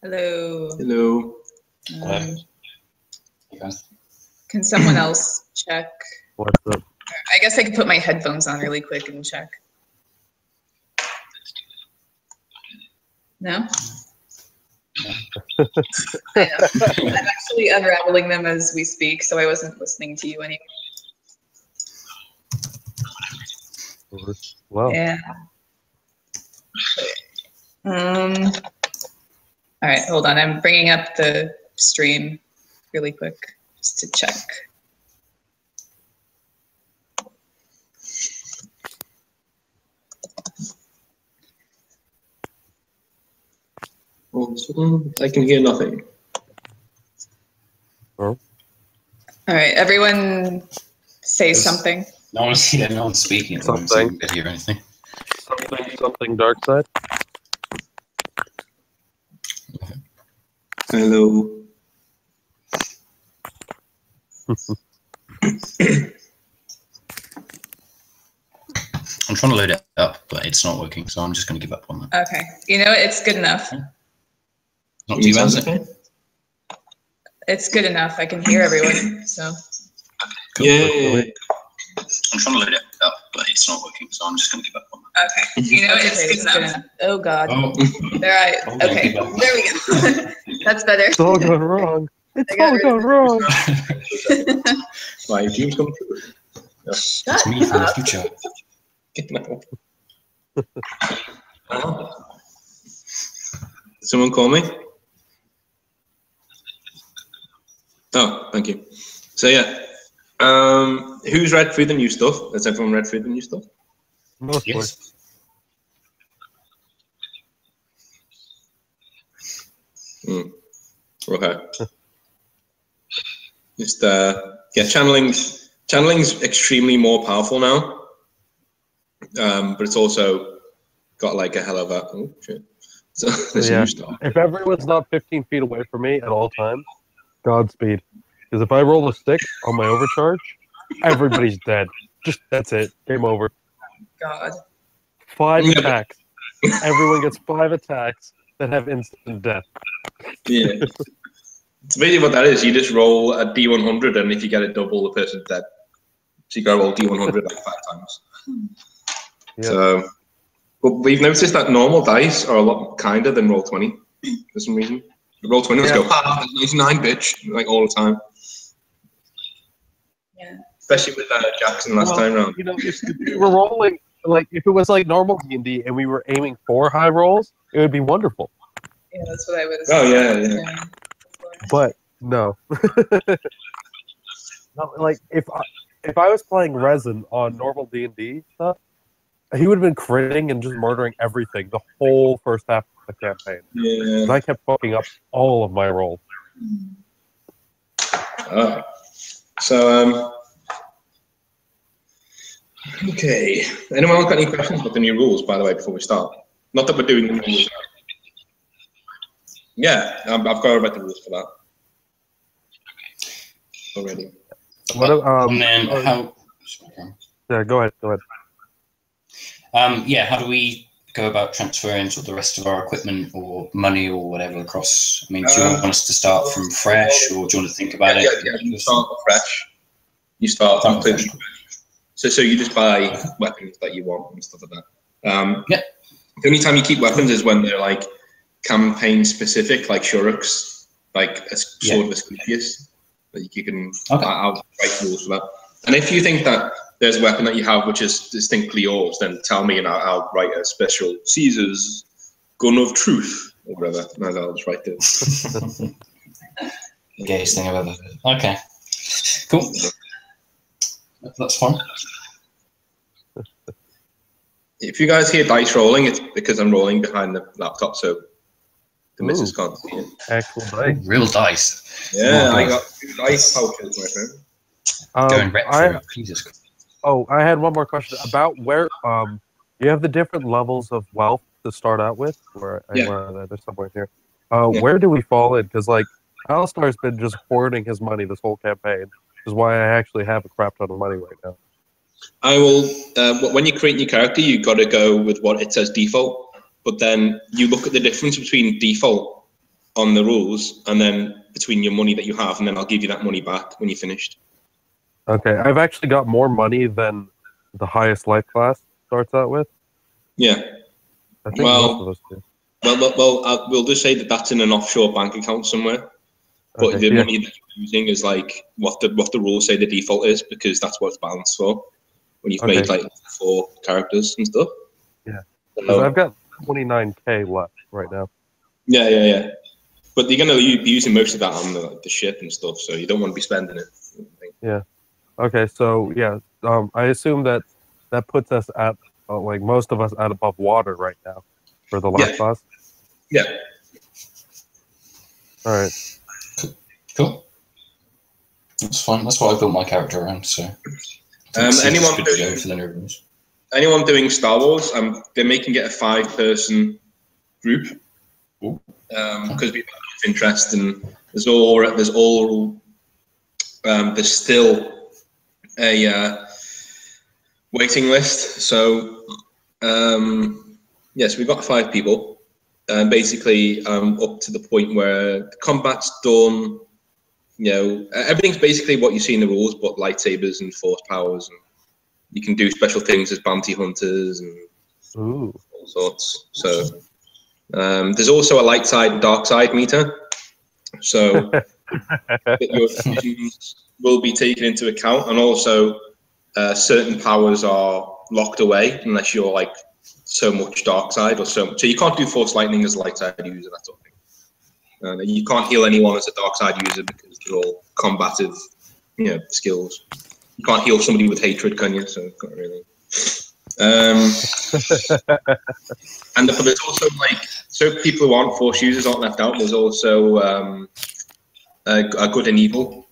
Hello. Hello. Hello. Hey guys. Can someone else check? What's up? I guess I could put my headphones on really quick and check. No? I know. I'm actually unraveling them as we speak, so I wasn't listening to you anyway. Well, Yeah. All right, hold on. I'm bringing up the stream really quick just to check. I can hear nothing. oh, All right, everyone say something. No one's here. No one's speaking at the moment, so I Something. can't hear anything. something dark side. Hello. I'm trying to load it up, but it's not working, so I'm just going to give up on that. Okay, you know what? It's good enough. Not too bad, is it? Okay. It's good enough. I can hear everyone. So Cool. Yeah. I'm trying to load it up, but it's not working, so I'm just going to give up on that. okay, you know it's good enough. Oh God. Oh, There I. Okay, give up. there we go. That's better. It's all gone wrong. It's I got all rid gone wrong. My dreams come true. It's Shut me from the up. future. Did someone call me? Oh, thank you. So yeah, who's read through the new stuff? Has everyone read through the new stuff? Mostly. Yes. Okay. Just yeah, channeling's extremely more powerful now, but it's also got like a hell of a oh shit. So there's Yeah. new stuff. If everyone's not 15 feet away from me at all times, Godspeed. Because if I roll a 6 on my overcharge, everybody's dead. Just that's it. Game over. God. 5 Yeah. attacks. Everyone gets 5 attacks that have instant death. Yeah. It's basically what that is. You just roll a D100, and if you get a double, the person's dead. So you got to roll D100 like 5 times. Yeah. So, but we've noticed that normal dice are a lot kinder than roll 20 for some reason. Roll 20 Yeah. go, ah, 99, bitch, like all the time. Yeah. Especially with Jackson last time round. You know, if we were rolling, like, if it was like normal D&D and we were aiming for high rolls, it would be wonderful. Yeah, that's what I would have Oh, said. yeah. But no. No, like if I was playing Resin on normal D&D stuff, he would have been critting and just murdering everything the whole first half of the campaign. Yeah. And I kept fucking up all of my rolls. Alright. So, okay. Anyone else got any questions about the new rules, by the way, before we start? Not that we're doing the new rules. Yeah, I've got to write the rules for that. Already. What? And then how? Yeah, go ahead. Yeah, how do we go about transferring sort of the rest of our equipment or money or whatever across? I mean, do you want us to start from fresh, or do you want to think about it? Yeah, you start fresh. You start completely fresh. So you just buy weapons that you want and stuff like that. Yeah. The only time you keep weapons is when they're like campaign specific, like Shuruks, like a sword of Asclepius. Like you can, I'll write rules for that. And if you think that there's a weapon that you have which is distinctly yours, then tell me and I'll write a special Caesar's Gun of Truth or whatever. And I'll just write it. Gayest thing I've ever heard. Okay. Cool. That's fun. If you guys hear dice rolling, it's because I'm rolling behind the laptop, so the missus can't see it. Actual dice. Real dice. Yeah, Oh, I got 2 dice pouches, my friend. Going retro. Jesus Christ. Oh, I had one more question about where you have the different levels of wealth to start out with. Where there's somewhere here. Where do we fall in? Because like Alistar's been just hoarding his money this whole campaign, which is why I actually have a crap ton of money right now. I will. When you create your character, you got to go with what it says default, but then you look at the difference between default on the rules, and then between your money that you have, and then I'll give you that money back when you're finished. Okay, I've actually got more money than the highest life class starts out with. Yeah. I think most of us do. Well, we'll just say that that's in an offshore bank account somewhere. But the money that you're using is like what the rules say the default is, because that's what it's balanced for when you've made like 4 characters and stuff. Yeah. So I've got 29K left right now. Yeah. But you're going to be using most of that on the ship and stuff, so you don't want to be spending it. Yeah. Okay, so yeah, I assume that puts us at like most of us at above water right now for the last class. Yeah. All right. Cool. That's fine. That's what I built my character around. So, anyone doing Star Wars, they're making it a 5-person group because we have interest, and there's still a waiting list. So yes, we've got 5 people. Basically, up to the point where the combat's done. You know, everything's basically what you see in the rules, but lightsabers and force powers, and you can do special things as bounty hunters and all sorts. So there's also a light side and dark side meter. So your decisions will be taken into account, and also certain powers are locked away unless you're like so much dark side or so you can't do force lightning as a light side user, that sort of thing. You can't heal anyone as a dark side user because they're all combative, skills. You can't heal somebody with hatred, can you? So not really. But there's also so people who aren't force users aren't left out. There's also a good and evil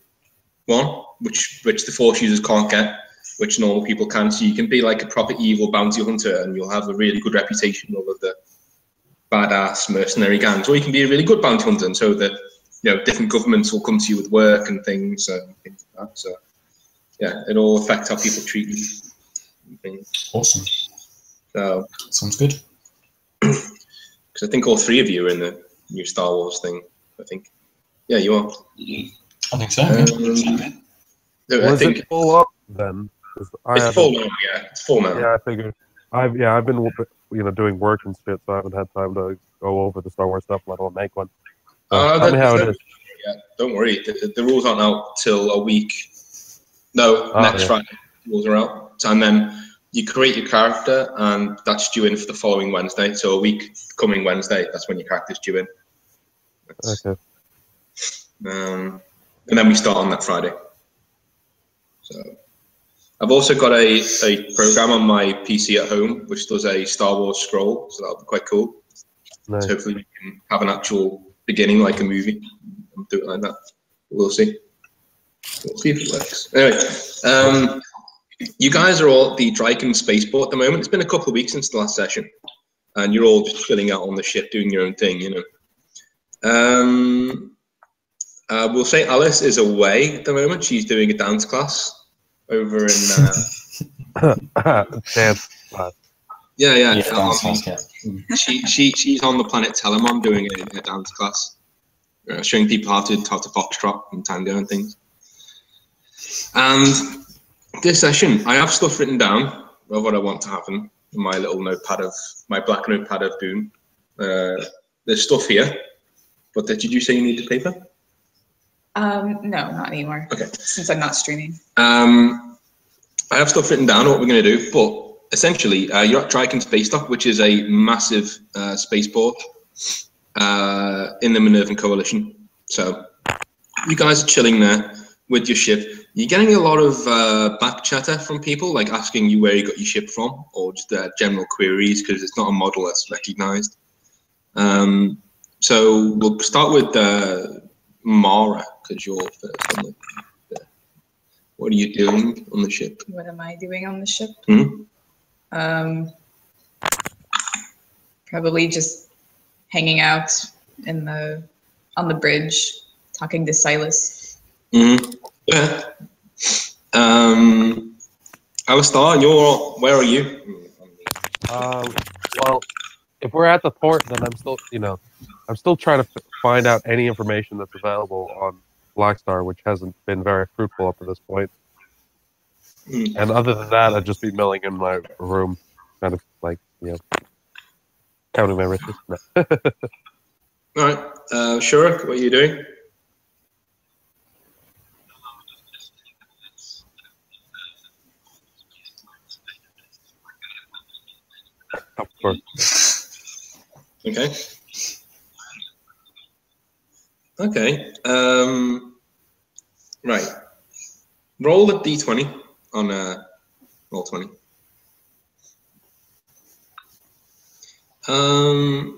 one, which the force users can't get, which normal people can. So you can be like a proper evil bounty hunter, and you'll have a really good reputation over the badass mercenary gangs, or you can be a really good bounty hunter, and so that different governments will come to you with work and things like that. So yeah, it all affects how people treat you. Awesome. So sounds good. Because I think all 3 of you are in the new Star Wars thing. I think. Yeah, you are. I think so. Was it full up then? It's full now. Yeah, it's full now. Yeah, I figured. I've been doing work and shit, so I haven't had time to go over the Star Wars stuff, let alone make one. Tell me how it is. Yeah, don't worry. The rules aren't out till a week. No, next Friday. The rules are out, and then you create your character, and that's due in for the following Wednesday. So a week coming Wednesday, that's when your character's due in. Okay. And then we start on that Friday. So I've also got a program on my PC at home which does a Star Wars scroll, so that'll be quite cool. Nice. So hopefully we can have an actual beginning like a movie and do it like that. We'll see. We'll see if it works. Anyway, you guys are all at the Dryken spaceport at the moment. It's been a couple of weeks since the last session, and you're all just chilling out on the ship doing your own thing, We'll say Alice is away at the moment. She's doing a dance class over in dance class. Yeah. Dance class, yeah. She's on the planet Telemon doing a dance class, showing people how to foxtrot and tango and things. And this session, I have stuff written down of what I want to happen in my little my black notepad of doom. There's stuff here, but did you say you need the paper? No, not anymore. Okay. Since I'm not streaming. I have stuff written down what we're going to do, but essentially, you're at Dryken Space Dock, which is a massive spaceport in the Minervan Coalition. So you guys are chilling there with your ship. You're getting a lot of back chatter from people, like asking you where you got your ship from, or just general queries, because it's not a model that's recognized. So we'll start with Mara, because you're first on the. What are you doing on the ship? What am I doing on the ship? Mm-hmm. Probably just hanging out on the bridge, talking to Silas. Mm-hmm. Yeah. Alistar, where are you? Well, if we're at the port, then I'm still, I'm still trying to find out any information that's available on Black Star, which hasn't been very fruitful up to this point. And other than that, I'd just be milling in my room, kind of like, counting my riches. No. All right, Shuruk, what are you doing? Of course. Okay. Okay. Right. Roll a d20 on roll 20.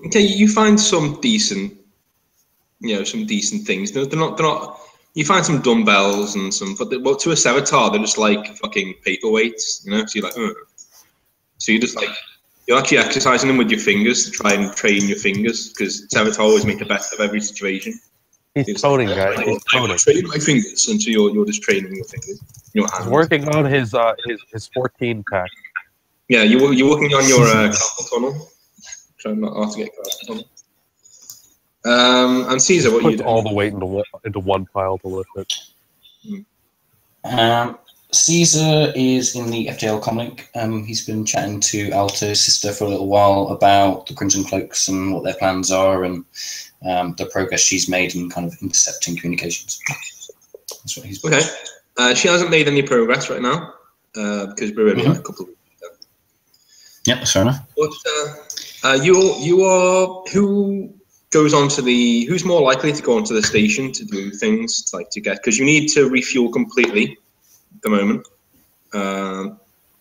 Okay, you find some decent, some decent things. They're not. You find some dumbbells and some, but to a Sevatar, they're just like fucking paperweights, So you're like, so you're just like, you're actually exercising them with your fingers to try and train your fingers, because Sevatar always make the best of every situation. He's toning, guys. He's toning. Training my fingers until you're just training your fingers. Your hands. He's working on his 14 pack. Yeah, you're working on your carpal tunnel. Trying not to get carpal tunnel. And Caesar, what are you doing? All the weight into one pile to lift it. Caesar is in the FTL comlink. He's been chatting to Alto's sister for a little while about the Crimson Cloaks and what their plans are, and the progress she's made in kind of intercepting communications. That's what he's okay. She hasn't made any progress right now because we're only a couple of weeks ago. Yep, that's fair enough. But you are who goes on to who's more likely to go onto the station to do things to get, because you need to refuel completely at the moment. So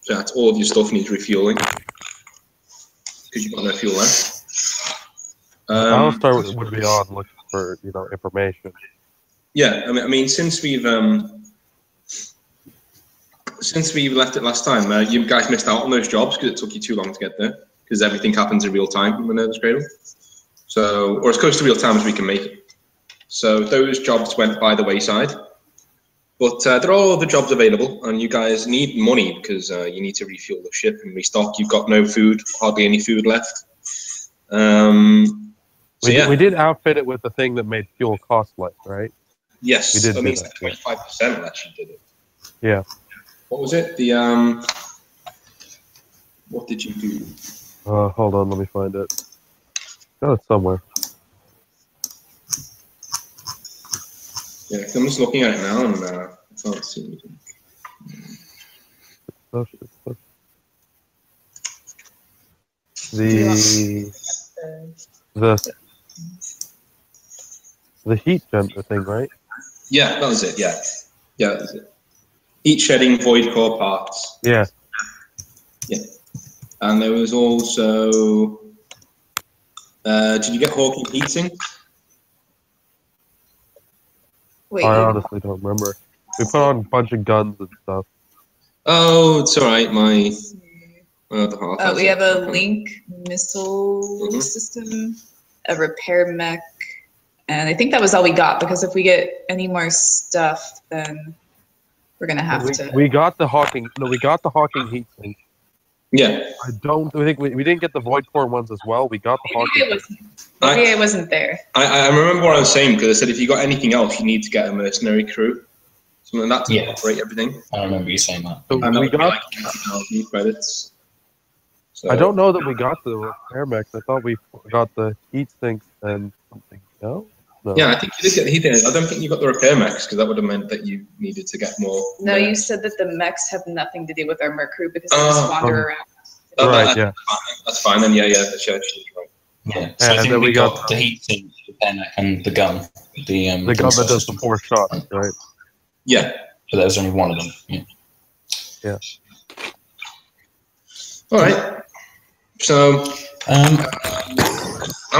that's all of your stuff needs refueling because you've got no fuel left. Alistair would be on looking for information. Yeah, I mean, since we've left it last time, you guys missed out on those jobs because it took you too long to get there, because everything happens in real time in Minerva's Cradle. So, or as close to real time as we can make it. So those jobs went by the wayside. But there are other jobs available, and you guys need money because you need to refuel the ship and restock. You've got no food, hardly any food left. We did outfit it with the thing that made fuel cost less, right? Yes, we did. I mean, it's like 25% that she did it. Yeah. What was it? What did you do? Hold on, let me find it. Got it somewhere. Yeah, I'm just looking at it now and I can't see anything. The heat generator thing, right? Yeah, that was it. Yeah, that was it. Heat shedding void core parts. Yeah. Yeah, and there was also. Did you get Hawking heatsink? Wait, I honestly don't remember. We put on a bunch of guns and stuff. Oh, it's all right. We have a link missile system, a repair mech, and I think that was all we got, because if we get any more stuff, then we're gonna have to. We got the Hawking. No, we got the Hawking heatsink. Yeah. I think we didn't get the void core ones as well. We got the Hawking. Maybe I wasn't there. I remember what I was saying, because I said if you got anything else, you need to get a mercenary crew. Something like that to operate everything. I remember you saying that. So we got credits. So. I don't know that we got the repair mechs. I thought we got the heat sinks and something. No? Yeah, I think you did get the heat sinks. I don't think you got the repair mechs, because that would have meant that you needed to get more. No, you said that the mechs have nothing to do with our merc crew because they just wander around. That's fine. Then that's right. Yeah, so I think we got the heat sink, the repair mech, and the gun. The gun that does the 4 shots, right? Yeah, but there was only one of them. Yeah. All right. So I'm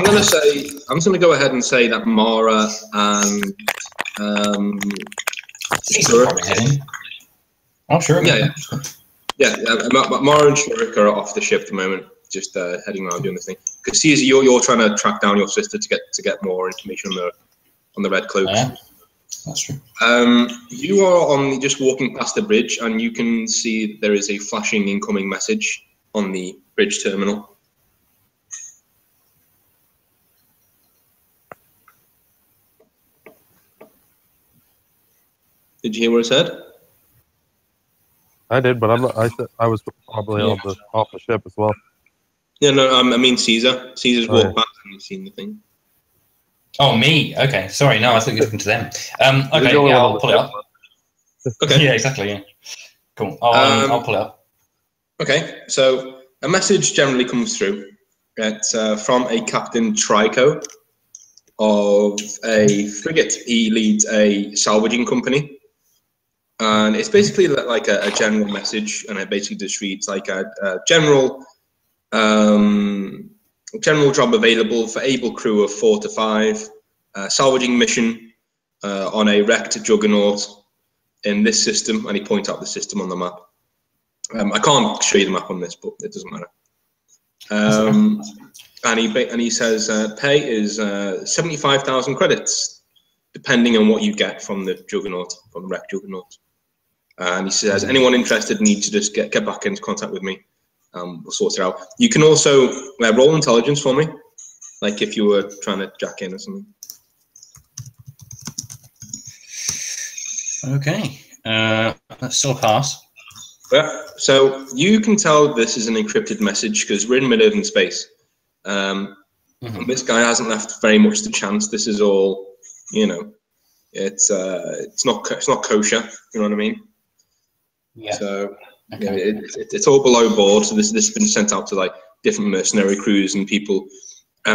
just gonna go ahead and say that Mara and sure. Yeah. Mara and Shuruk are off the ship at the moment, just heading around doing this thing. Because Caesar, you're trying to track down your sister to get more information on the red cloaks. Yeah, that's true. You are just walking past the bridge, and you can see there is a flashing incoming message on the bridge terminal. Did you hear what I said? I did, but I'm not. I was probably on off the ship as well. Yeah, no, I mean Caesar. Caesar's walked past and he's seen the thing. Oh, me? Okay, sorry. No, I thought you were talking to them. Okay, yeah, I'll pull it up. Okay. Yeah, exactly. Yeah. Cool. I'll pull it up. Okay, so a message generally comes through. It's from a Captain Trico of a frigate. He leads a salvaging company. And it's basically like a general message, and it basically just reads like a general job available for able crew of 4 to 5, salvaging mission on a wrecked juggernaut in this system, and he points out the system on the map. I can't show you the map on this, but it doesn't matter. And he says pay is 75,000 credits, depending on what you get from the juggernaut, from the wrecked juggernaut. And he says anyone interested needs to just get back into contact with me. We'll sort it out. You can also roll intelligence for me, like if you were trying to jack in or something. Okay, that's still a pass. Yeah, so you can tell this is an encrypted message because we're in Minerva space. This guy hasn't left very much to chance. This is all, you know, it's not kosher. You know what I mean? Yeah. So it's all below board. So this has been sent out to like different mercenary crews and people,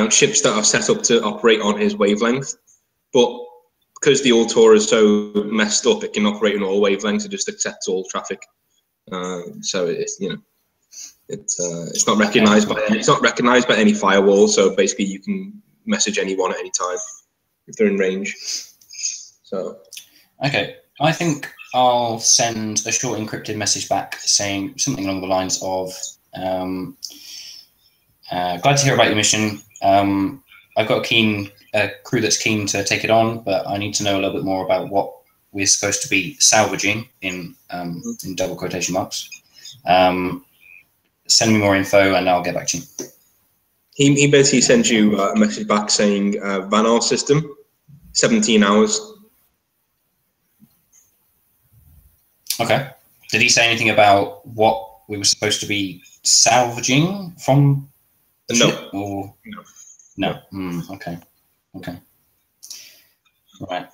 ships that are set up to operate on his wavelength. But because the Altor is so messed up, it can operate on all wavelengths. It just accepts all traffic. So it's it's not recognized by any firewall. So basically, you can message anyone at any time if they're in range. So okay, I think I'll send a short encrypted message back saying something along the lines of, glad to hear about your mission. I've got a crew that's keen to take it on, but I need to know a little bit more about what we're supposed to be salvaging in double quotation marks. Send me more info and I'll get back to you. He basically sends you a message back saying Vanar system, 17 hours. Okay. Did he say anything about what we were supposed to be salvaging from the ship? Or? No. Okay. Okay. Right.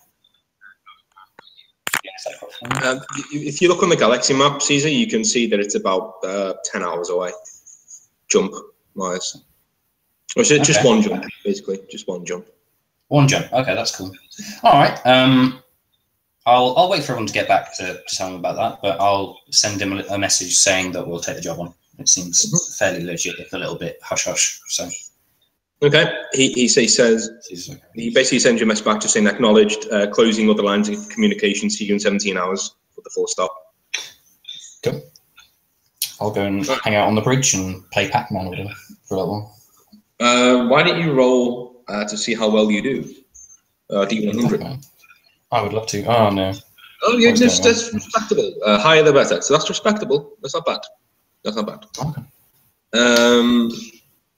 If you look on the galaxy map, Caesar, you can see that it's about 10 hours away, jump-wise. Or is it just one jump, basically? Just one jump. One jump. Okay, that's cool. All right. I'll wait for everyone to get back to tell them about that, but I'll send him a message saying that we'll take the job on. It seems fairly legit, if a little bit hush-hush. So. Okay. He basically sends you a message back just saying acknowledged, closing other lines of communication, see you in 17 hours for the full stop. Cool. I'll go and hang out on the bridge and play Pac-Man or whatever for a little while. Why don't you roll to see how well you do? D100. I would love to. Oh, no. Oh, yeah, that's respectable. Higher the better. So that's respectable. That's not bad. That's not bad. Okay.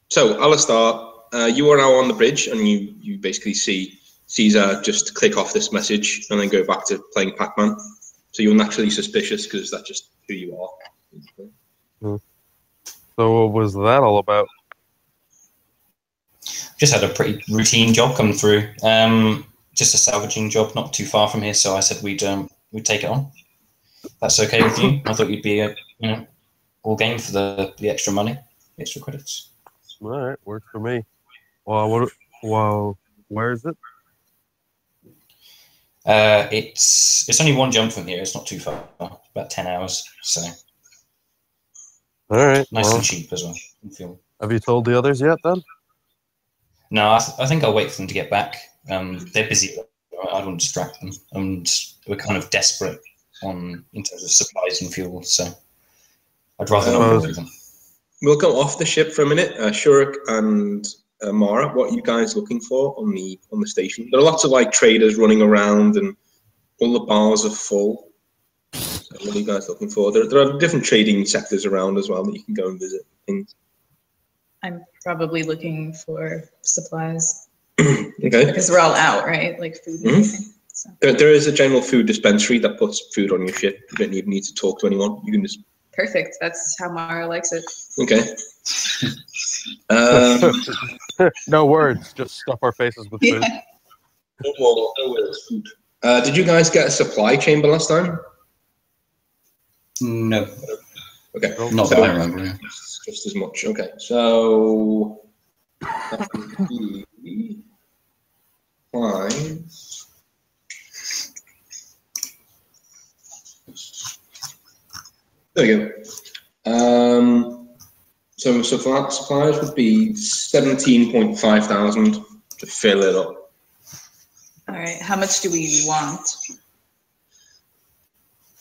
So, Alistair, you are now on the bridge, and you basically see Caesar just click off this message and then go back to playing Pac-Man. So you're naturally suspicious because that's just who you are. So what was that all about? Just had a pretty routine job come through. Just a salvaging job, not too far from here. So I said we'd take it on. That's okay with you? I thought you'd be all game for the extra money, extra credits. All right, works for me. Well, where is it? It's only one jump from here. It's not too far. About 10 hours. So. All right. Nice and cheap as well. Have you told the others yet, then? No, I think I'll wait for them to get back. They're busy. I don't want to distract them, and we're kind of desperate in terms of supplies and fuel. So I'd rather not bother them. We'll go off the ship for a minute. Shurik and Mara, what are you guys looking for on the station? There are lots of like traders running around, and all the bars are full. So what are you guys looking for? There are different trading sectors around as well that you can go and visit things. I'm probably looking for supplies. Okay. Because we're all out, right? Like food and everything. So. There is a general food dispensary that puts food on your ship. You don't even need to talk to anyone. You can just. Perfect. That's how Mara likes it. Okay. No words. Just stuff our faces with food. No words. Food. Did you guys get a supply chamber last time? No. Okay. Not that I remember. Just as much. Okay. So that would be 5. There we go. So supplies would be 17.5 thousand to fill it up. All right. How much do we want?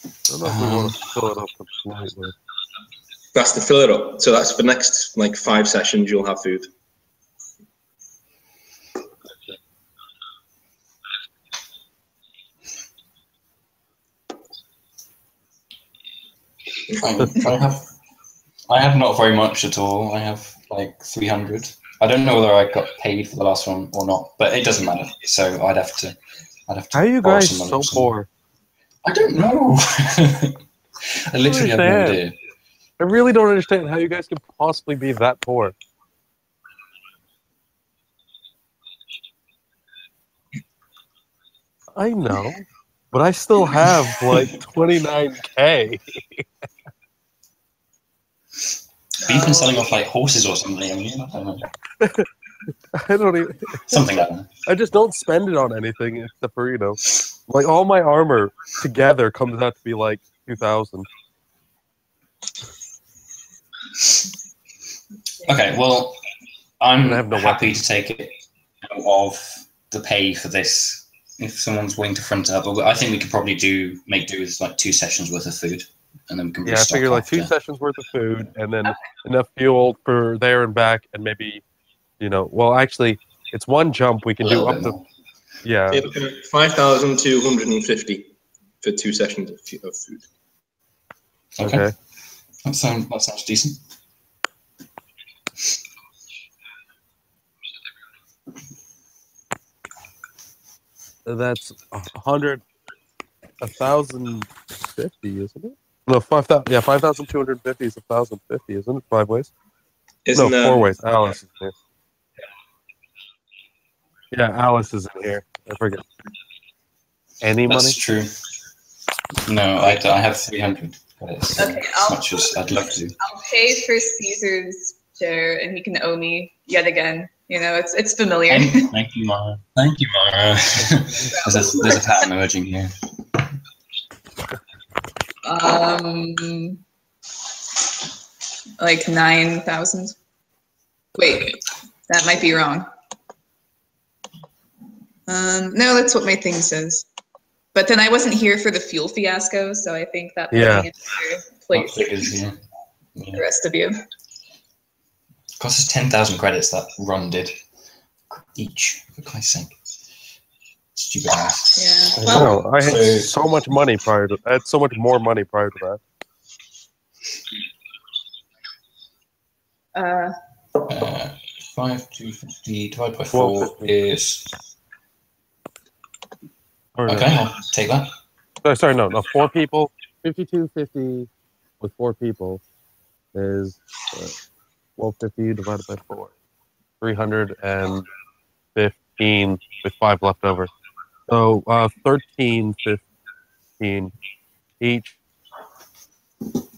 I don't know if we want to fill it up completely. That's to fill it up. So that's for next 5 sessions. You'll have food. I have not very much at all. I have like 300. I don't know whether I got paid for the last one or not, but it doesn't matter. So I'd have to. How are you guys so poor? I don't know. I literally have no idea. I really don't understand how you guys could possibly be that poor. I know, but I still have like 29K. You've been selling off like horses or something. I mean, I don't know. I don't even. Something like that. I just don't spend it on anything except for, like all my armor together comes out to be like 2,000. Okay, well, I'm no happy to take it of the pay for this if someone's willing to front it up. I think we could probably make do with like 2 sessions worth of food, and then we can. Yeah, I figure like 2 sessions worth of food, and then enough fuel for there and back, and maybe, well, actually, it's 1 jump. We can do up to. Yeah. 5,250 for 2 sessions of food. Okay. That sounds decent. That's 1,050, isn't it? No, 5,000. Yeah, 5,250 is 1,050, isn't it? 5 ways. Isn't no, 4 ways. Alice is here. Yeah, Alice is in here. I forget. Any money? That's true. No, I have 300. As much as I'd love to. I'll pay for Caesar's share, and he can owe me yet again. It's familiar. Thank you, Mara. Thank you, Mara. there's a pattern emerging here. Like 9,000. Wait, that might be wrong. No, that's what my thing says. But then I wasn't here for the fuel fiasco, so I think that might be in your place. Yeah. The rest of you. Cost us 10,000 credits that run did each, for Christ's sake. Stupid ass. Yeah. I know. I had so much money prior to. I had so much more money prior to that. 5,250 divided by 4 is. Okay, I'll take that. Sorry, no. 4 people. 5,250 with 4 people is 1,250 divided by 4. 315 with 5 left over. So 1,315 each. What?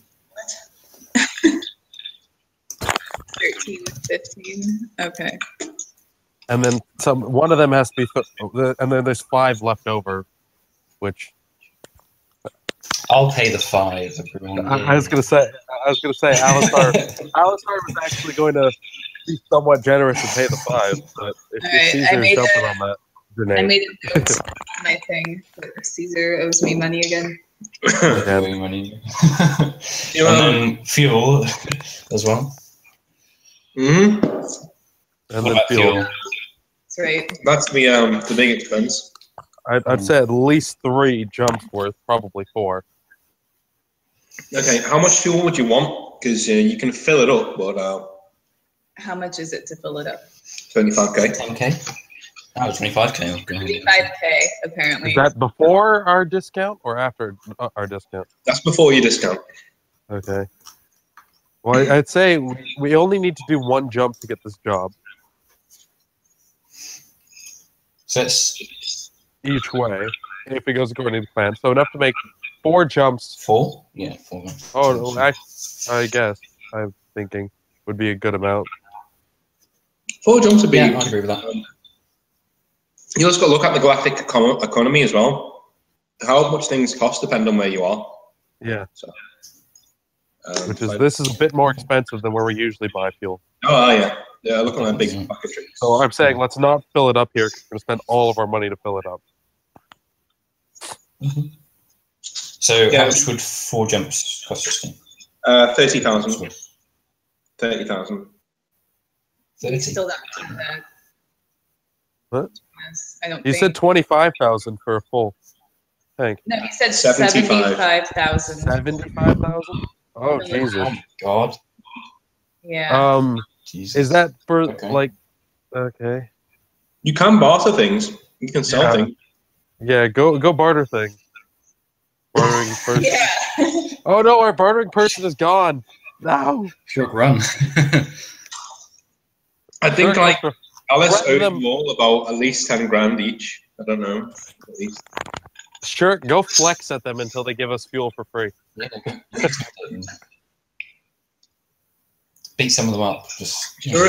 13 with 15. Okay. And then one of them has to be, and then there's 5 left over, which I'll pay the 5. Everyone. I was gonna say, Alistar was actually going to be somewhat generous and pay the 5, but if Caesar's jumping on that grenade. I made a note on my thing that Caesar owes me money again. Money. And then fuel as well. Mm-hmm. And then fuel. That's right. That's the big expense. I'd say at least 3 jumps worth, probably 4. Okay, how much fuel would you want? Because you can fill it up, but how much is it to fill it up? 25K. 10K. Oh, 25k. 25k apparently. Is that before our discount or after our discount? That's before your discount. Okay. Well, I'd say we only need to do one jump to get this job. So it's each way if it goes according to plan. So enough to make 4 jumps. 4? Yeah, 4. Oh, no, I guess I'm thinking would be a good amount. 4 jumps would be. Yeah, I agree with that. You also got to look at the galactic economy as well. How much things cost depend on where you are. Yeah. So, this is a bit more expensive than where we usually buy fuel. Oh yeah, yeah. Look at that big bucket tree. So I'm saying let's not fill it up here. Because we're going to spend all of our money to fill it up. So how much would 4 jumps cost us? 30,000. 30,000. 30. Still don't think that. What? Yes, I don't. You said 25,000 for a full tank. No, he said 75,000. 75,000? Oh Jesus! Oh God. Yeah. Jesus. Is that for like? Okay. You can barter things. You can sell things. Yeah, go barter things. Bartering person. Yeah. Oh no, our bartering person is gone. No. Short run. I think like Alice owed them all about at least 10 grand each. I don't know. At least. Sure, go flex at them until they give us fuel for free. Yeah, beat some of them up. Just sure.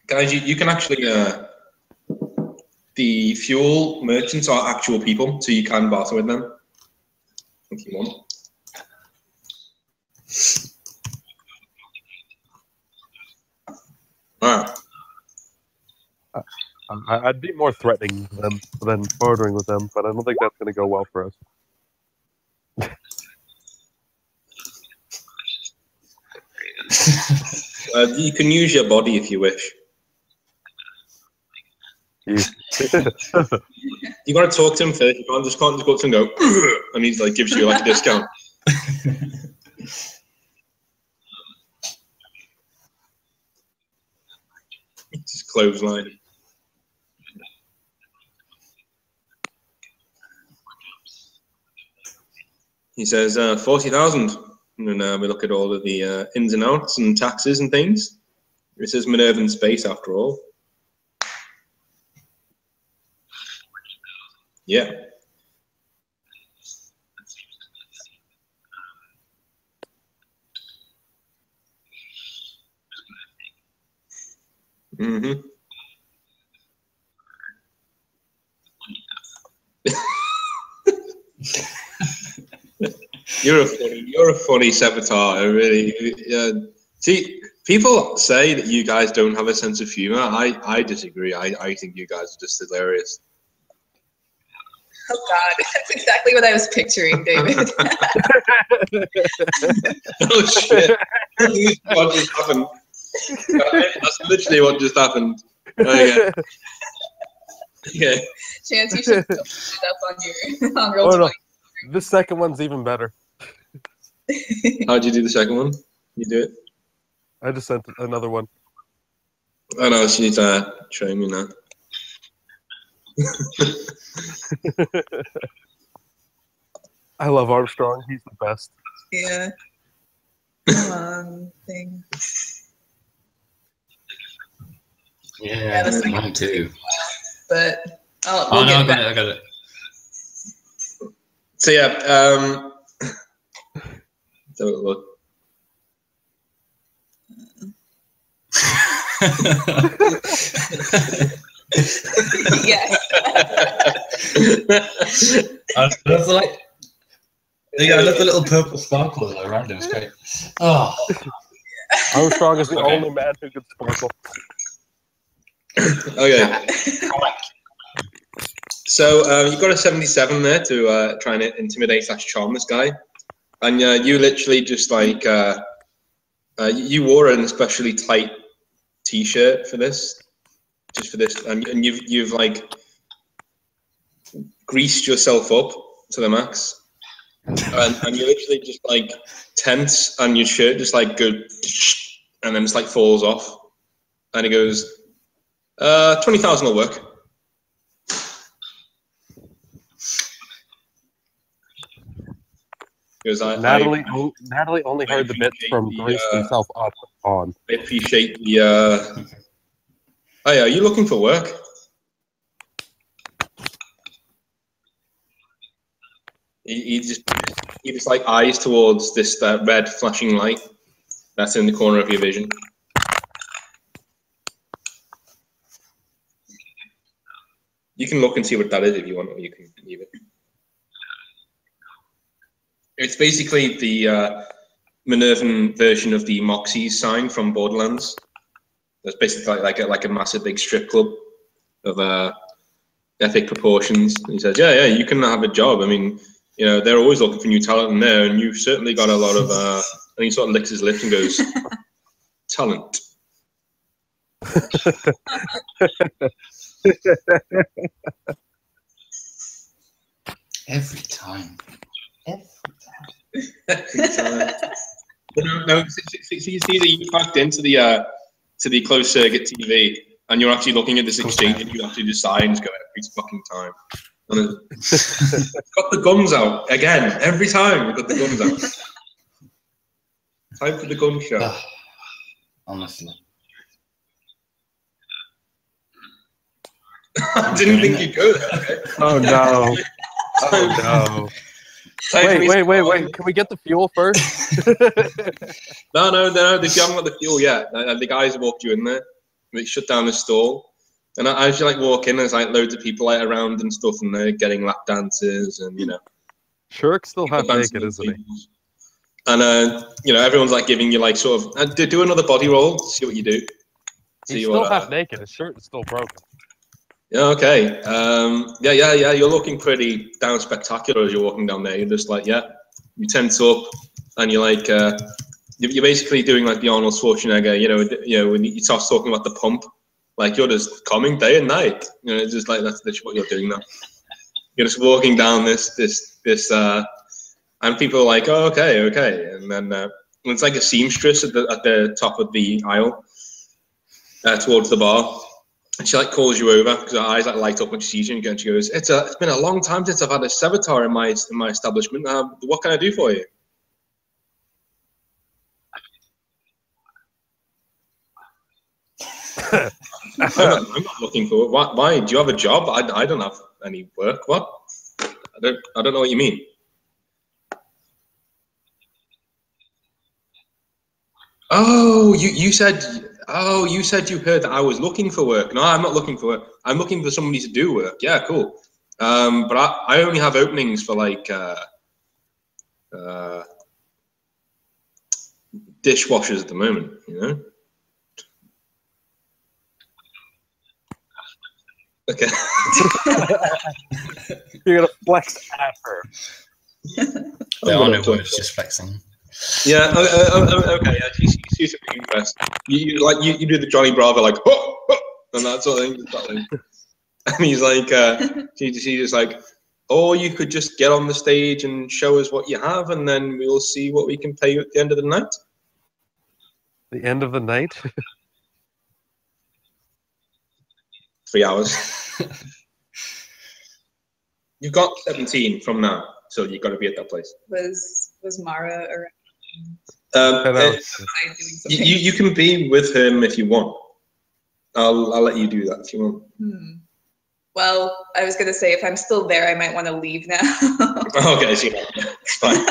Guys, you can actually the fuel merchants are actual people, so you can barter with them if you want. I'd be more threatening them than bartering with them, but I don't think that's going to go well for us. You can use your body if you wish. You got to talk to him first. You can't just go up to him and go, and he's like gives you like a discount. Just clothesline. He says 40,000, and then we look at all of the ins and outs and taxes and things. This is Minerva in space, after all. Yeah. Mm-hmm. You're a funny saboteur. I really. See, people say that you guys don't have a sense of humor. I disagree. I think you guys are just hilarious. Oh God, that's exactly what I was picturing, David. Oh shit! What just happened? That's literally what just happened. Okay. Yeah. Chance, you should put it up on Roll20. No. The second one's even better. How'd you do the second one? You do it? I just sent another one. Oh no, she's showing me now. I love Armstrong. He's the best. Yeah. Come on, thing. Yeah, mine too. But we'll no, I got it. So yeah, don't look. Yes. That's like, yeah, I love the little purple sparkle around him. It's great. Oh, Armstrong is the only man who could sparkle. Okay. So you've got a 77 there to try and intimidate / charm this guy, and you literally just like you wore an especially tight T-shirt for this, just for this, and you've like greased yourself up to the max, and you literally just like tense, and your shirt just like goes, and then just like falls off, and he goes, 20,000 will work. Because Natalie only heard the bits from Grace himself up on. I appreciate the. Oh yeah, are you looking for work? He just like eyes towards this red flashing light that's in the corner of your vision. You can look and see what that is if you want, or you can leave it. It's basically the Minervan version of the Moxie's sign from Borderlands. It's basically like a massive big strip club of epic proportions. And he says, yeah, you can have a job. I mean, you know, they're always looking for new talent in there, and you've certainly got a lot of. And he sort of licks his lips and goes, talent. Every time. No, see that you backed into the closed circuit TV, and you're actually looking at this exchange, and you actually decide and just go every fucking time. Got the guns out again every time. We got the guns out. Time for the gun show. Honestly. I didn't think you'd go there. Okay. Oh no! Oh no! Wait! Can we get the fuel first? No. They haven't got the fuel yet. The guys walked you in there. They shut down the stall, and as you like walk in, there's like loads of people like around and stuff, and they're getting lap dances, and you know. Shirk's still half naked, isn't he? And you know, everyone's like giving you like sort of do another body roll. See what you do. He's still half naked. His shirt is still broken. Yeah, okay. Yeah. You're looking pretty damn spectacular as you're walking down there. You're just like, yeah, you tense up, and you're like, you're basically doing like the Arnold Schwarzenegger. You know, when you start talking about the pump, like you're just coming day and night. You know, it's just like that's what you're doing now. You're just walking down this, and people are like, oh, okay, and then it's like a seamstress at the top of the aisle, towards the bar. And she like calls you over because her eyes like light up when she sees you, and she goes, "It's been a long time since I've had a servitor in my establishment. What can I do for you?" I'm not looking for it. Why? Do you have a job? I don't have any work. What? I don't know what you mean. Oh, you said. Oh, you said you heard that I was looking for work. No, I'm not looking for work. I'm looking for somebody to do work. Yeah, cool. But I only have openings for like dishwashers at the moment, you know? Okay. You're going to flex at her. There are no words, just flexing. Yeah. Okay. Yeah. She's impressed. You do the Johnny Bravo like and that sort of thing. And he's like, she's just like, or you could just get on the stage and show us what you have, and then we'll see what we can pay you at the end of the night. The end of the night. 3 hours. You've got 17 from now, so you've got to be at that place. Was Mara around? You can be with him if you want. I'll let you do that if you want. Well, I was gonna say if I'm still there, I might want to leave now. Okay, so it's fine.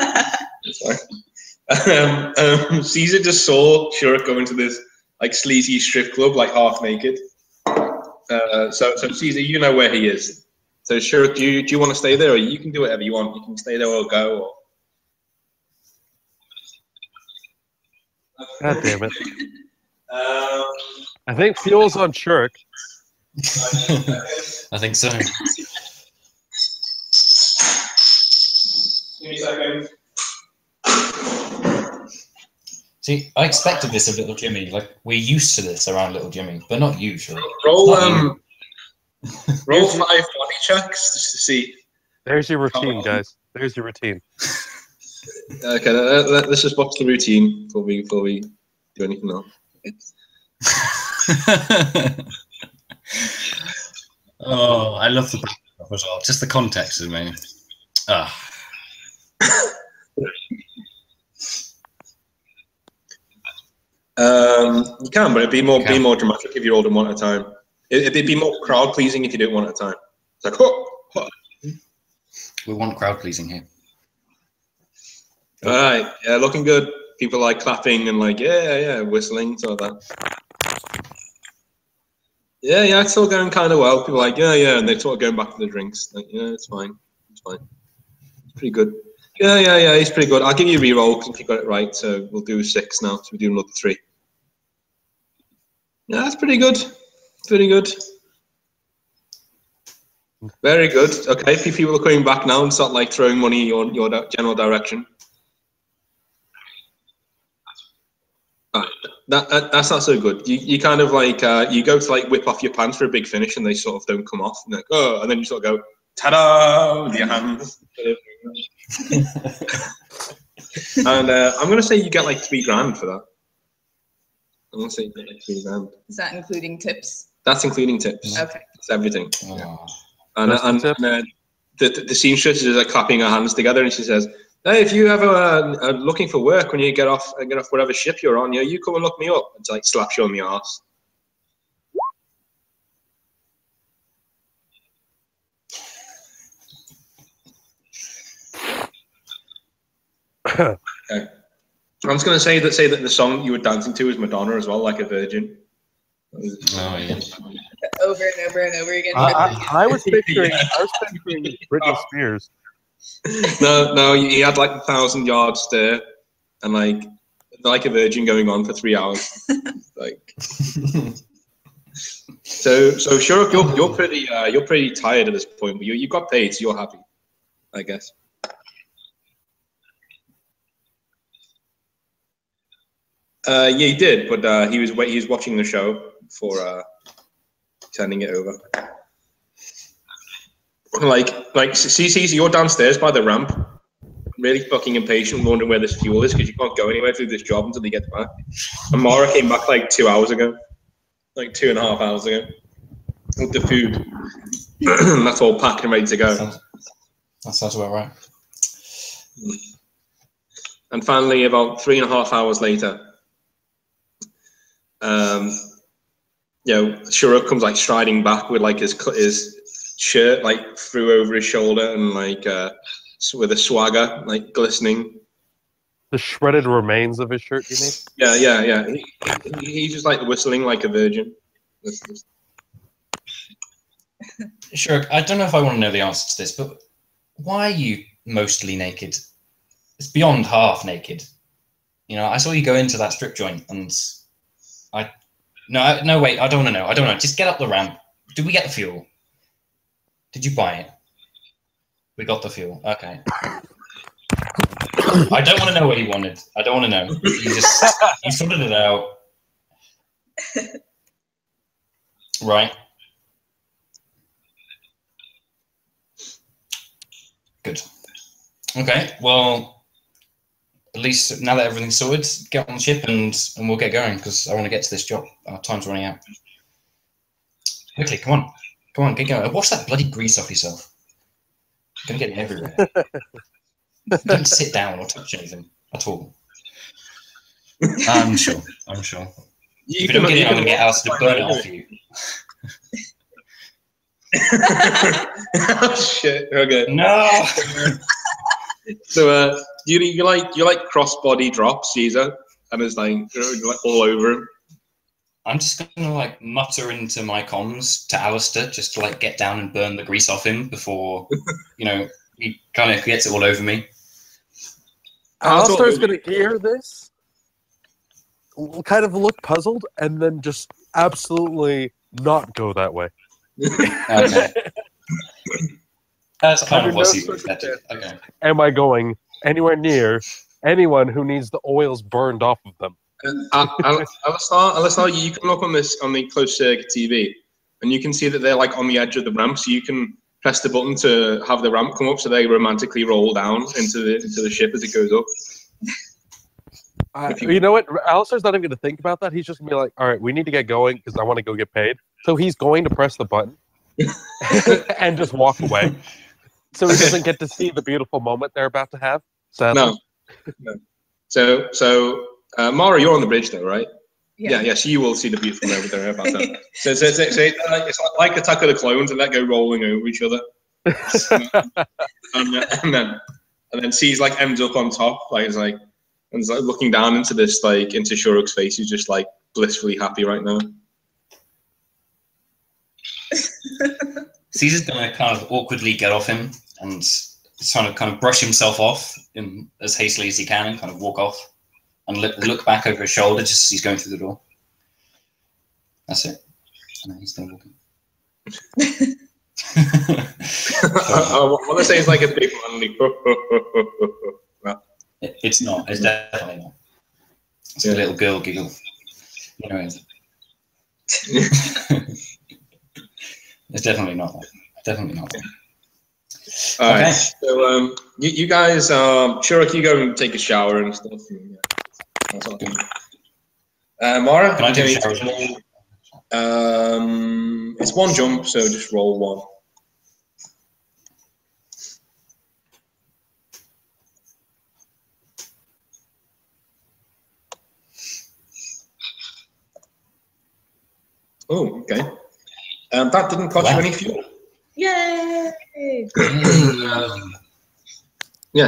It's fine. Caesar just saw Shurk go into this like sleazy strip club, like half naked. So Caesar, you know where he is. So Shurk, do you want to stay there, or you can do whatever you want? You can stay there or go. Or... God damn it. I think fuel's on Shurk. I think so. Give me a second. See, I expected this of Little Jimmy. Like, we're used to this around Little Jimmy, but not you, sure. Roll 5 body checks just to see. There's your routine, guys. There's your routine. Okay, let's just watch the routine before we do anything else. Oh, I love the backdrop as well. Just the context is amazing. You can, but it'd be more dramatic if you rolled them one at a time. It'd be more crowd pleasing if you do it one at a time. It's like, oh. We want crowd pleasing here. All right, yeah, looking good. People like clapping and like, yeah, whistling, so that. Yeah, it's still going kind of well. People are like, yeah, and they're sort of going back to the drinks. Like, yeah, it's fine. It's pretty good. Yeah, he's pretty good. I'll give you a re-roll because you got it right. So we'll do 6 now. So we do another 3. Yeah, that's pretty good. Pretty good. Very good. Okay, if people are coming back now and start like throwing money in your general direction. That's not so good. You kind of like you go to like whip off your pants for a big finish and they sort of don't come off. And like, oh, and then you sort of go ta-da with your hands. And I'm gonna say you get like $3,000 for that. I'm gonna say you get like $3,000. Is that including tips? That's including tips. Okay. It's everything. Oh. Yeah. And the seamstress is like clapping her hands together and she says, hey, if you ever are looking for work when you get off whatever ship you're on, you come and look me up. It's like slaps you on the arse. Okay. I'm just going to say that the song you were dancing to is Madonna as well, like a virgin. Oh yeah. Over and over and over again. I was picturing Britney Spears. No, he had like 1,000-yard stare and like a virgin going on for 3 hours. Like, so Shuruk, you're pretty tired at this point, but you got paid, so you're happy, I guess. Yeah, he did, but he was watching the show before sending it over. Like, see, you're downstairs by the ramp, really fucking impatient, wondering where this fuel is because you can't go anywhere through this job until he gets back. And Mara came back like 2 hours ago, like 2.5 hours ago, with the food. That's all packed and ready to go. That sounds about right. And finally, about 3.5 hours later, Shuruk comes like striding back with like his shirt like threw over his shoulder and like with a swagger like glistening. The shredded remains of his shirt, you mean? Yeah. He's just like whistling like a virgin. Sure, I don't know if I want to know the answer to this, but why are you mostly naked? It's beyond half naked. You know, I saw you go into that strip joint and No, wait, I don't want to know. I don't know. Just get up the ramp. Did we get the fuel? Did you buy it? We got the fuel. Okay. I don't want to know what he wanted. I don't want to know. You sorted it out. Right. Good. Okay, well, at least now that everything's sorted, get on the ship and we'll get going because I want to get to this job. Our time's running out. Quickly, come on, get going. Wash that bloody grease off yourself. You're gonna get it everywhere. Don't sit down or touch anything at all. I'm sure. If you don't get it, I'm gonna get Alistair to burn it off you. Oh shit! Okay. No. So, you like cross-body drops, Caesar, and it's like all over him. I'm just gonna like mutter into my comms to Alistair just to like get down and burn the grease off him before he kind of gets it all over me. Alistair's gonna hear this, kind of look puzzled, and then just absolutely not go that way. Okay. That's kind of what he expected. Okay. Am I going anywhere near anyone who needs the oils burned off of them? Alistair, you can look on the closed circuit TV, and you can see that they're like on the edge of the ramp. So you can press the button to have the ramp come up, so they romantically roll down into the ship as it goes up. You know what? Alistair's not even going to think about that. He's just going to be like, all right, we need to get going because I want to go get paid. So he's going to press the button and just walk away. So he doesn't get to see the beautiful moment they're about to have. Sadly. No. So Mara, you're on the bridge though, right? Yeah. So you will see the beautiful moment they're about to have. So it's like Attack of the Clones and let go rolling over each other. and then C's like ends up on top, it's like looking down into this, like into Shuruk's face, who's just like blissfully happy right now. Caesar's gonna kind of awkwardly get off him and trying to kind of brush himself off as hastily as he can and kind of walk off and look back over his shoulder just as he's going through the door. That's it. And then he's still walking. What they say is like a big manly. It's not. It's definitely not. It's a little girl giggle. You know it. It's definitely not that. Definitely not that. All right. So you guys, Shuruk, you go and take a shower and stuff. That's all good. Mara, can I take a shower? It's one jump, so just roll one. Oh, okay. That didn't cost you any fuel. Yay!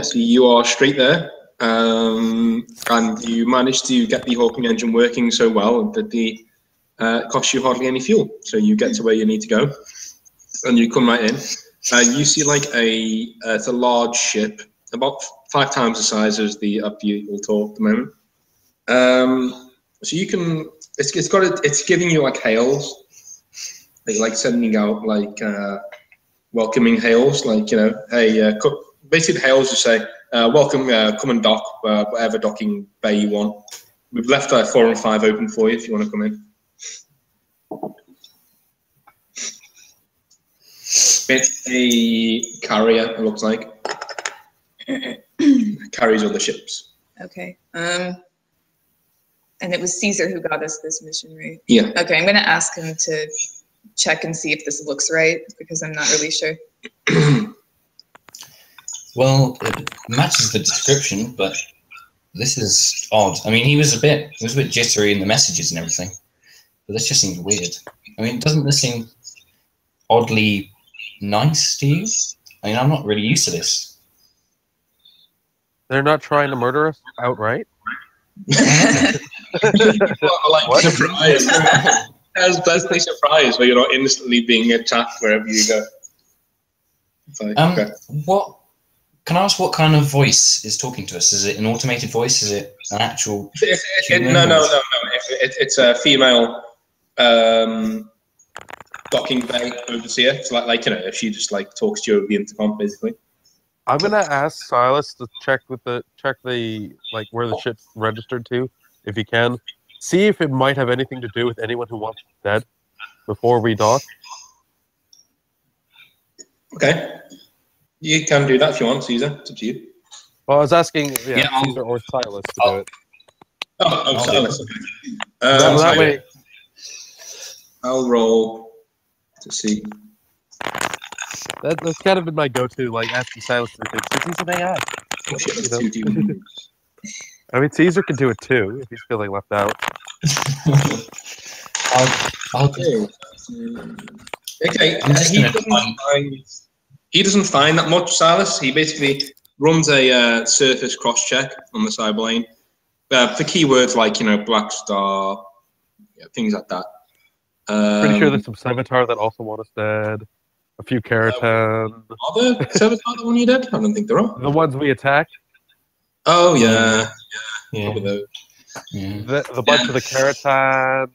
So you are straight there, and you managed to get the Hawking engine working so well that it costs you hardly any fuel. So you get to where you need to go, and you come right in. You see like it's a large ship, about 5 times the size as the Ultor at the moment. So you can. It's giving you like hails. They like sending out like welcoming hails, like hey, basically hails to say welcome, come and dock whatever docking bay you want. We've left 4 and 5 open for you if you want to come in. It's a carrier. It looks like carries other ships. Okay. And it was Caesar who got us this mission, right? Yeah. Okay, I'm going to ask him to check and see if this looks right, because I'm not really sure. Well, it matches the description, but this is odd. I mean, he was a bit jittery in the messages and everything, but this just seems weird. I mean, doesn't this seem oddly nice to you? I mean, I'm not really used to this. They're not trying to murder us outright? Like surprised. As pleasantly surprised where you're not instantly being attacked wherever you go. Like, okay. What can I ask? What kind of voice is talking to us? Is it an automated voice? Is it an actual? No. It's a female docking bay overseer. It's like if she just like talks to you over the intercom, basically. I'm gonna ask Silas to check the like where the ship's registered to, if he can. See if it might have anything to do with anyone who wants dead before we dock. Okay. You can do that if you want, Caesar. It's up to you. Well, I was asking Caesar or Silas to do it. Oh, Silas. Okay. That way. I'll roll to see. That's kind of been my go-to, like asking Silas to do things. He's an AI. Oh, shit, that's 2D. I mean, Caesar can do it too if he's feeling left out. Okay. He doesn't find that much, Silas. He basically runs a surface cross-check on the cyber lane for keywords like Black Star, things like that. Pretty sure there's some Sevatar that also want us dead. A few Keratin. Are there Sevatar the one you did? I don't think there are. The ones we attacked. Oh yeah. Probably those. Yeah. The bunch of the Keratin.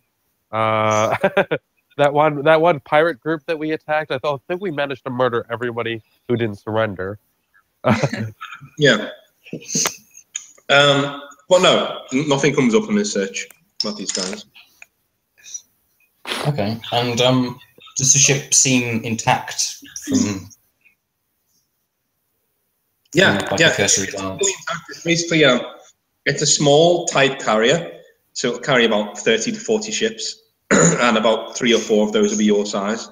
that one pirate group that we attacked. I think we managed to murder everybody who didn't surrender. Yeah. Well, no, nothing comes up in this search about these guys. Okay, and does the ship seem intact from? Yeah. A cursory glance? Basically, It's a small type carrier, so it'll carry about 30 to 40 ships, and about 3 or 4 of those will be your size.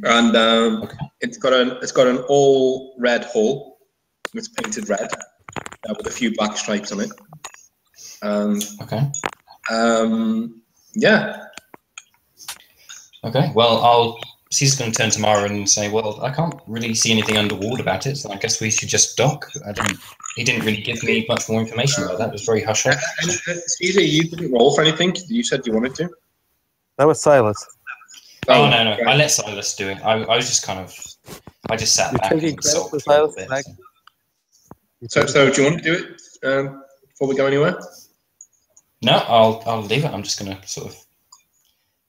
And it's got an all red hull. It's painted red with a few black stripes on it. Yeah. Okay. Well, Caesar's going to turn to Mara and say, "Well, I can't really see anything underwater about it, so I guess we should just dock." He didn't really give me much more information about that. It was very hush-hush. Caesar, you didn't roll for anything. You said you wanted to. That was Silas. Oh no! I let Silas do it. I was just I just sat back and sulked for a little bit. So do you want to do it before we go anywhere? No, I'll leave it. I'm just going to sort of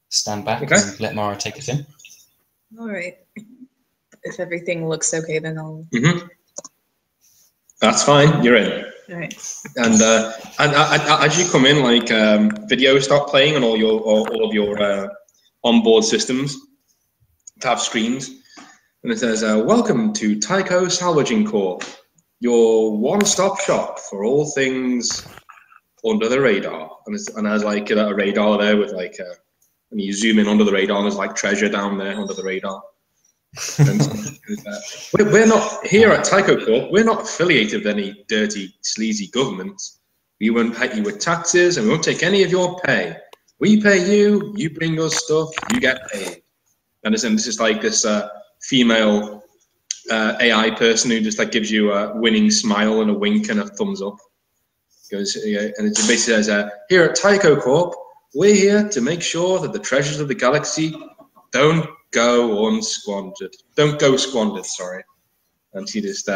stand back and let Mara take us in. All right. If everything looks okay, then I'll. That's fine. You're in. All right. And as you come in, like videos start playing on all of your onboard systems to have screens, and it says, "Welcome to Tycho Salvaging Corp, your one-stop shop for all things under the radar." And there's like a radar there with like, and you zoom in under the radar, and there's like treasure down there under the radar. We're not here at Tycho Corp. We're not affiliated with any dirty, sleazy governments. We won't pay you with taxes, and we won't take any of your pay. We pay you. You bring us stuff. You get paid. And this is like this female AI person who just like gives you a winning smile and a wink and a thumbs up. Goes, and it basically says, "Here at Tycho Corp, we're here to make sure that the treasures of the galaxy don't go unsquandered. Don't go squandered, sorry." And she just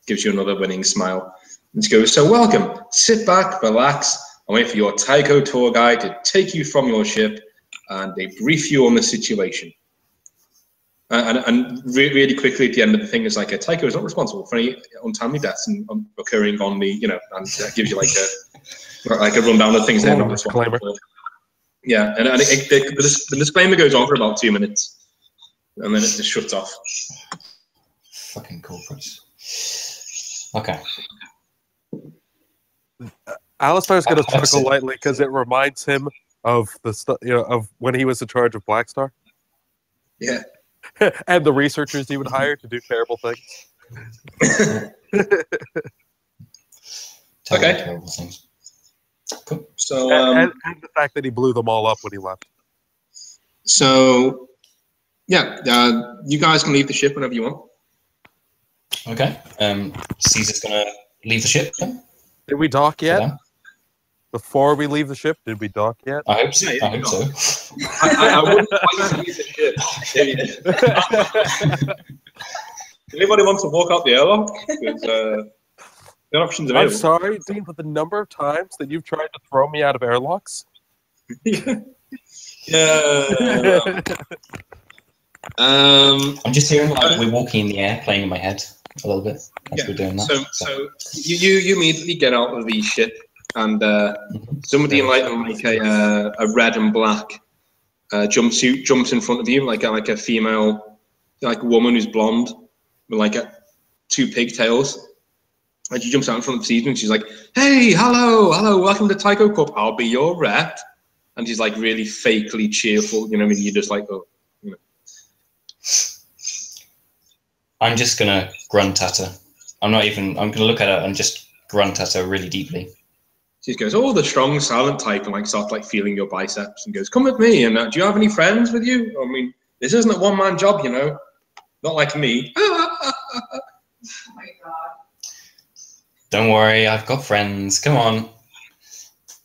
gives you another winning smile. And she goes, "So welcome. Sit back, relax, and wait for your Tycho tour guide to take you from your ship, and they brief you on the situation." And really quickly at the end of the thing is like, Tycho is not responsible for any untimely deaths occurring on the, and that gives you like a rundown of things they're not responsible for. Yeah, and the disclaimer goes on for about 2 minutes, and then it just shuts off. Fucking corporates. Okay. Alistair's going to chuckle lightly because it reminds him of of when he was in charge of Black Star. Yeah. And the researchers he would hire to do terrible things. Terrible things. Cool. So, and the fact that he blew them all up when he left. So, yeah, you guys can leave the ship whenever you want. Okay. Caesar's going to leave the ship then? Did we dock yet? Before we leave the ship, did we dock yet? I hope so. I hope so. I wouldn't like to leave the ship. Anybody wants to walk out the airlock? Because the option's available. I'm sorry, Dean, but the number of times that you've tried to throw me out of airlocks. Yeah. I'm just hearing like we're walking in the air, playing in my head a little bit as we're doing that. So you immediately get out of the ship, and somebody in like a red and black jumpsuit jumps in front of you, like a female, like a woman who's blonde with like 2 pigtails. And she jumps out in front of Caesar and she's like, "Hey, hello, welcome to Tycho Corp. I'll be your rep." And she's like really fakely cheerful, you know what I mean? You're just like, oh, you know. I'm just gonna grunt at her. I'm gonna look at her and just grunt at her really deeply. She goes, "Oh, the strong, silent type," and like starts like feeling your biceps and goes, "Come with me. And do you have any friends with you? I mean, this isn't a one-man job, you know. Not like me." Oh my god. Don't worry, I've got friends. Come on.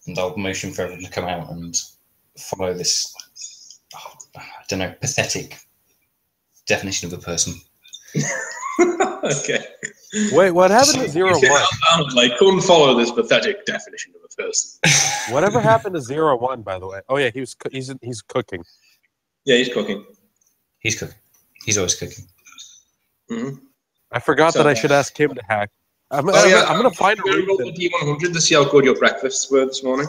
And I'll motion for everyone to come out and follow this, I don't know, pathetic definition of a person. Okay. Wait, what happened to 0-1? Like, come follow this pathetic definition of a person. Whatever happened to 0-1, by the way? Oh yeah, he's cooking. Yeah, he's cooking. He's cooking. He's always cooking. Mm-hmm. I forgot that I should ask him to hack. I'm gonna find a roll the D100 to see how good your breakfasts were this morning.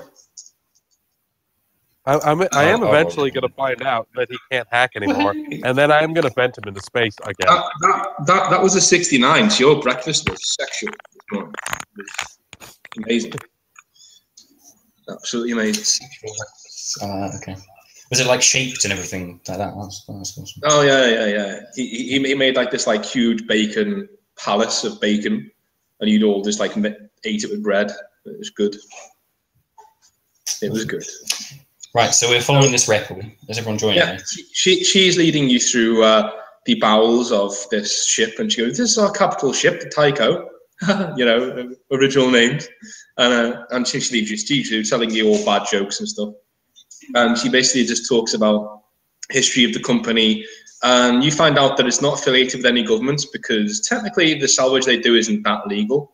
I am eventually going to find out that he can't hack anymore, and then I am going to vent him into space again. That was a 69, so your breakfast was sexual this morning. Amazing. Absolutely amazing. Okay. Was it like shaped and everything like that? That's awesome. Oh yeah. He made like this like huge bacon palace of bacon, and you'd all just like ate it with bread. It was good. It was good. Right, so we're following this rep. Is everyone joining? Yeah, she's leading you through the bowels of this ship, and she goes, "This is our capital ship, the Tycho." You know, original names, and she leads you through, telling you all bad jokes and stuff. And she basically just talks about history of the company, and you find out that it's not affiliated with any governments because technically the salvage they do isn't that legal,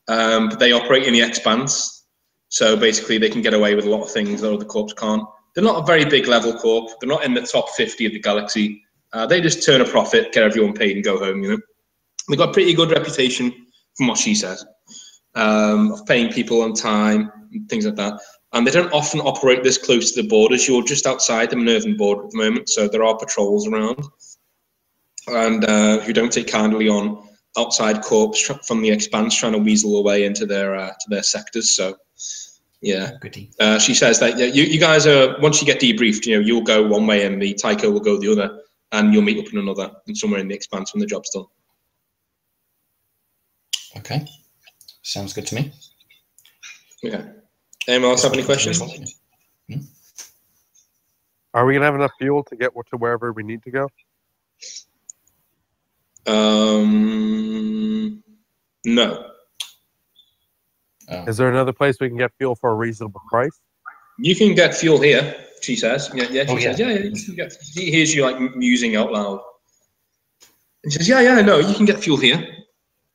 but they operate in the expanse, so basically they can get away with a lot of things that other corps can't. They're not a very big level corp. They're not in the top 50 of the galaxy. They just turn a profit, get everyone paid, and go home. You know, they've got a pretty good reputation, from what she says, of paying people on time and things like that. And they don't often operate this close to the borders. You're just outside the Minervan border at the moment, so there are patrols around, and who don't take kindly on outside corps from the expanse trying to weasel away into their sectors. So, yeah. She says that you guys are, once you get debriefed, you know, you'll go one way and the Tycho will go the other, and you'll meet up in another and somewhere in the expanse when the job's done. Okay, sounds good to me. Okay. Anyone else have any questions? Are we gonna have enough fuel to get to wherever we need to go? No. Is there another place we can get fuel for a reasonable price? You can get fuel here, she says. Yeah, she says, yeah, you can get. She hears you like musing out loud. And she says, yeah, no, you can get fuel here.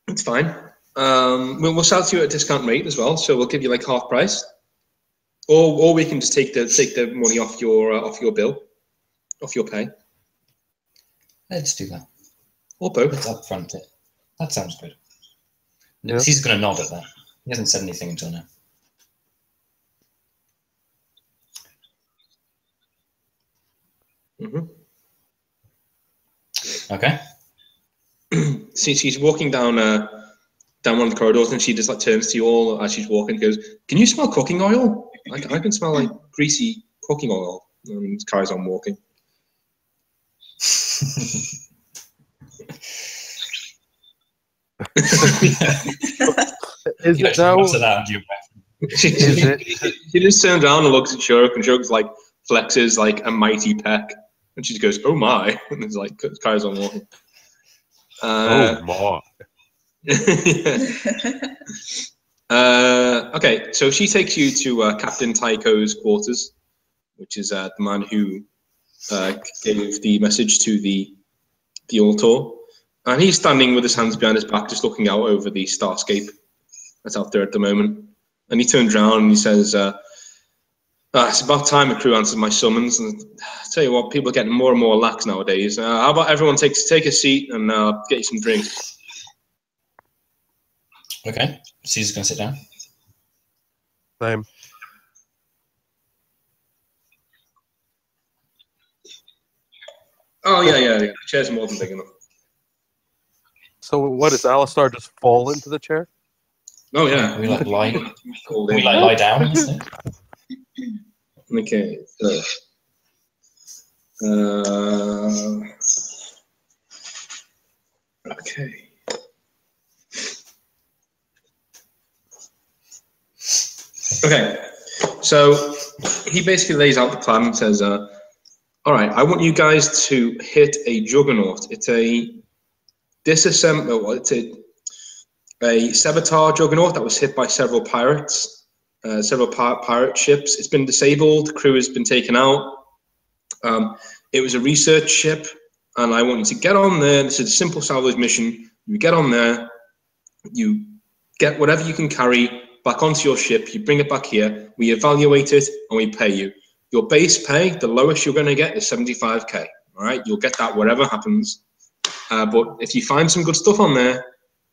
It's fine. We'll sell to you at a discount rate as well, so we'll give you like half price. Or we can just take the money off your bill, off your pay. Let's do that. Or both. Let's upfront it. That sounds good. Yeah. He's going to nod at that. He hasn't said anything until now. Mm-hmm. Okay. She's walking down one of the corridors, and she just like turns to you all as she's walking. Goes, "Can you smell cooking oil? I can smell like greasy cooking oil." And carries on walking. Is it though? She just turns around and looks at Shuruk, and Shuruk's like flexes like a mighty peck, and she just goes, "Oh my!" and it's like carries on walking. Oh my. Okay, so she takes you to Captain Tycho's quarters, which is the man who gave the message to the Altor. And he's standing with his hands behind his back, just looking out over the starscape that's out there at the moment. And he turns around and he says, it's about time a crew answered my summons. And I tell you what, people are getting more and more lax nowadays. How about everyone take a seat and get you some drinks? Okay, Caesar's going to sit down. Same. Oh, yeah. The chair's more than big enough. So what, does Alistar just fall into the chair? Oh, yeah. We lie down. Okay. Okay. Okay, so he basically lays out the plan and says, all right, I want you guys to hit a juggernaut. It's a saboteur juggernaut that was hit by several pirates, pirate ships. It's been disabled, the crew has been taken out. It was a research ship, and I want you to get on there. This is a simple salvage mission. You get on there, you get whatever you can carry back onto your ship, you bring it back here, we evaluate it, and we pay you. Your base pay, the lowest you're going to get is 75k. All right, you'll get that whatever happens. But if you find some good stuff on there,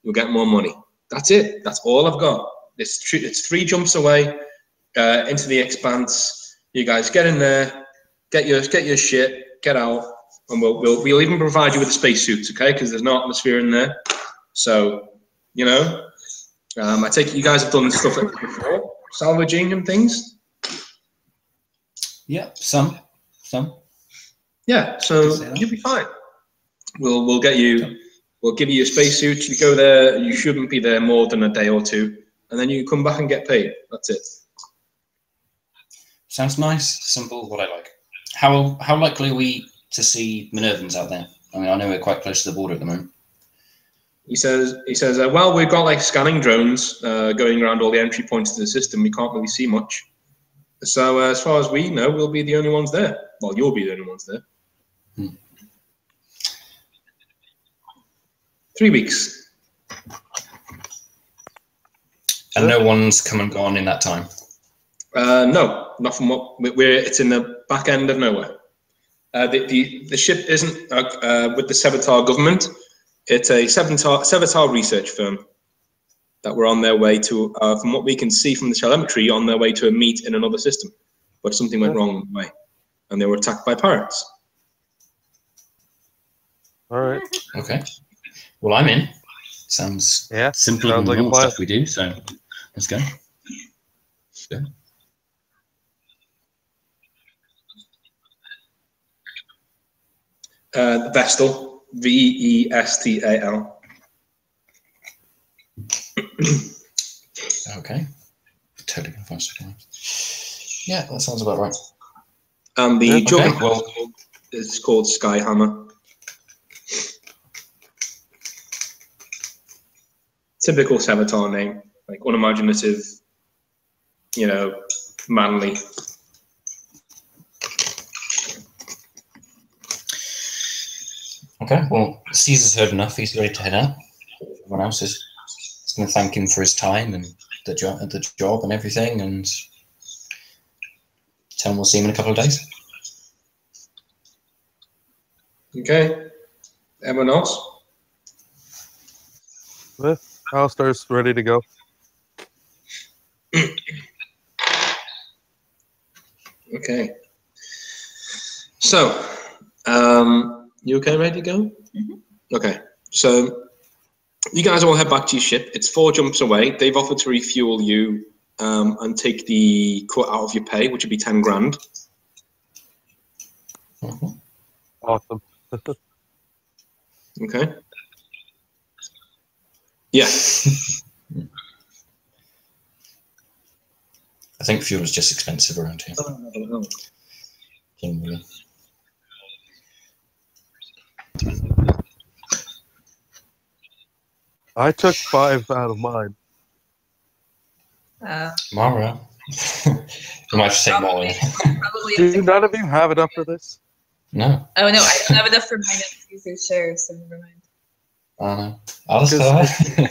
you'll get more money. That's it. That's all I've got. It's 3 jumps away into the expanse. You guys get in there, get your shit, get out, and we'll even provide you with the spacesuits, okay? Because there's no atmosphere in there. So, you know. I take it you guys have done stuff like this before, salvaging and things. Yeah, some. Yeah, so you'll be fine. We'll get you. We'll give you a spacesuit. You go there. You shouldn't be there more than a day or two, and then you come back and get paid. That's it. Sounds nice, simple. What I like. How likely are we to see Minervans out there? I mean, I know we're quite close to the border at the moment. He says, well, we've got like scanning drones going around all the entry points to the system. We can't really see much. So as far as we know, we'll be the only ones there. Well, you'll be the only ones there. 3 weeks. And no one's come and gone in that time? No, not from what it's in the back end of nowhere. The ship isn't with the Sevatar government. It's a Sevatar research firm that were on their way to, from what we can see from the telemetry, on their way to a meet in another system. But something went wrong on the way, and they were attacked by pirates. All right. Okay. Well, I'm in. Sounds simpler than normal stuff we do, so let's go. Vestal, Vestal. Okay. Totally gonna find second. Yeah, that sounds about right. And the jump is called Skyhammer. Typical Sevatar name, like unimaginative, manly. Okay, well, Caesar's heard enough. He's ready to head out. Everyone else is going to thank him for his time and the job and everything, and tell him we'll see him in a couple of days. Okay. Everyone else? Alistair's ready to go. Okay. So, you okay, ready to go? Mm-hmm. Okay. So, you guys all head back to your ship. It's 4 jumps away. They've offered to refuel you and take the cut out of your pay, which would be 10 grand. Awesome. Okay. Yeah. I think fuel is just expensive around here. Generally. I took 5 out of mine. Mara. You might just take more. Probably. Do none of you have enough for this? No. Oh no, I don't have enough for mine and Caesar's share, so never mind.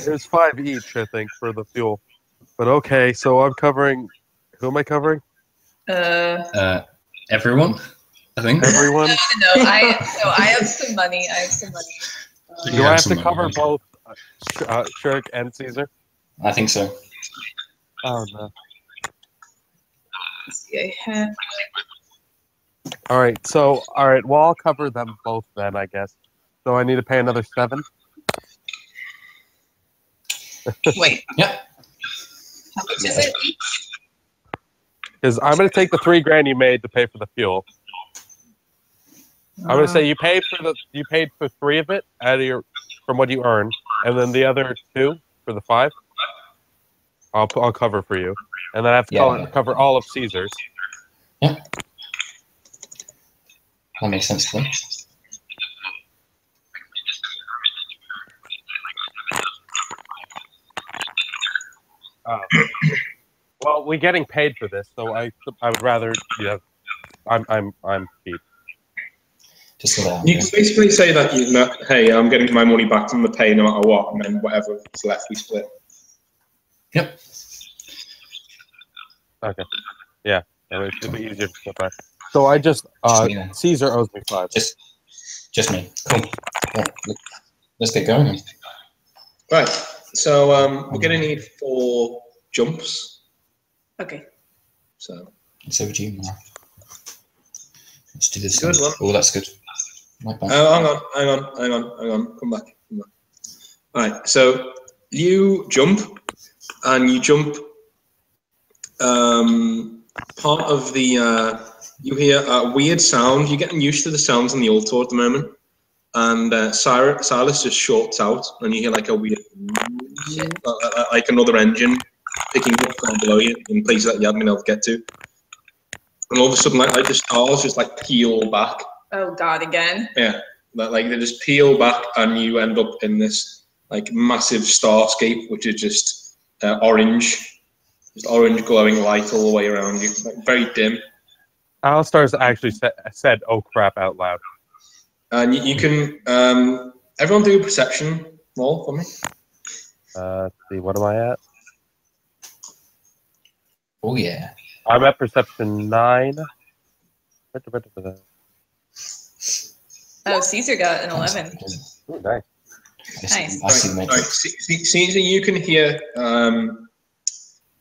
There's 5 each, I think, for the fuel. But okay, so I'm covering. Who am I covering? Everyone, I think. Everyone. No, I have some money. Do I have to cover both Shirk and Caesar? I think so. Oh no. Let's see, I have. All right. Well, I'll cover them both then, I guess. So I need to pay another 7. Wait. Yep. How much is it? Because I'm going to take the 3 grand you made to pay for the fuel. I'm going to say you paid for 3 of it out of from what you earned, and then the other 2 for the 5. I'll cover for you, and then I have to cover all of Caesar's. Yeah. That makes sense to me. Well, we're getting paid for this, so I would rather I'm cheap. Just so that you can basically say that hey, I'm getting my money back from the pay no matter what, and then whatever is left we split. Yep. Okay. Yeah, it should be easier to split back. So I just Caesar owes me 5. Just me. Cool. Yeah, let's get going. Right. So we're going to need 4 jumps. Okay. So. It's over to you, Mark. Let's do this. Good one. Oh, that's good. Hang on. Come back. All right. So you jump. and you jump. Part of the you hear a weird sound. You're getting used to the sounds in the altar at the moment, and Silas just shorts out, and you hear like a weird, like another engine picking up down below you in places that you haven't been able to get to. And all of a sudden, like the stars just like peel back. Oh God, again? Yeah, like they just peel back, and you end up in this like massive starscape, which is just orange, glowing light all the way around you, like very dim. Alistar's actually said "oh crap" out loud. And you can everyone do a perception roll for me. Let's see, what am I at? Oh yeah. I'm at perception 9. Oh, Caesar got an 11. Ooh, nice. Nice. Caesar, you can hear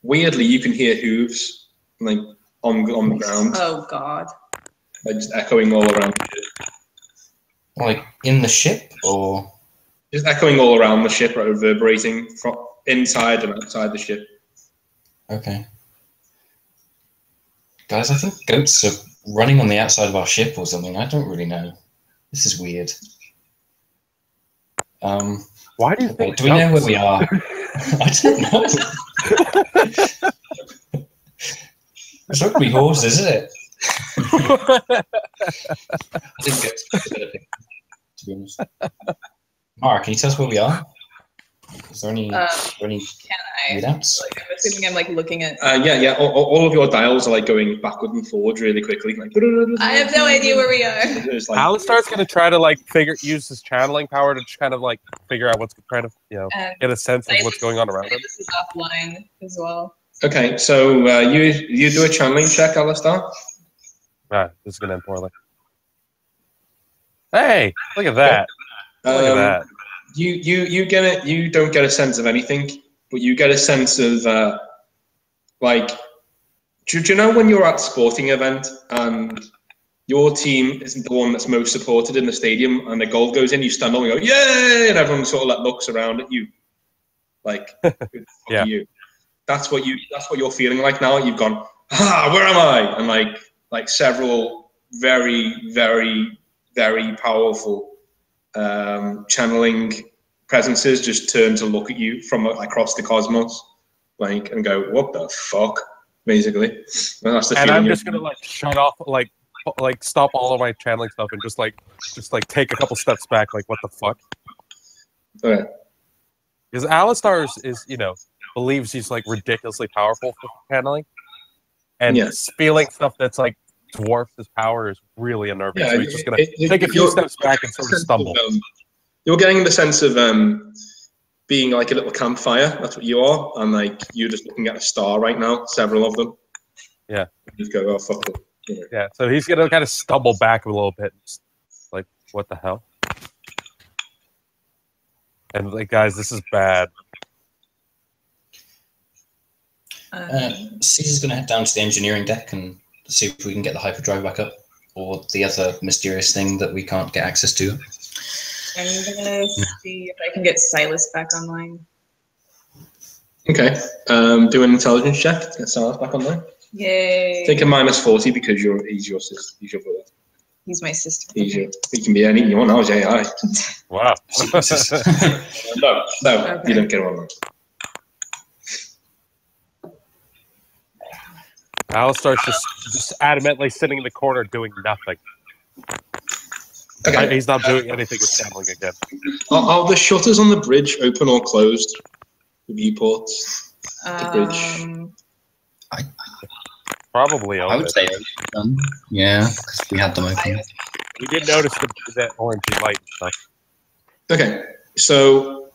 weirdly, you can hear hooves like on the ground. Oh God. Like just echoing all around you. Like in the ship, or just echoing all around the ship, right, reverberating from inside and outside the ship. Okay. Guys, I think goats are running on the outside of our ship or something. I don't really know. This is weird. Why do you think? Do we know where we are? I don't know. It's not gonna be horses, is it? I think goats are a better pick, to be honest. Mara, can you tell us where we are? Is there any readouts? Like, I'm assuming I'm like looking at. Yeah. All of your dials are like going backward and forward really quickly. Like, I have no idea where we are. Like, Alistar's gonna try to like use his channeling power to kind of like figure out what's trying to get a sense of what's going on around him. This is offline as well. Okay, so you do a channeling check, Alistar. This is gonna end poorly. Hey, look at that! Look at that. You get it. You don't get a sense of anything, but you get a sense of like. Do you know when you're at a sporting event and your team isn't the one that's most supported in the stadium, and the goal goes in, you stand up and go, "Yay!" and everyone sort of like looks around at you, like, yeah. You. That's what you're feeling like now. You've gone, where am I? And like several very, very, very powerful channeling presences just turn to look at you from across the cosmos, like, and go, "What the fuck?" Basically, and that's the feeling. I'm just gonna like shut off, like stop all of my channeling stuff, and just take a couple steps back. Like, what the fuck? Okay. Because Alistar is believes he's like ridiculously powerful for channeling, and feeling stuff that's like dwarfs his power is really unnerving. So he's just gonna take a few steps back and sort of stumble. You're getting the sense of being like a little campfire. That's what you are, and like you're just looking at a star right now. Several of them. Yeah. You just go, "Oh fuck it." Yeah. So he's gonna kind of stumble back a little bit, like, what the hell? And like, guys, this is bad. Caesar's going to head down to the engineering deck and see if we can get the hyperdrive back up, or the other mysterious thing that we can't get access to. I'm going to see if I can get Silas back online. Okay. Do an intelligence check to get Silas back online. Yay. Take a -40 because he's your sister. He's your brother. He's my sister. He can be anything you want now, is AI. Wow. No, okay. You don't get one. Alistar's just adamantly sitting in the corner doing nothing. Okay. He's not doing anything with channeling again. Are the shutters on the bridge open or closed? The viewports? The bridge? Probably open. I would say open. Yeah, because we had them open. We did notice that orangey light and stuff. Okay, so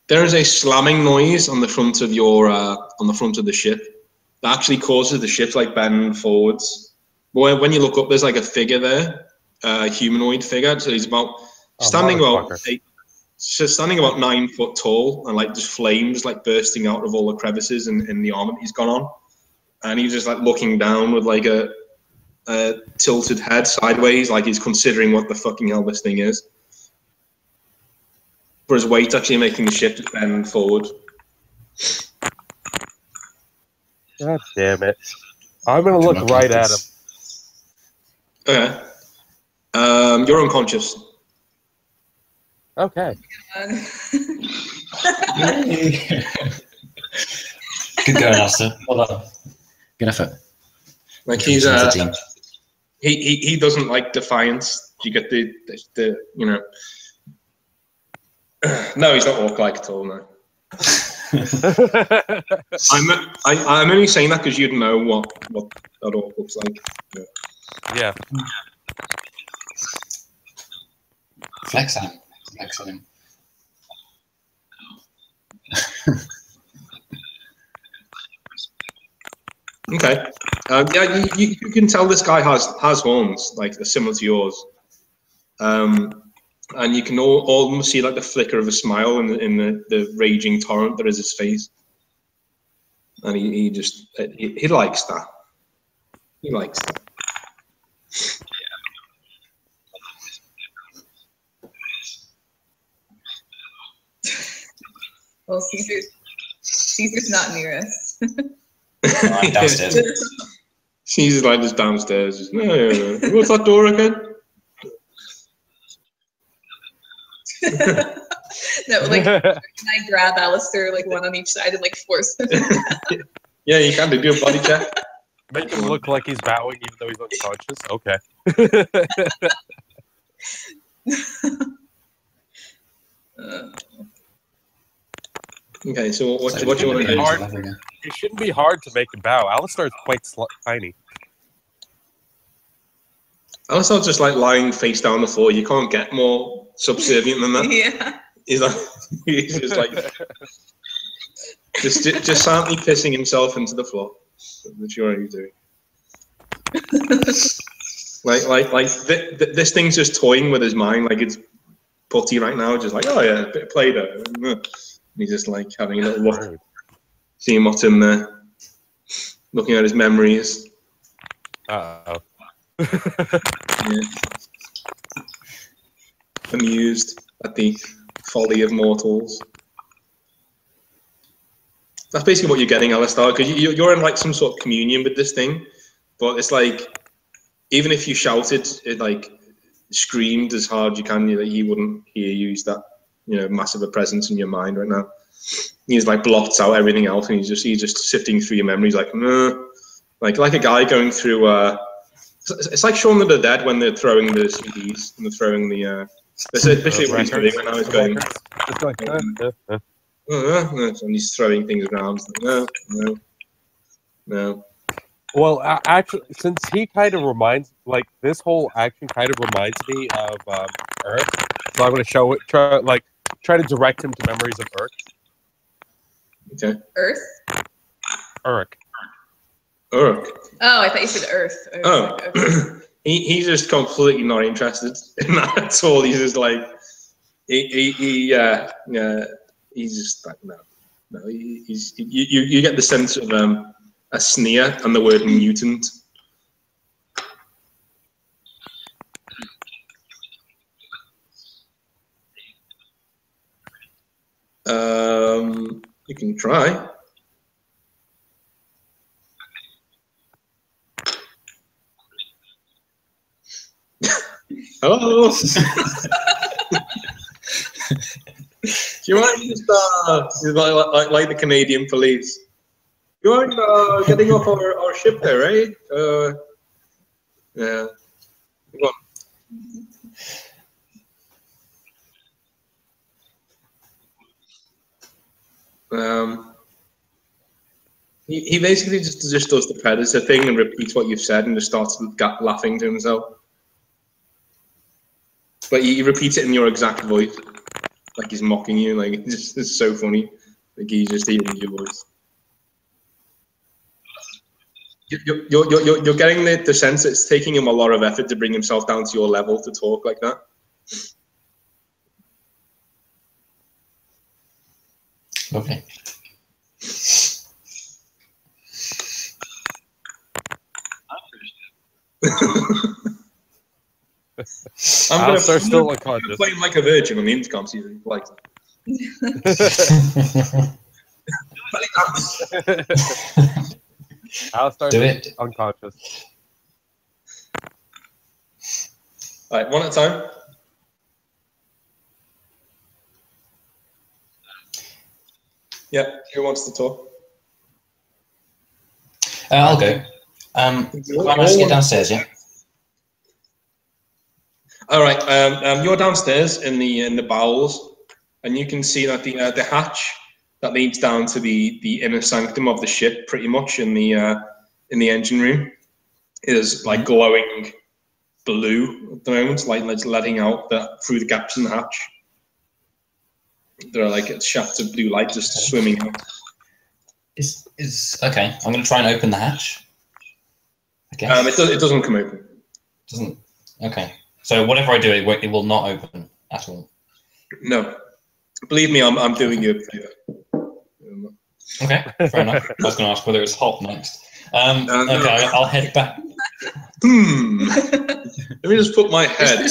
there is a slamming noise on the front of your the ship that actually causes the ship to like bend forwards. But when you look up, there's like a figure there, a humanoid figure. So he's standing about 9 foot tall, and like just flames like bursting out of all the crevices in the armor that he's got on. And he's just like looking down with like a tilted head sideways, like he's considering what the fucking hell this thing is. For his weight actually making the ship just bend forward. God damn it. I'm going to look right at him. Okay. You're unconscious. Okay. Good going, Alistair. Well done. Good effort. Like he doesn't like defiance. You get the you know. No, he's not orc-like at all. No. I'm only saying that because you'd know what that orc looks like. Yeah. Flex on him. Okay. Yeah, you can tell this guy has horns, like they're similar to yours. And you can almost see like the flicker of a smile in the raging torrent that is his face. And he likes that. He likes that. Well, Caesar's not near us. Downstairs. Caesar's like just downstairs. Just, no. What's that door again? No, like, can I grab Alistair, like, one on each side and, like, force him? Yeah, you can do a body check. Make him look like he's bowing even though he's unconscious? Okay. Okay, so what you want to do? It shouldn't be hard to make him bow. Alistair is quite tiny. Alistair's just like lying face down on the floor. You can't get more subservient than that. Yeah. He's just like just silently pissing himself into the floor. That's what you're doing. This thing's just toying with his mind, like it's putty right now, just like, oh yeah, a bit of Play-Doh. And he's just like having a little look, seeing what's in there, looking at his memories. Uh-oh. Yeah. Amused at the folly of mortals. That's basically what you're getting, Alistair, because you're in like some sort of communion with this thing, but it's like, even if you shouted, it like screamed as hard as you can, he wouldn't hear you. He's that, massive a presence in your mind right now. He's like blocked out everything else, and he's just sifting through your memories, like like a guy going through. It's like Shaun of the Dead when they're throwing the CDs and they're throwing the. That's basically what he's doing right now. He's going. And he's throwing things around. Like, no. Well, actually, since he kind of reminds, like, this whole action kind of reminds me of Earth, so I'm going to try to direct him to memories of Earth. Okay. Earth? Urk. Oh, I thought you said Earth. Like, okay. He's just completely not interested in that at all. He's just like, he's just like, no. You get the sense of a sneer and the word mutant. You can try. Hello. Do you mind just like the Canadian police? You mind getting off our ship there, right? Yeah. Come on. He basically just does the predator thing and repeats what you've said and just starts laughing to himself. But he repeats it in your exact voice, like he's mocking you. Like it's so funny. Like he's just hearing your voice. You're getting the sense that it's taking him a lot of effort to bring himself down to your level to talk like that. Okay. I'm still unconscious. Playing like a virgin on the intercom, so you like that. Alistar's Do it. unconscious. All right, one at a time. Yeah, who wants to talk? I'll go. I managed to get downstairs, yeah? All right, you're downstairs in the bowels, and you can see that the hatch that leads down to the inner sanctum of the ship, pretty much in the engine room, is like glowing blue at the moment, like letting out through the gaps in the hatch. There are like shafts of blue light just swimming out. Is okay. I'm going to try and open the hatch. I guess. It doesn't come open. Doesn't. Okay. So whatever I do, it will not open at all. No, believe me, I'm doing you a favor. Okay, fair enough. I was going to ask whether it's hot next. Okay, I'll head back. Let me just put my head.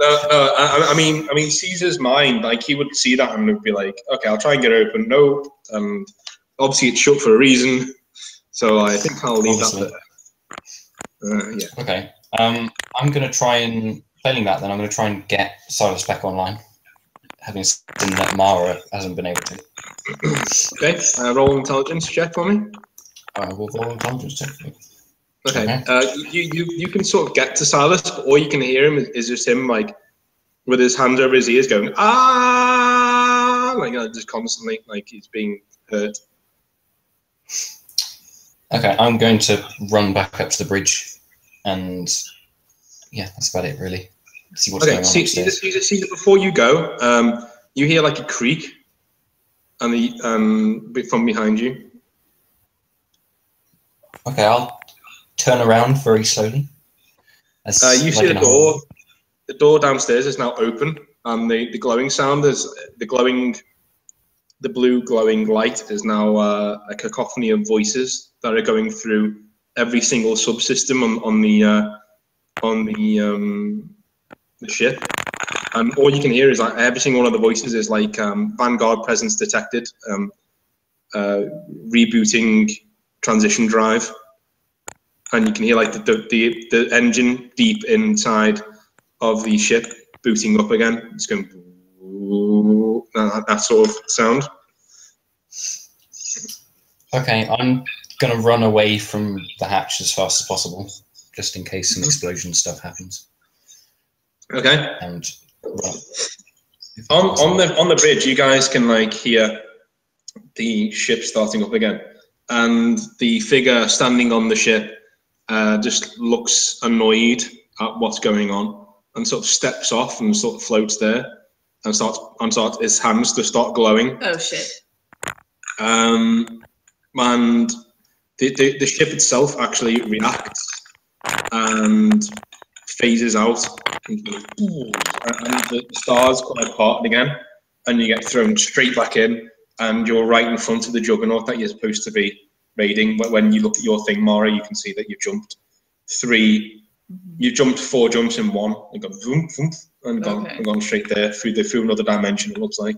No, I mean, Caesar's mind, like he would see that and would be like, okay, I'll try and get it open. No, and obviously it's shut for a reason, so I think I'll leave that there. Yeah. Okay. I'm going to try and, failing that, then I'm going to try and get Silas back online, having seen that Mara hasn't been able to. Okay. Roll intelligence check for me. We'll roll intelligence check. Okay. You can sort of get to Silas, but all you can hear him is just him like with his hands over his ears going like just constantly like he's being hurt. Okay, I'm going to run back up to the bridge, and yeah, that's about it really. See what's going on upstairs. See, before you go, you hear like a creak, and from behind you. Okay, I'll turn around very slowly. You see the door downstairs is now open, and the glowing sound is the blue glowing light is now a cacophony of voices that are going through every single subsystem on the ship, and all you can hear is like every single one of the voices is like Vanguard presence detected, rebooting transition drive. And you can hear like the engine deep inside of the ship booting up again. It's going that sort of sound. Okay, I'm going to run away from the hatch as fast as possible, just in case some explosion stuff happens. Okay. And on the bridge, you guys can like hear the ship starting up again, and the figure standing on the ship just looks annoyed at what's going on and sort of steps off and sort of floats there and starts his hands to start glowing. Oh shit. And the ship itself actually reacts and phases out, and the stars come apart again, and you get thrown straight back in, and you're right in front of the juggernaut that you're supposed to be raiding. When you look at your thing, Mara, you can see that you've jumped 4 jumps in one, and gone boom, boom, and gone straight there through another dimension. It looks like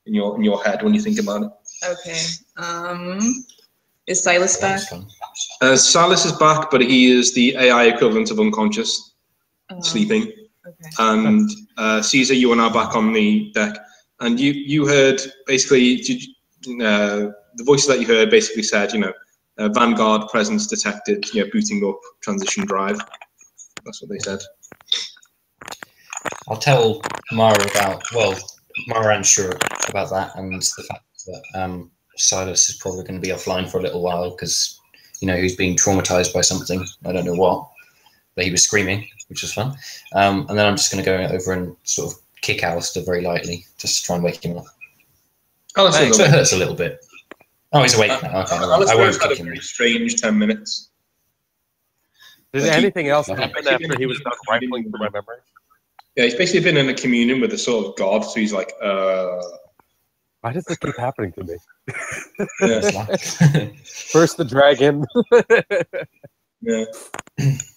in your head when you think about it. Okay. Is Silas back? Silas is back, but he is the AI equivalent of unconscious, sleeping. Okay. And Caesar, you are now back on the deck, and you heard basically the voices that you heard basically said, Vanguard presence detected, booting up transition drive. That's what they said. I'll tell Mara and Shura about that, and the fact that Silas is probably going to be offline for a little while because, he's being traumatized by something. I don't know what, but he was screaming, which was fun. And then I'm just going to go over and sort of kick Alistair very lightly, just to try and wake him up. So it hurts a little bit. Oh, he's awake now. Okay, I won't kick him. Strange 10 minutes. Did anything else happen after he was done rifling through my memory? Yeah, he's basically been in a communion with a sort of god, so he's like, Why does this keep happening to me? Yeah. First the dragon. Yeah.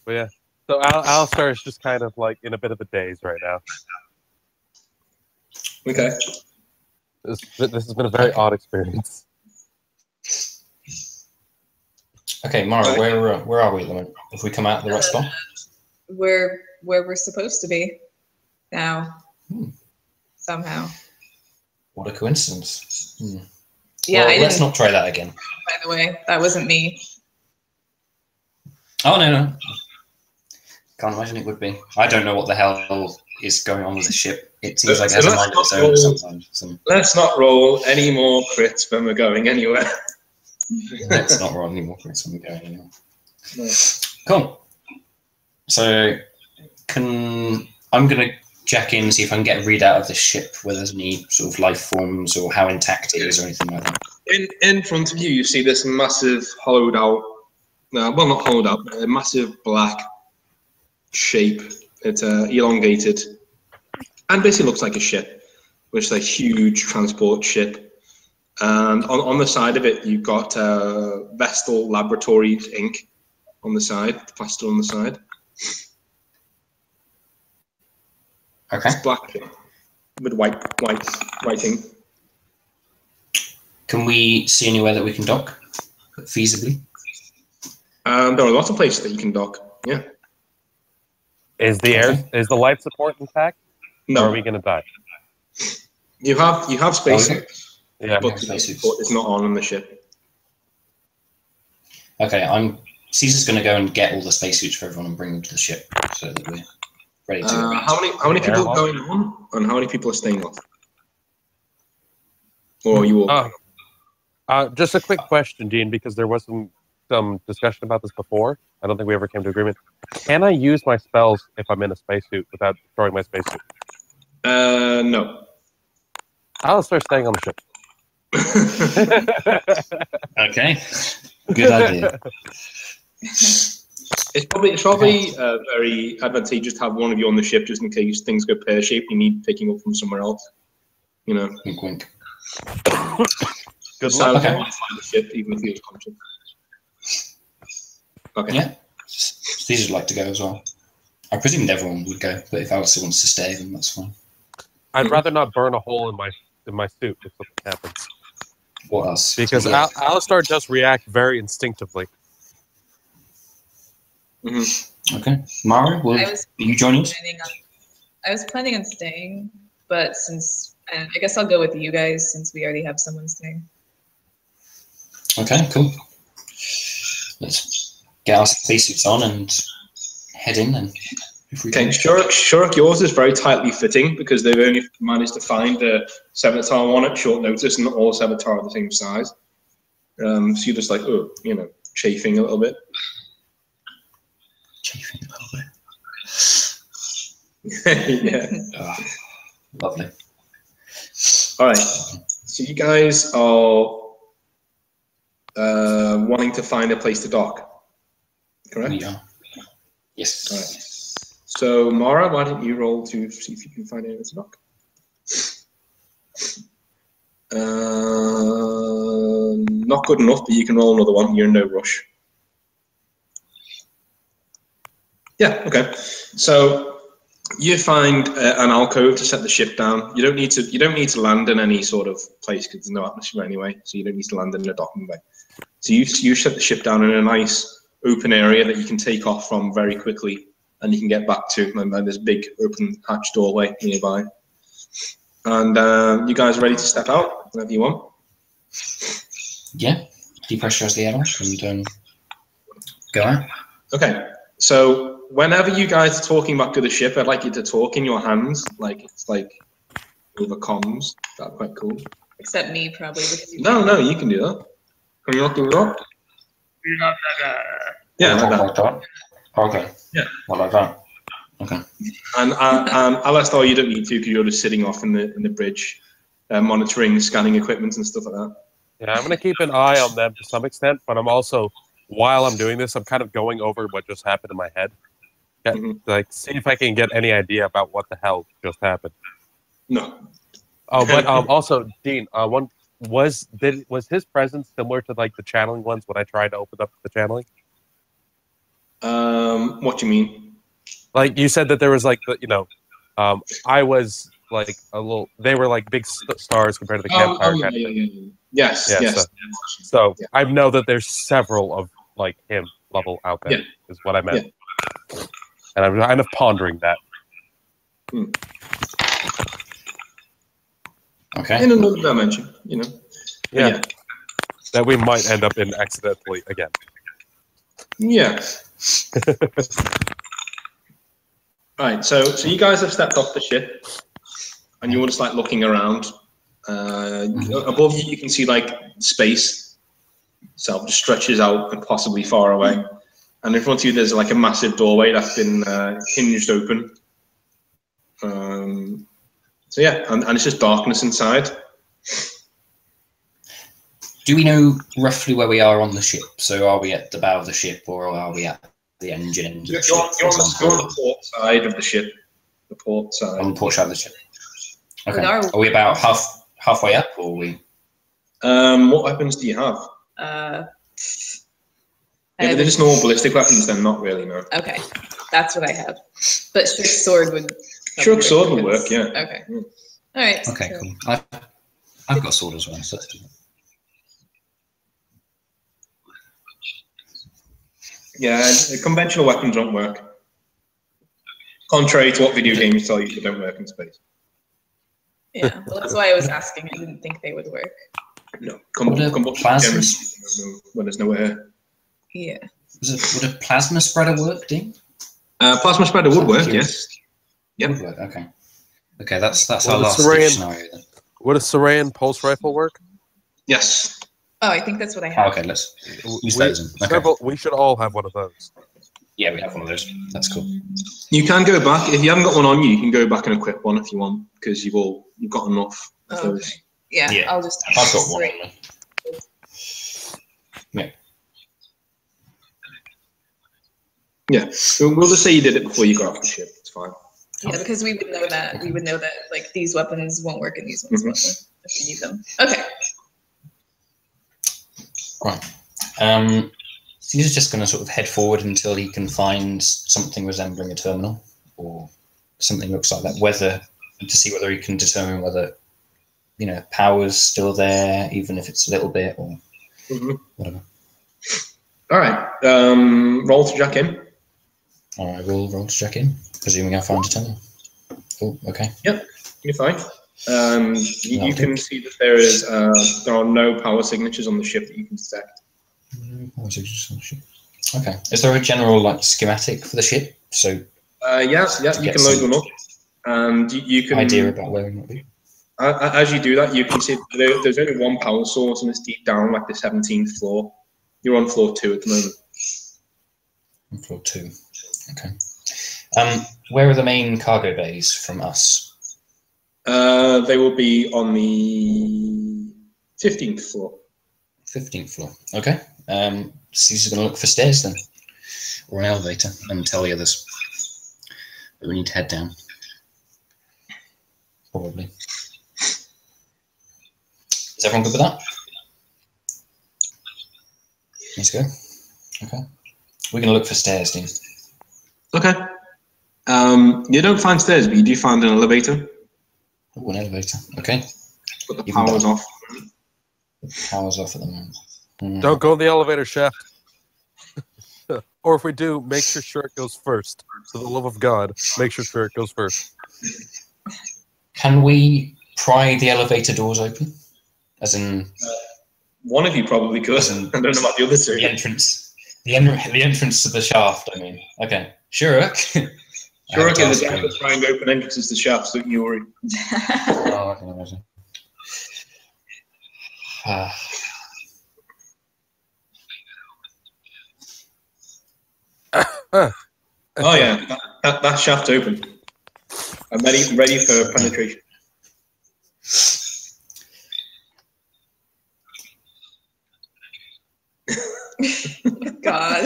But yeah. So Alistar is just kind of like in a bit of a daze right now. Okay. This has been a very odd experience. Okay, Mara, where are we at the moment? Have we come out the right spot? We're where we're supposed to be now. Somehow. What a coincidence. Yeah, well, let's not try that again. By the way, that wasn't me. Oh, no. Can't imagine it would be. I don't know what the hell is going on with the ship. It seems like it has a mind of its own sometimes. Let's not roll any more crits when we're going anywhere. Let's not roll any more crits when we're going anywhere. No. Cool. So, I'm going to check in, see if I can get a readout of the ship, whether there's any sort of life forms or how intact it is or anything like that. In front of you, you see this massive hollowed out, well, not hollowed out, but a massive black shape. It's elongated and basically looks like a ship, which is a huge transport ship. And on the side of it, you've got Vestal Laboratories Inc. on the side, plastered on the side. Okay. It's black with whiting. Can we see anywhere that we can dock feasibly? There are lots of places that you can dock. Yeah. Is the life support intact? No. Or are we going to die? You have space, yeah, but the support is not on the ship. Okay, Caesar's going to go and get all the spacesuits for everyone and bring them to the ship so that we're ready to. How many people are going on, and how many people are staying off? Or are you all? Just a quick question, Dean, because there was some discussion about this before. I don't think we ever came to agreement. Can I use my spells if I'm in a spacesuit without destroying my spacesuit? No. I'll start staying on the ship. Okay. Good idea. It's probably very advantageous to have one of you on the ship just in case things go pear-shaped. You need picking up from somewhere else. You know. Wink, wink. Good luck. Okay. Find the ship, even if he was conscious. Okay. Yeah. Caesar would like to go as well. I presumed everyone would go, but if Alistair wants to stay, then that's fine. I'd rather not burn a hole in my suit if something happens. What else? Because Alistair does react very instinctively. Mm-hmm. Okay. Mara, will you join us? I was planning on staying, but I guess I'll go with you guys since we already have someone staying. Okay, cool. Let's get our spacesuits on and head in. And if we can. Shuruk, yours is very tightly fitting because they've only managed to find a Sevatar one at short notice, and not all Sevatar are the same size. So you're just like, chafing a little bit. Chafing a little bit. Yeah. Oh, lovely. All right. So you guys are wanting to find a place to dock, correct? We are. Yes. All right. So Mara, why don't you roll to see if you can find anywhere to dock? Not good enough, but you can roll another one. You're in no rush. Yeah. Okay. So you find an alcove to set the ship down. You don't need to land in any sort of place because there's no atmosphere anyway. So you don't need to land in a docking bay. So you set the ship down in a nice open area that you can take off from very quickly, and you can get back to. And there's a big open hatch doorway nearby. And you guys are ready to step out whenever you want. Yeah. Depressurize the air and go out. Okay. So whenever you guys are talking back to the ship, I'd like you to talk in your hands, like it's like over comms. That's quite cool. Except me, probably. Because no, you can do that. Can you not do that? Yeah, like that. Okay. Yeah. What like that? Okay. And Alistair, you don't need to because you're just sitting off in the bridge, monitoring, scanning equipment and stuff like that. Yeah, I'm gonna keep an eye on them to some extent, but I'm also, while I'm doing this, I'm kind of going over what just happened in my head. Like, see if I can get any idea about what the hell just happened. No. Oh, but also, Dean, was his presence similar to like the channeling ones when I tried to open up the channeling? What do you mean? Like you said that there was like I was like a little. They were like big stars compared to the campfire. Yeah. Yes. So I know that there's several of like him level out there. Is what I meant. Yeah. And I'm kind of pondering that. Okay. In another dimension, you know. Yeah. That we might end up in accidentally again. Yeah. Right. So you guys have stepped off the ship, and you're just like looking around. Above you, you can see like space itself just stretches out and possibly far away. And in front of you, there's like a massive doorway that's been hinged open. So yeah, and it's just darkness inside. Do we know roughly where we are on the ship? So are we at the bow of the ship, or are we at the engine end of the ship? You're on the port side of the ship. The port side. On the port side of the ship. Okay. Are we about halfway up, or are we? What weapons do you have? If they're just normal ballistic weapons, then not really, no. Okay, that's what I have. But Shriek's sword would. Shriek's sword will work, yeah. Okay. All right. Okay, cool. I've got a sword as well, so let's do that. Yeah, conventional weapons don't work. Contrary to what video games tell you, they don't work in space. Yeah, well, that's why I was asking. I didn't think they would work. No, combustion when there's no air. Yeah. Would a plasma spreader work, Dean? Plasma spreader would work, yes. Yep. Would work, okay. Okay, that's our last scenario then. Would a Saran pulse rifle work? Yes. Oh, I think that's what I have. Okay, let's use those. We should all have one of those. Yeah, we have one of those. That's cool. You can go back if you haven't got one on you. You can go back and equip one if you want, because you've got enough of those. Okay. Yeah, I'll just. I've got one on me. Yeah. Yeah, we'll just say you did it before you got off the ship. It's fine. Yeah, because we would know that. We would know that like these weapons won't work and these ones won't work if you need them. Okay. Right. So he's just going to sort of head forward until he can find something resembling a terminal or something looks like that. To see whether he can determine whether power's still there, even if it's a little bit or whatever. All right. Roll to jack in. All right, we'll roll to jack in, presuming I find a terminal. Oh, okay. Yep, you're fine. You can see that there are no power signatures on the ship that you can detect. Power signatures on the ship. Okay. Is there a general schematic for the ship? So. Yes. You can load one up, and you can. Idea about where it might be. As you do that, you can see there's only one power source, and it's deep down, like the 17th floor. You're on floor 2 at the moment. On floor 2. Okay. Where are the main cargo bays from us? They will be on the 15th floor. 15th floor. Okay. So he's going to look for stairs then, or an elevator, and tell the others that we need to head down. Probably. Is everyone good with that? Let's go. Okay. We're going to look for stairs, Dean. Okay. You don't find stairs, but you do find an elevator. Oh, an elevator. Okay. But the power's off. The power's off at the moment. Don't go in the elevator shaft. Or if we do, make sure it goes first. For the love of God, make sure it goes first. Can we pry the elevator doors open? As in... one of you probably could. I don't know about the other two. The entrance to the shaft, I mean. Okay. Shuruk. Shuruk is the guy that's trying to open entrances to shafts that you worry. Oh, I can imagine. Oh yeah, that shaft's open. I'm ready for penetration. God,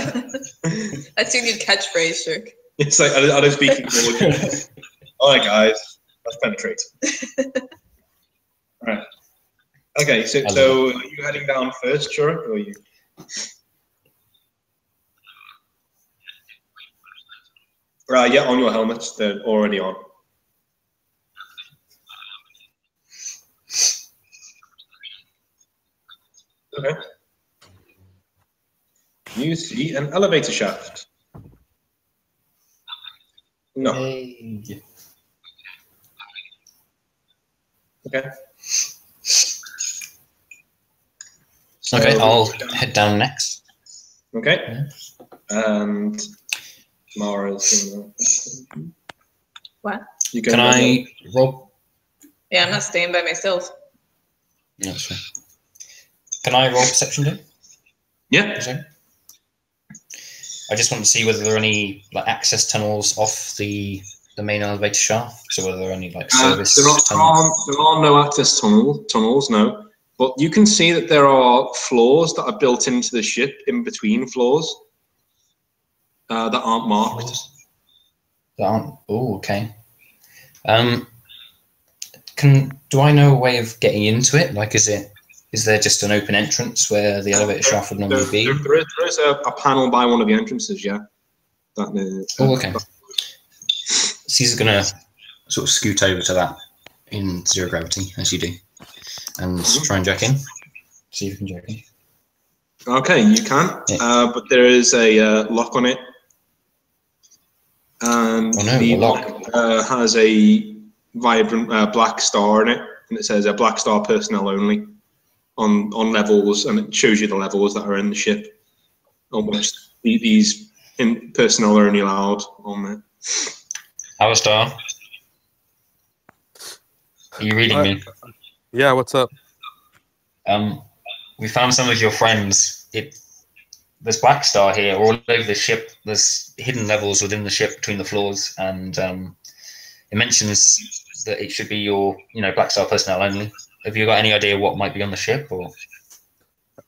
that's your new catchphrase, Shirk. It's like I don't speak English. All right, guys, let's penetrate. All right. Okay, so are you heading down first, Shuruk, or are you? Right, yeah, on your helmets, they're already on. Okay. you see an elevator shaft? No. Hey. Okay. So, okay, I'll head down next. Okay. Yeah. And Mara's gonna... What? You Can I roll? Yeah, I'm not staying by myself. No, that's fine. Can I roll perception too? Yeah. I just want to see whether there are any like access tunnels off the main elevator shaft. So whether there are any like service tunnels. There are no access tunnels, no. But you can see that there are floors that are built into the ship in between floors that aren't marked. That aren't. Oh, okay. Do I know a way of getting into it? Like, is there just an open entrance where the elevator shaft would normally be? There is a panel by one of the entrances, yeah. Okay. Caesar's gonna sort of scoot over to that in zero gravity, as you do, and try and jack in. See if you can jack in. Okay, you can, Yeah. but there is a lock on it, and the lock has a vibrant black star in it, and it says black star personnel only on levels, and it shows you the levels that are in the ship, on which these personnel are only allowed on there. Alistar, are you reading me? Yeah, what's up? We found some of your friends. There's black star here all over the ship. There's hidden levels within the ship between the floors, and it mentions that it should be your, black star personnel only. Have you got any idea what might be on the ship, or?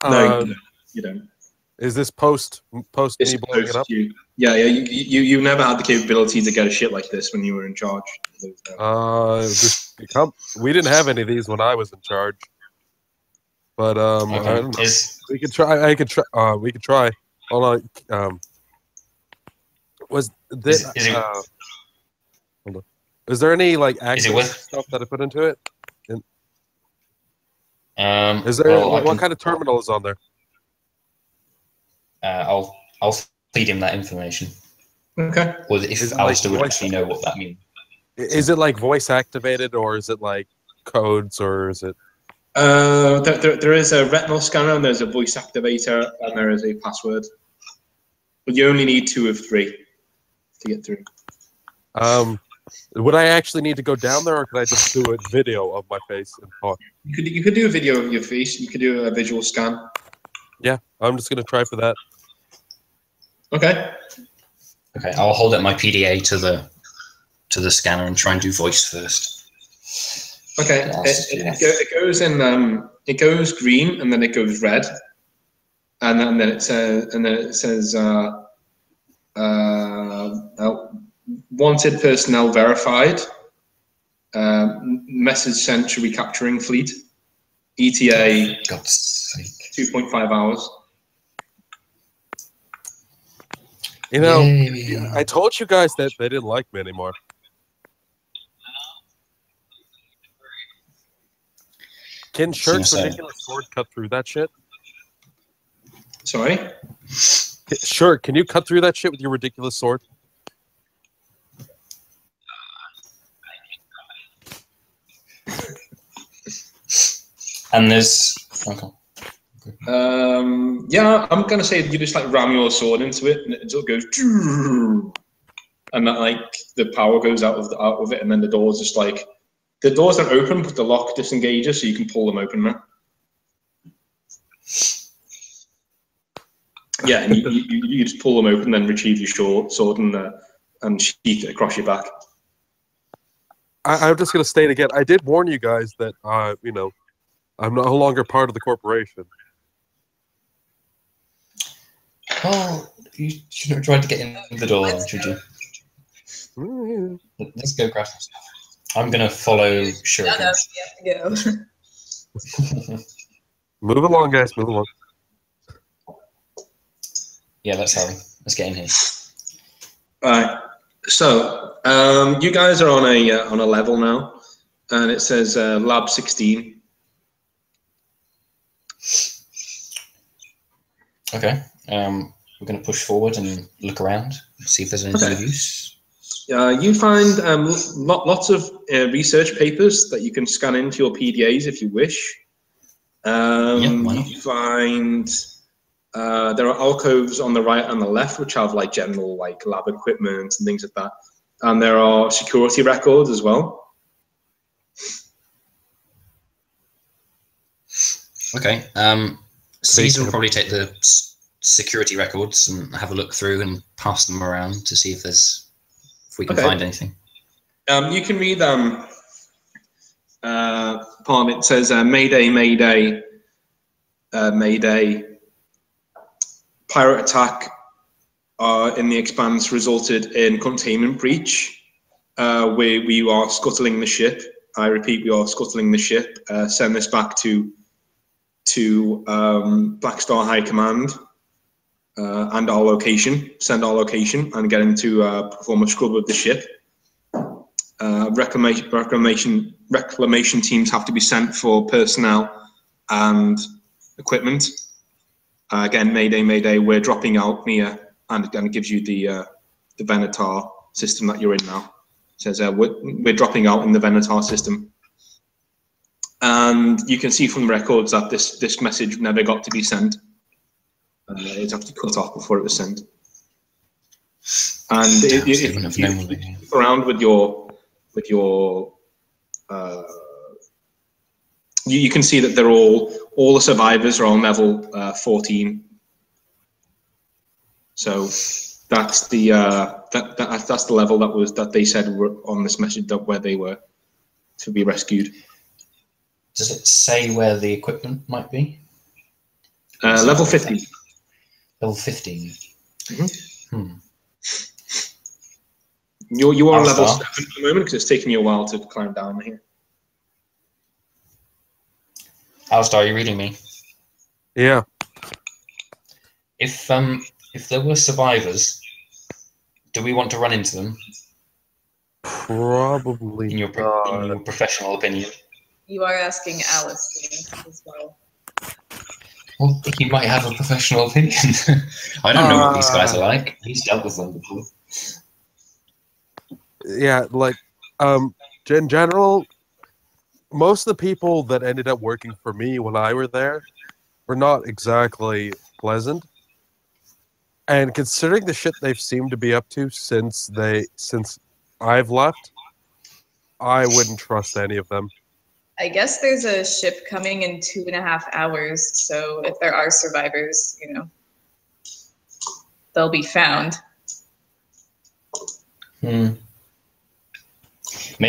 No, you don't. Is this post me blowing it up? Yeah. You never had the capability to get a shit like this when you were in charge. We didn't have any of these when I was in charge. But okay. I don't know. We could try. We could try. Hold on. Was this? Hold on. Is there any like access stuff that I put into it? Is there what kind of terminal is on there? I'll feed him that information. Okay. Or if Alistair would actually know what that means. Is it like voice activated, or is it like codes, or is it? There is a retinal scanner, and there's a voice activator, and there is a password. But you only need 2 of 3 to get through. Would I actually need to go down there, or could I just do a video of my face and talk? You could do a video of your face. You could do a visual scan. Yeah, I'm just gonna try for that. Okay. Okay, I'll hold up my PDA to the scanner and try and do voice first. Okay. It goes in. It goes green, and then it goes red, and then it says wanted personnel verified. Message sent to recapturing fleet. ETA 2.5 hours. You know, I told you guys that they didn't like me anymore. Can Shirk's ridiculous sword cut through that shit? Sorry? Shirk, can you cut through that shit with your ridiculous sword? And there's... Okay. Yeah, I'm gonna say you just like ram your sword into it, and it just goes, and that like the power goes out of it, and then the doors just like the doors don't open, but the lock disengages, so you can pull them open now. Yeah, and you just pull them open, then retrieve your sword and sheath it across your back. I'm just gonna state again. I did warn you guys that I'm no longer part of the corporation. Oh, you should have tried to get in the door, should you? Let's go grab some stuff. I'm going to follow Shuriken. Move along, guys. Move along. Yeah, let's hurry. Let's get in here. All right. So you guys are on a level now, and it says Lab 16. Okay. we're going to push forward and look around, see if there's anything of use. You find lots of research papers that you can scan into your PDAs if you wish. You find there are alcoves on the right and the left which have like general like lab equipment and things like that, and there are security records as well. Okay. Caesar will probably take the security records and have a look through and pass them around to see if we can find anything. You can read part of it says Mayday, Mayday, Mayday. Pirate attack in the Expanse resulted in containment breach. We are scuttling the ship. I repeat, we are scuttling the ship. Send this back to Black Star High Command and our location. Send our location and get him to perform a scrub of the ship. Reclamation teams have to be sent for personnel and equipment. Again, Mayday, Mayday. We're dropping out Mia, and it gives you the Venator system that you're in now. It says we're dropping out in the Venator system. And you can see from the records that this message never got to be sent. It's actually cut off before it was sent. And if you look around with your you can see that they're all the survivors are on level 14. So that's the that's the level that they said were on this message where they were to be rescued. Does it say where the equipment might be? Level 15. Level 15. Mm-hmm. You are on level 7 at the moment because it's taking you a while to climb down here. Alistar, are you reading me? Yeah. If there were survivors, do we want to run into them? Probably. In your professional opinion. You are asking Alice as well. Well, I think he might have a professional opinion. I don't know what these guys are like. He's dealt with them before. Yeah, like, in general, most of the people that ended up working for me when I were there were not exactly pleasant. And considering the shit they've seemed to be up to since I've left, I wouldn't trust any of them. I guess there's a ship coming in 2.5 hours, so if there are survivors, you know, they'll be found. Maybe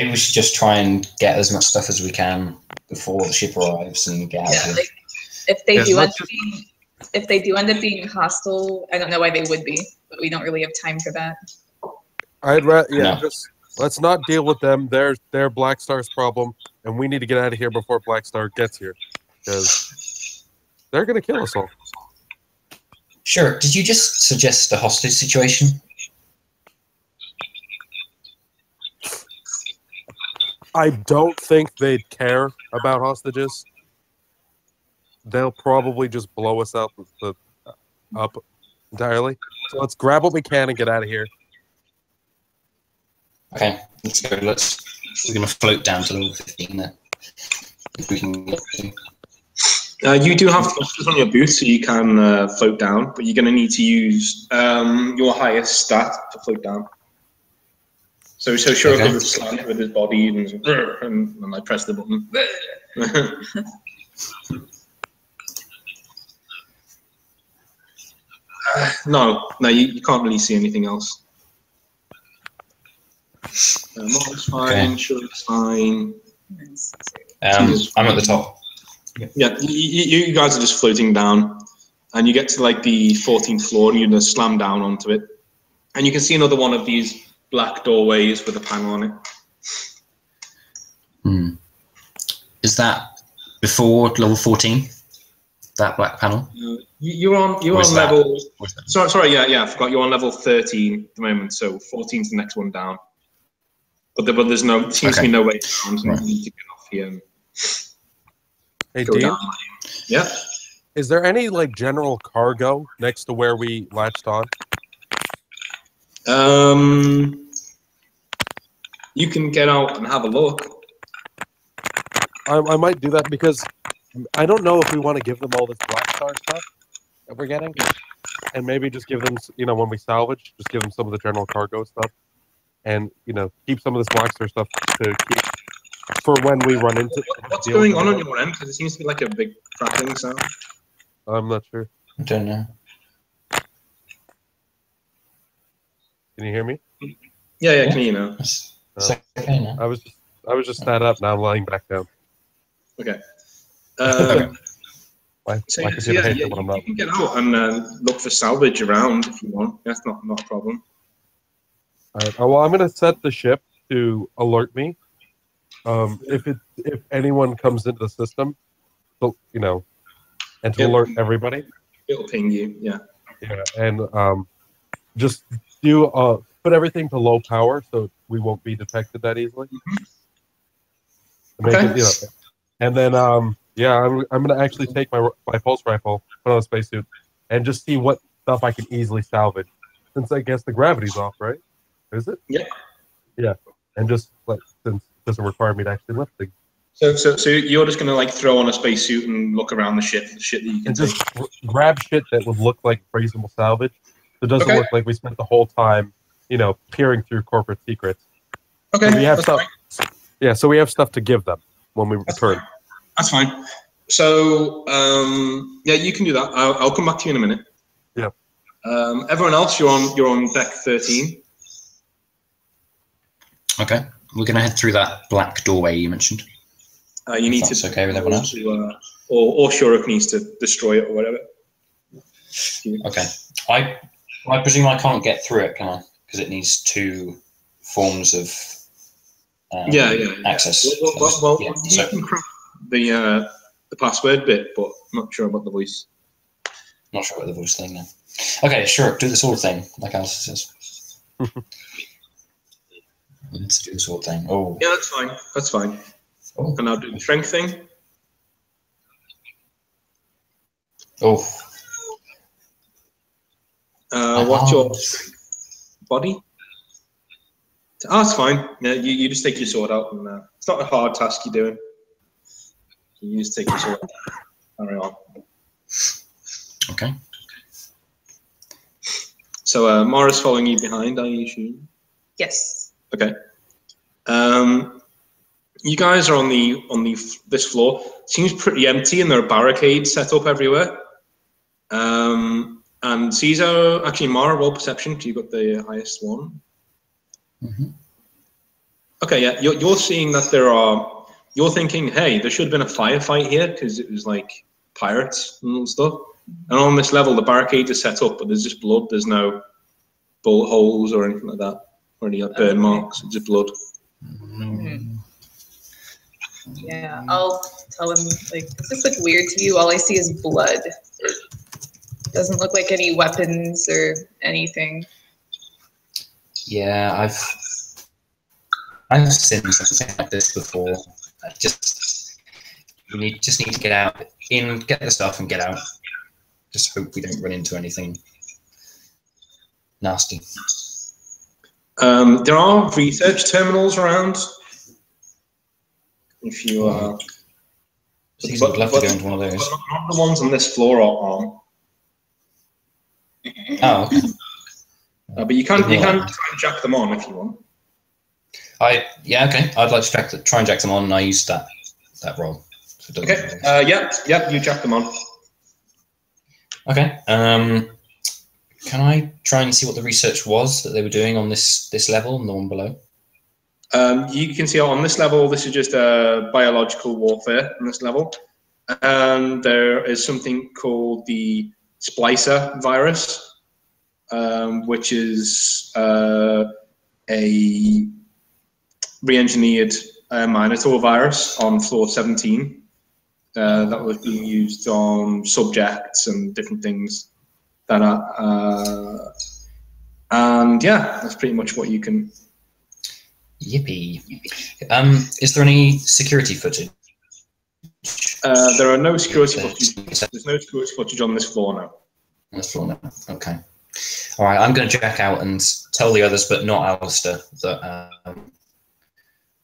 we should just try and get as much stuff as we can before the ship arrives and get out of here. Like, if they do end up being hostile, I don't know why they would be, but we don't really have time for that. I'd just let's not deal with them. They're Black Star's problem, and we need to get out of here before Black Star gets here, because they're gonna kill us all. Sure. Did you just suggest a hostage situation? I don't think they'd care about hostages. They'll probably just blow us up entirely. So let's grab what we can and get out of here. Okay, let's go. We're going to float down to level 15 then. If we can get to. You do have thrusters on your boots, so you can float down, but you're going to need to use your highest stat to float down. So sure, okay. Would slant with his body and I press the button. No, you can't really see anything else. Mark's fine, okay. Sure, fine. I'm at the top. Yeah, you guys are just floating down, and you get to like the 14th floor, and you just slam down onto it, and you can see another one of these black doorways with a panel on it. Is that before level 14? That black panel? You're on level. Sorry, yeah, I forgot. You're on level 13 at the moment, so 14's the next one down. But there's seems to be no way down, so you need to get off here. Hey, Dean? Yeah. Is there any like general cargo next to where we latched on? You can get out and have a look. I might do that because I don't know if we want to give them all this Black Star stuff that we're getting, and maybe just give them, when we salvage, just give them some of the general cargo stuff, and keep some of this Black Star stuff to keep for when we run into. What's going on your end? Because it seems to be like a big crackling sound. I'm not sure. I don't know. Can you hear me? Yeah, can you now? Okay now. I was just sat up. Now I'm lying back down. Okay. You can get out and look for salvage around if you want. That's not a problem. All right. Well, I'm going to set the ship to alert me. If anyone comes into the system, so, and to alert everybody. It'll ping you. Yeah. Yeah, and just do put everything to low power so we won't be detected that easily. Okay. And then I'm gonna actually take my pulse rifle, put on a spacesuit, and just see what stuff I can easily salvage. Since I guess the gravity's off, right? Is it? Yeah. Yeah, and just since it doesn't require me to actually lift things. So you're just gonna throw on a spacesuit and look around the shit that you can just grab shit that would look like reasonable salvage. So it doesn't look like we spent the whole time, peering through corporate secrets. Okay. So we have stuff. Fine. Yeah, so we have stuff to give them when we return. That's fine. So you can do that. I'll come back to you in a minute. Yeah. Everyone else, you're on deck 13. Okay, we're gonna head through that black doorway you mentioned. You need to. Okay with everyone else. Or Shuruk needs to destroy it or whatever. Okay. I presume I can't get through it, can I? Because it needs 2 forms of access. Well, you can crack the password bit, but I'm not sure about the voice. Not sure about the voice thing then. Okay, sure. Do the sword thing, like Alice says. Let's do the sword thing. Oh. Yeah, that's fine. Oh. And I'll do the strength thing. Oh. What's your body? Oh, it's fine. Yeah, you just take your sword out, and it's not a hard task you're doing. You just take your sword out. Carry on. Okay. So Mara's following you behind, I assume? Yes. Okay. You guys are on this floor. It seems pretty empty, and there are barricades set up everywhere. And Caesar, actually, Mara, roll perception. You got the highest one. Mm-hmm. Okay, yeah, you're seeing that you're thinking, hey, there should have been a firefight here because it was like pirates and stuff. And on this level, the barricades are set up, but there's just blood. There's no bullet holes or anything like that, or any burn marks. It's just blood. Mm-hmm. Yeah, I'll tell him, does this look weird to you? All I see is blood. It doesn't look like any weapons or anything. Yeah, I've seen something like this before. We just need to get out, get the stuff and get out. Just hope we don't run into anything nasty. There are research terminals around. If you I'd love to go into one of those. Not the ones on this floor are on. Oh, okay. But you can try and jack them on if you want. Okay. I'd like to try and jack them on, and I used that roll. So okay. Yeah. You jack them on. Okay. Can I try and see what the research was that they were doing on this level and the one below? You can see on this level, this is just biological warfare on this level. And there is something called the splicer virus, which is a re-engineered Minotaur virus on floor 17 that was being used on subjects and different things that are, and yeah, that's pretty much what you can. Yippee. Is there any security footage There are no security footage. There's no security footage on this floor now. On this floor now. Okay. All right. I'm going to check out and tell the others, but not Alistair, that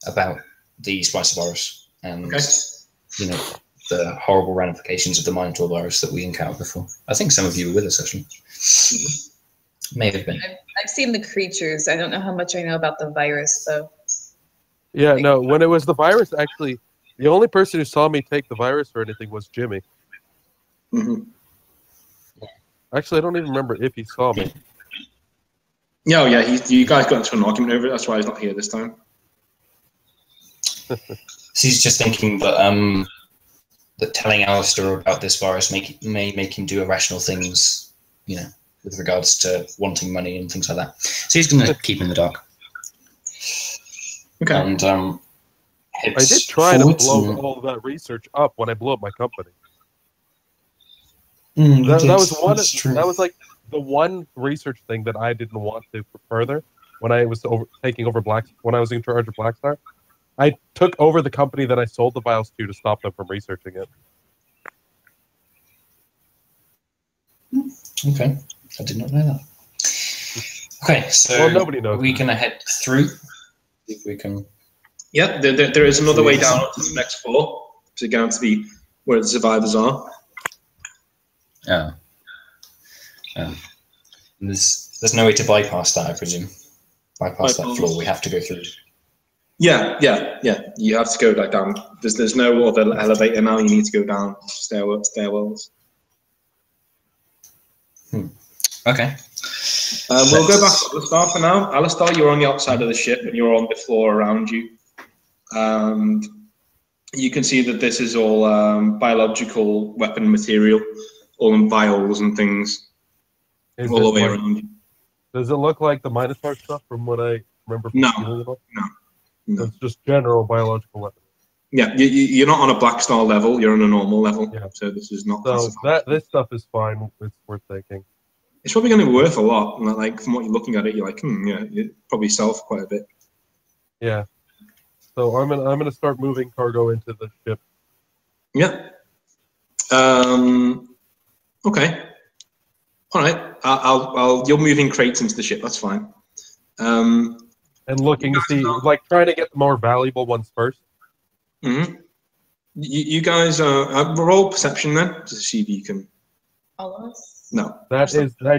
about the Splicer virus and the horrible ramifications of the Minotaur virus that we encountered before. I think some of you were with us actually. May have been. I've seen the creatures. I don't know how much I know about the virus though. Yeah, no. When it was the virus, actually, the only person who saw me take the virus or anything was Jimmy. Actually, I don't even remember if he saw me. Yeah, you guys got into an argument over it. That's why he's not here this time. He's just thinking that that telling Alistair about this virus may make him do irrational things, with regards to wanting money and things like that. So he's going to keep in the dark. Okay. And I did try to blow all of that research up when I blew up my company. That was one. That was like the one research thing that I didn't want to further when I was taking over when I was in charge of Blackstar. I took over the company that I sold the vials to stop them from researching it. Okay, I did not know that. Okay, so nobody knows. Are we going to head through? See if we can. Yeah, there is another way down to the next floor to get on to where the survivors are. Yeah. There's no way to bypass that, I presume. Bypass that floor. We have to go through. Yeah. You have to go like down. There's no other elevator now. You need to go down stairwells. Okay. We'll go back to Alistair for now. Alistair, you're on the outside of the ship and you're on the floor around you. And you can see that this is all biological weapon material, all in vials and things all the way around you. Does it look like the Minotaur stuff from what I remember? No. So it's just general biological weapons. Yeah, you're not on a Blackstar level. You're on a normal level. Yeah. So this is not. So this stuff is fine. It's worth taking. It's probably going to be worth a lot. Like from what you're looking at it, you're like, it probably sell for quite a bit. Yeah. So I'm gonna start moving cargo into the ship. Yeah. Okay. All right. You're moving crates into the ship. That's fine. And looking to see, like, trying to get the more valuable ones first. Mm-hmm. You guys roll perception then to see if you can. All of us? No. I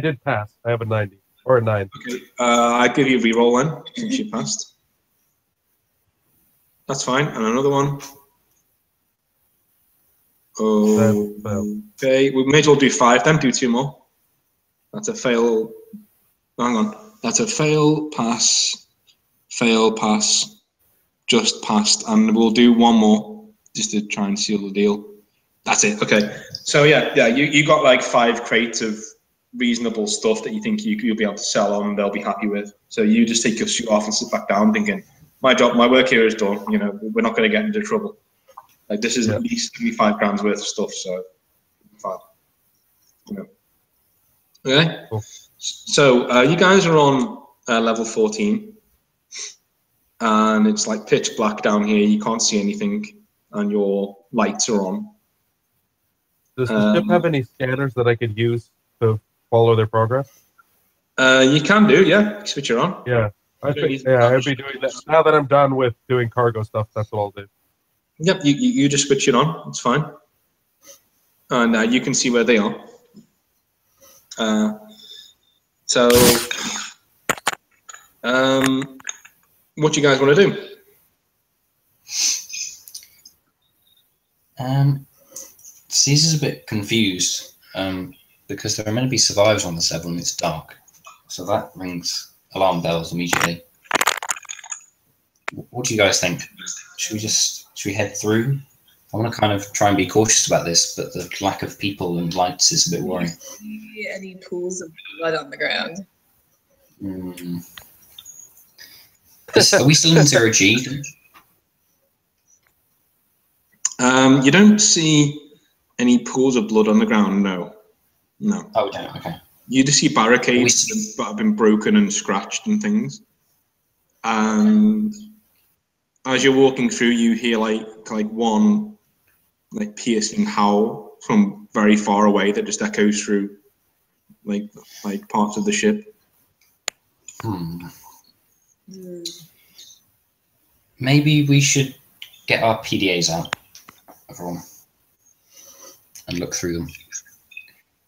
did pass. I have a 90 or a 9. Okay. I give you a reroll then since you passed. That's fine. And another one. Okay. We may as well do 5 then. Do 2 more. That's a fail. Hang on. That's a fail, pass, just passed, and we'll do 1 more just to try and seal the deal. That's it. Okay. So yeah. You got like 5 crates of reasonable stuff that you think you'll be able to sell on, and they'll be happy with. So you just take your suit off and sit back down, thinking, my work here is done. We're not going to get into trouble. Like this is at least 75 grand's worth of stuff. So fine. Okay. Cool. So you guys are on level 14, and it's like pitch black down here. You can't see anything, and your lights are on. Does the ship have any scanners that I could use to follow their progress? You can do, yeah. Switch it on. Yeah, I'd be doing that. Now that I'm done with doing cargo stuff, that's what I'll do. Yep, you just switch it on. It's fine. And you can see where they are. What do you guys want to do? Caesar's a bit confused because there are meant to be survivors on this level and it's dark. So that rings alarm bells immediately. What do you guys think? Should we head through? I want to kind of try and be cautious about this, but the lack of people and lights is a bit worrying. See any pools of blood on the ground? Are we still in 0G? You don't see any pools of blood on the ground, no. Oh, okay. You just see barricades that have been broken and scratched and things. And as you're walking through, you hear like one like piercing howl from very far away that just echoes through like parts of the ship. Maybe we should get our PDAs out, everyone, and look through them.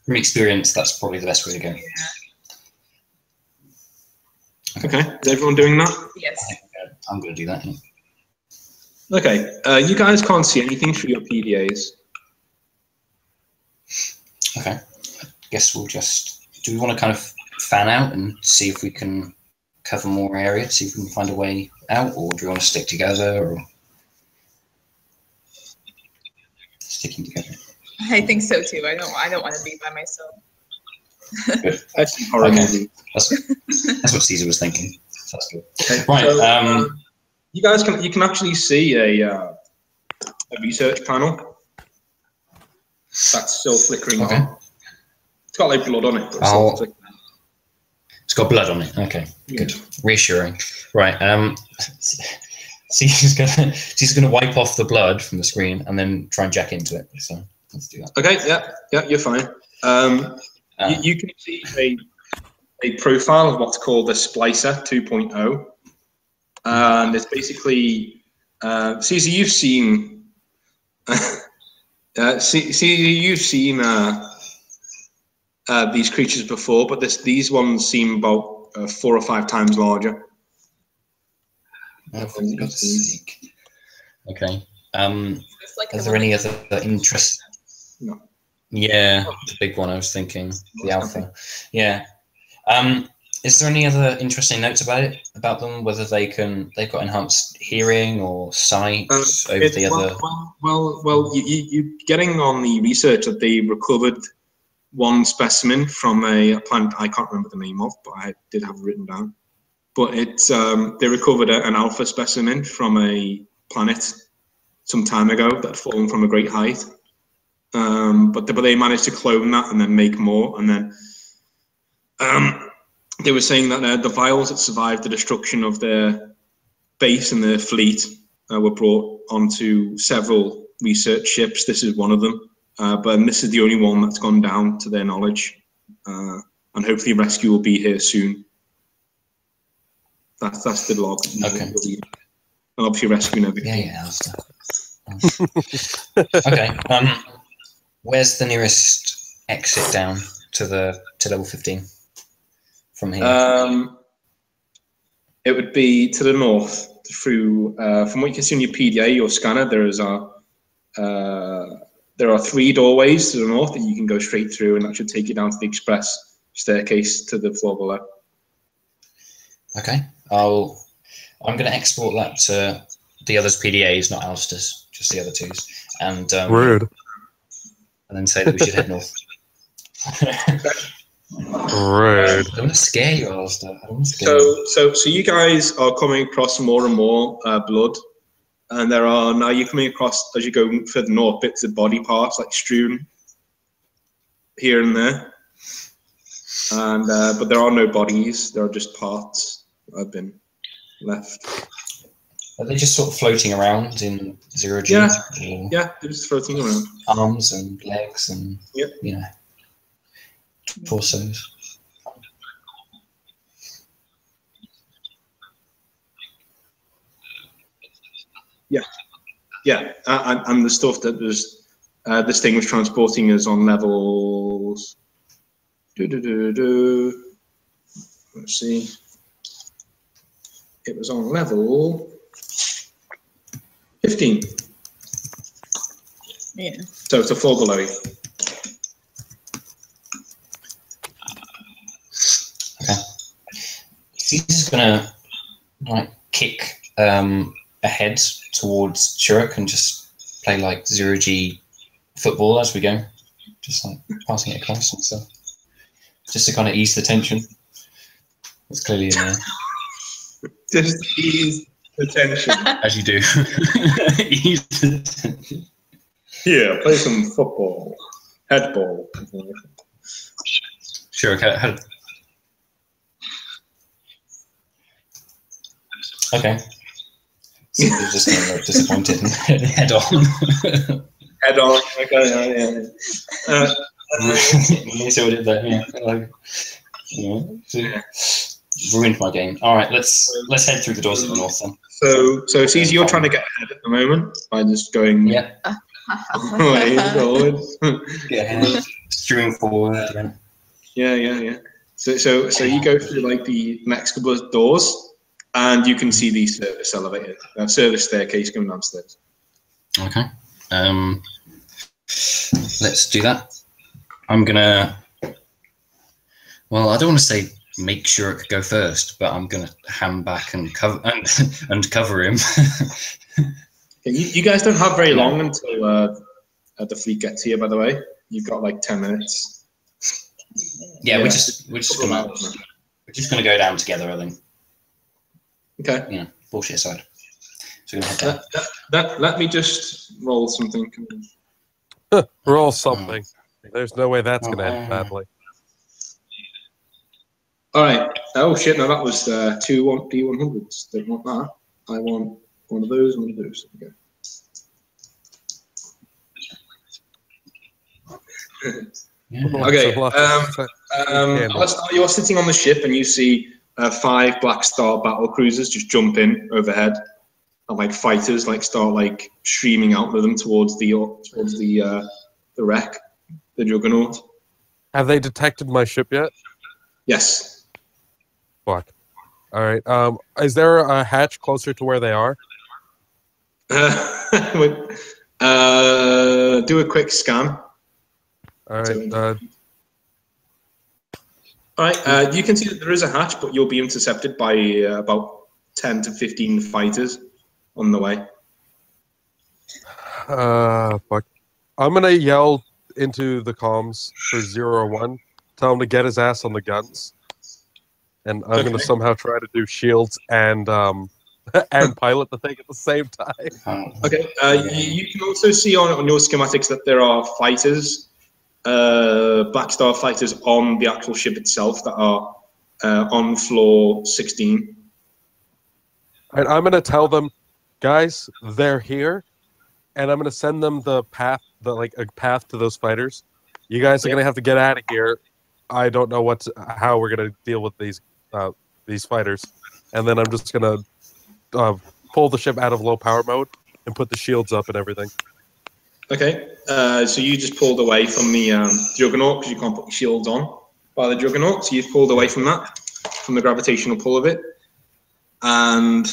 From experience, that's probably the best way to go. Okay, is everyone doing that? Yes. I'm going to do that. Yeah. Okay, you guys can't see anything through your PDAs. Okay, I guess we'll just... Do we want to kind of fan out and see if we can cover more area, see if we can find a way out, or do we want to stick together, or... Sticking together? I think so too. I don't want to be by myself. Good. Okay. That's what Caesar was thinking. So that's good. Okay. Right. So, you guys can actually see a research panel that's still flickering on. It's got like blood on it. But it's got blood on it. Okay. Good. Reassuring. Right. She's gonna wipe off the blood from the screen and then try and jack into it. So let's do that. Okay. Yeah. You're fine. You can see a profile of what's called the Splicer 2.0, and it's basically Caesar. You've seen these creatures before, but these ones seem about 4 or 5 times larger. Oh, for God's sake. Okay. Is there any other interest? No. Yeah, the big one I was thinking, the alpha. Yeah. Is there any other interesting notes about them? Whether they've got enhanced hearing or sight over the other? Well, you getting on the research that they recovered one specimen from a planet I can't remember the name of, but I did have it written down. But it's they recovered an alpha specimen from a planet some time ago that had fallen from a great height. But they managed to clone that and then make more. And then they were saying that the vials that survived the destruction of their base and their fleet were brought onto several research ships. This is one of them. But this is the only one that's gone down to their knowledge. And hopefully rescue will be here soon. That's the log. Okay. And obviously rescuing everything. Yeah. Okay. Where's the nearest exit down to level 15 from here? It would be to the north through. From what you can see on your PDA, your scanner, there are 3 doorways to the north that you can go straight through, and that should take you down to the express staircase to the floor below. Okay. I'm going to export that to the others' PDAs, not Alistair's, just the other 2's, and rude. And then say that we should head north. Rude. I don't want to scare you, Alistair. So you guys are coming across more and more blood, and you're coming across, as you go further north, bits of body parts like strewn here and there, and but there are no bodies. There are just parts that have been left. Are they just sort of floating around in 0G? Yeah, they're just floating around. Arms and legs and torsos. Yeah, and the stuff that was this thing was transporting is on levels. Let's see. It was on level 15. Yeah. So it's a floor below you. Okay. He's gonna kick ahead towards Chirrut and just play like 0G football as we go, just like passing it across and stuff, just to kind of ease the tension. It's clearly in there. Just ease the tension. As you do. Ease the tension. Here, play some football. Headball. Sure, okay. Okay. So you're just going to look disappointed and head on. Head on. Okay, yeah. So did that, ruined my game. All right, let's head through the doors at the north then. So it's easy. You're trying to get ahead at the moment by just going. Yeah. Forward. Get ahead. Streaming forward. Yeah. So you go through like the next couple of doors, and you can see the service elevator, service staircase going downstairs. Okay. Let's do that. I'm gonna. Well, I don't want to say make sure it could go first, but I'm gonna hand back and cover him. You guys don't have very long until the fleet gets here. By the way, you've got like 10 minutes. Yeah, we're just gonna go down together, I think. Okay. Bullshit aside. So we're gonna head let me just roll something. Roll something. There's no way that's gonna end badly. All right. Oh shit! No, that was 2 D100s. Don't want that. I want one of those. One of those. Okay. Okay. You're sitting on the ship and you see 5 Black Star battle cruisers just jump in overhead, and like fighters like start like streaming out with them towards the wreck, the Juggernaut. Have they detected my ship yet? Yes. Fuck. All right. Is there a hatch closer to where they are? Do a quick scan. All right. All right. You can see that there is a hatch, but you'll be intercepted by about 10 to 15 fighters on the way. Fuck. I'm gonna yell into the comms for 0-1. Tell him to get his ass on the guns. And I'm gonna somehow try to do shields and and pilot the thing at the same time. Okay. You can also see on your schematics that there are fighters, Black Star fighters on the actual ship itself that are on floor 16. And I'm gonna tell them, guys, they're here, and I'm gonna send them the path, a path to those fighters. You guys are gonna have to get out of here. I don't know how we're gonna deal with these fighters, and then I'm just gonna pull the ship out of low power mode and put the shields up and everything. Okay, so you just pulled away from the Juggernaut because you can't put your shields on by the Juggernaut. So you've pulled away from that, from the gravitational pull of it, and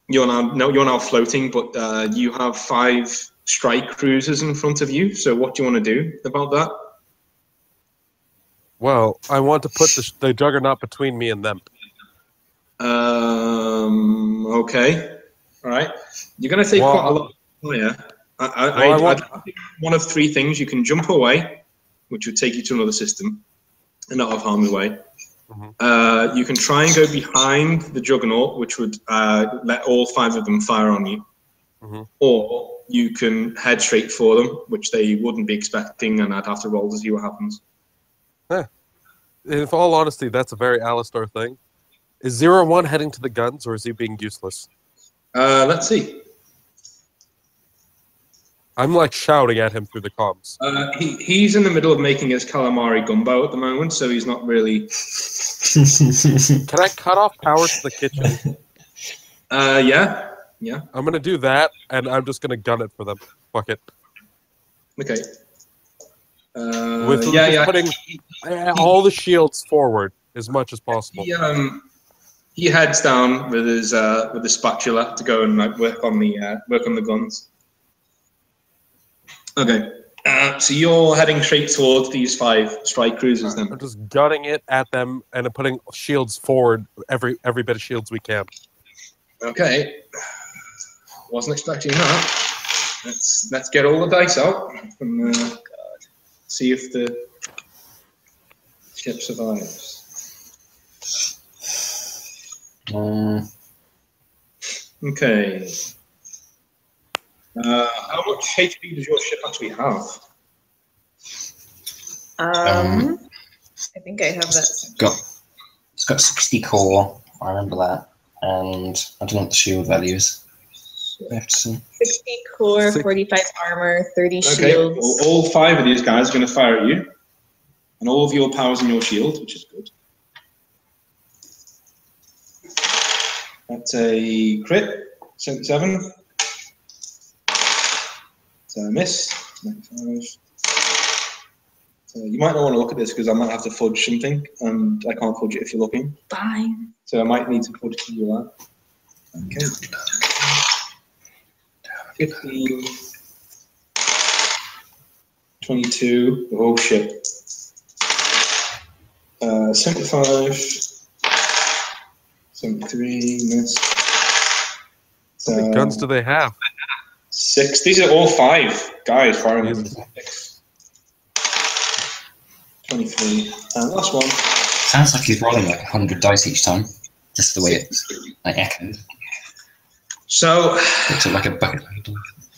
you're now floating. But you have 5 strike cruisers in front of you. So what do you want to do about that? Well, I want to put the Juggernaut between me and them. Okay. All right. You're going to take quite a lot of fire. I think one of 3 things. You can jump away, which would take you to another system and not have harm's way. Mm-hmm. You can try and go behind the Juggernaut, which would let all 5 of them fire on you. Mm-hmm. Or you can head straight for them, which they wouldn't be expecting, and I'd have to roll to see what happens. In all honesty, that's a very Alistar thing. Is 0-1 heading to the guns, or is he being useless? Let's see. I'm like shouting at him through the comms. He's in the middle of making his calamari gumbo at the moment, so he's not really... Can I cut off power to the kitchen? Yeah. I'm going to do that, and I'm just going to gun it for them. Fuck it. Okay. Putting all the shields forward as much as possible. He heads down with his spatula to go and work on the guns. Okay. So you're heading straight towards these 5 strike cruisers then? I'm just gunning it at them and putting shields forward, every bit of shields we can. Okay. Wasn't expecting that. Let's get all the dice out and see if the ship survives. Okay. How much HP does your ship actually have? I think I have that. It's got 60 core. I remember that, and I don't know what the shield value is. 60 core, 45 armor, 30 shields. Okay, well, all 5 of these guys are going to fire at you. And all of your powers in your shield, which is good. That's a crit, 77. It's a miss, 95. So you might not want to look at this because I might have to fudge something, and I can't fudge it if you're looking. Fine. So I might need to fudge to you that. Okay. 15. 22. Oh shit. 75. 73. Miss. How many guns do they have? 6. These are all 5 guys firing them. 6. 23. And last one. Sounds like he's rolling like 100 dice each time. Just the way it's like echoed. So looks like a bucket load.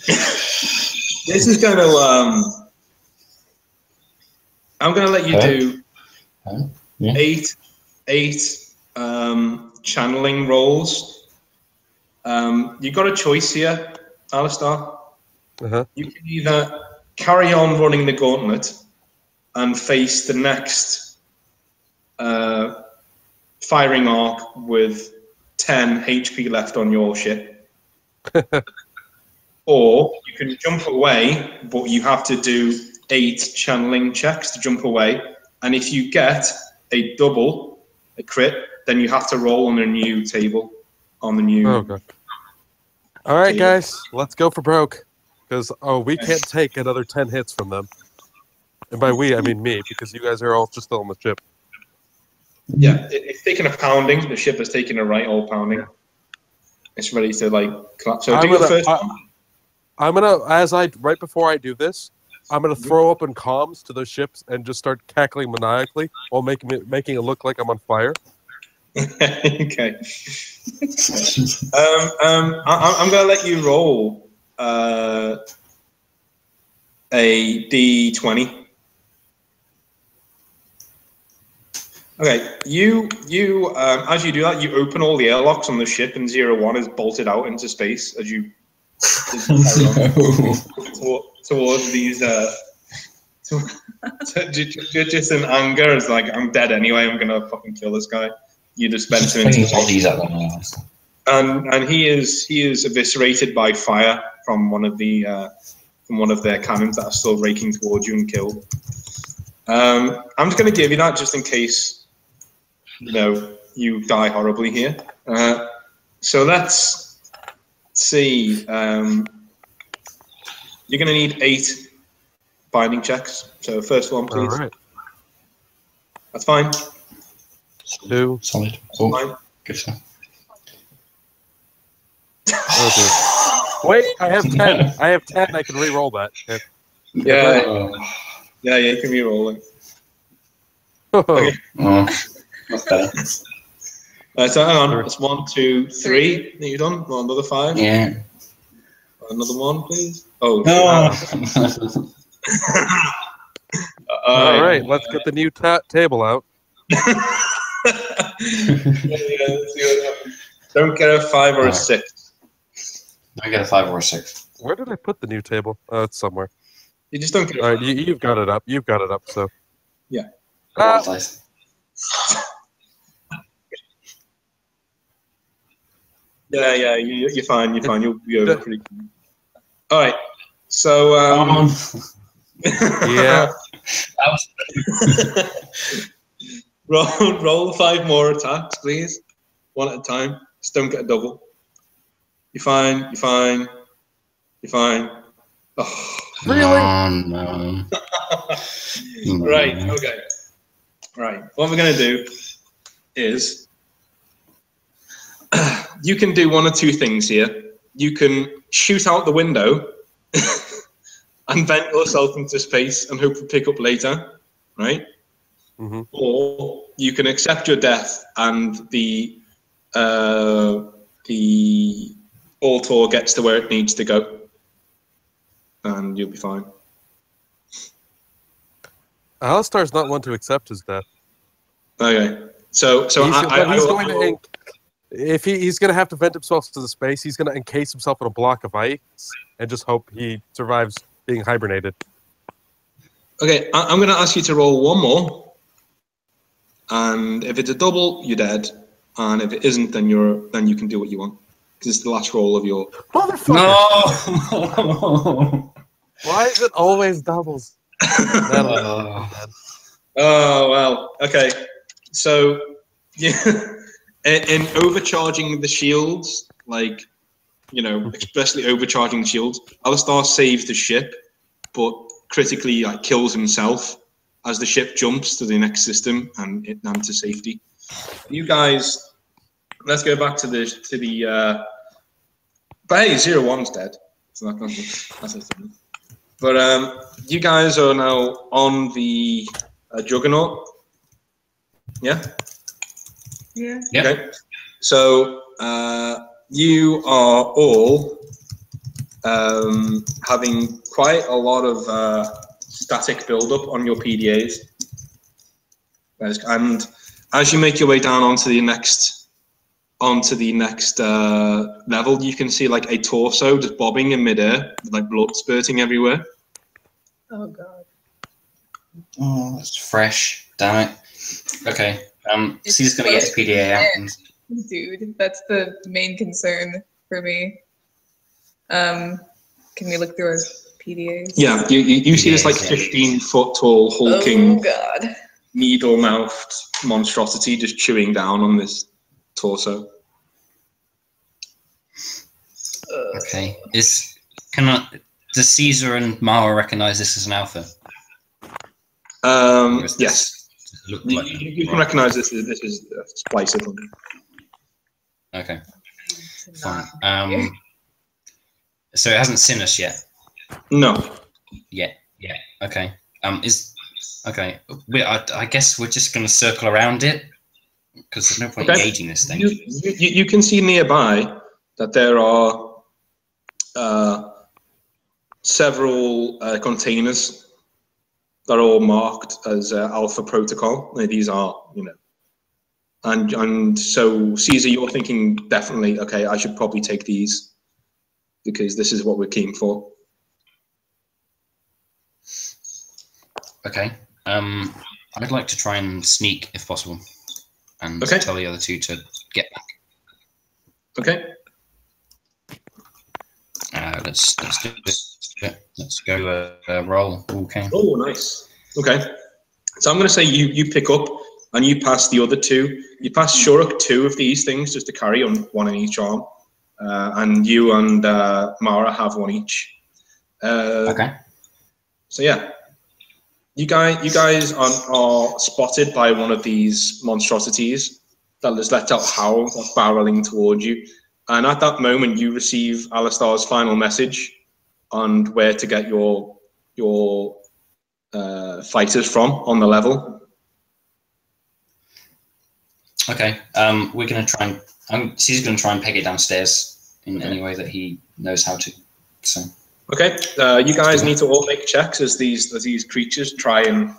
This is going to. I'm going to let you do 8 channeling rolls. You've got a choice here, Alistair. You can either carry on running the gauntlet and face the next firing arc with 10 HP left on your ship. Or you can jump away, but you have to do 8 channeling checks to jump away. And if you get a double, a crit, then you have to roll on a new table. On the new. Okay. All right, guys, let's go for broke. Because, we can't take another 10 hits from them. And by we, I mean me, because you guys are all just still on the ship. Yeah, it's taking a pounding. The ship has taken a right old pounding. It's ready to, like, collapse. So do your first one. I'm gonna, right before I do this, I'm gonna throw open comms to those ships and just start cackling maniacally while making it look like I'm on fire. Okay. I'm gonna let you roll a D20. Okay, you as you do that, you open all the airlocks on the ship, and 01 is bolted out into space as you towards these. Just in anger, is like, I'm dead anyway. I'm gonna fucking kill this guy. You dispense him into space, and he is eviscerated by fire from one of their cannons that are still raking towards you and killed. I'm just going to give you that just in case, you die horribly here. So let's see. You're going to need 8 binding checks. So first one, please. All right. That's fine. 2. Solid. Fine. Good stuff. Wait, I have 10. I have 10. I can re-roll that. Yeah, you can re-roll it. Okay. That's better. So hang on. That's 1, 2, 3. That you've done. Well, another 5. Yeah. Another 1, please. Oh. No. All right, let's get the new table out. Don't get a 5 or a 6. Don't get a 5 or a 6. Where did I put the new table? Oh, it's somewhere. You just don't get. All right, you've got it up. You've got it up. So. Yeah. Yeah. You're fine. You're fine. You'll be over pretty quick. All right. So. Yeah. Roll 5 more attacks, please. One at a time. Just don't get a double. You're fine. You're fine. You're fine. Oh. Really? No. Right. Okay. Right. What we're going to do is you can do one or two things here. You can shoot out the window and vent yourself into space and hope to pick up later, right? Mm-hmm. Or you can accept your death and the Altor gets to where it needs to go, and you'll be fine. Alistair's not one to accept his death. Okay, so he's going to. if he's going to have to vent himself to the space, he's going to encase himself in a block of ice and just hope he survives being hibernated. Okay, I'm going to ask you to roll one more, and if it's a double, you're dead, and if it isn't, then you can do what you want, because it's the last roll of your. Motherfucker! No. Why is it always doubles? Oh well. Okay, so yeah, in overcharging the shields, like expressly overcharging the shields, Alistar saves the ship, but critically kills himself as the ship jumps to the next system and to safety. You guys, let's go back to the. But hey, 01's dead, so that's a thing. But you guys are now on the Juggernaut. Yeah. Yeah. Okay. So you are all having quite a lot of static buildup on your PDAs, and as you make your way down onto the next level, you can see like a torso just bobbing in midair, with like blood spurting everywhere. Oh god. Oh, that's fresh. Damn it. Okay. C's gonna get his PDA out. Dude, that's the main concern for me. Can we look through our PDAs? Yeah, you see this like 15-foot tall hulking, needle-mouthed monstrosity just chewing down on this torso. Okay. Does Caesar and Mara recognize this as an alpha? Yes. You can recognize this is a splicer. Okay. Fine. So it hasn't seen us yet? No. Yeah. Okay. Okay. I guess we're just going to circle around it because there's no point engaging this thing. You can see nearby that there are several containers that are all marked as Alpha Protocol. These are, and so Caesar, you're thinking definitely, okay, I should probably take these because this is what we're keen for. Okay. I'd like to try and sneak if possible, and tell the other two to get back. Okay. Let's do this. Let's go roll. Okay. Oh, nice. Okay. So I'm going to say you pick up and you pass the other two. You pass Shuruk 2 of these things just to carry on one in each arm, and you and Mara have one each. Okay. So yeah, you guys are spotted by one of these monstrosities that has let out a howl that's barreling towards you. And at that moment, you receive Alistar's final message on where to get your fighters from on the level. Okay. We're going to try and Caesar's going to try and peg it downstairs in any way that he knows how to. So. Okay. You guys need to all make checks as these creatures try and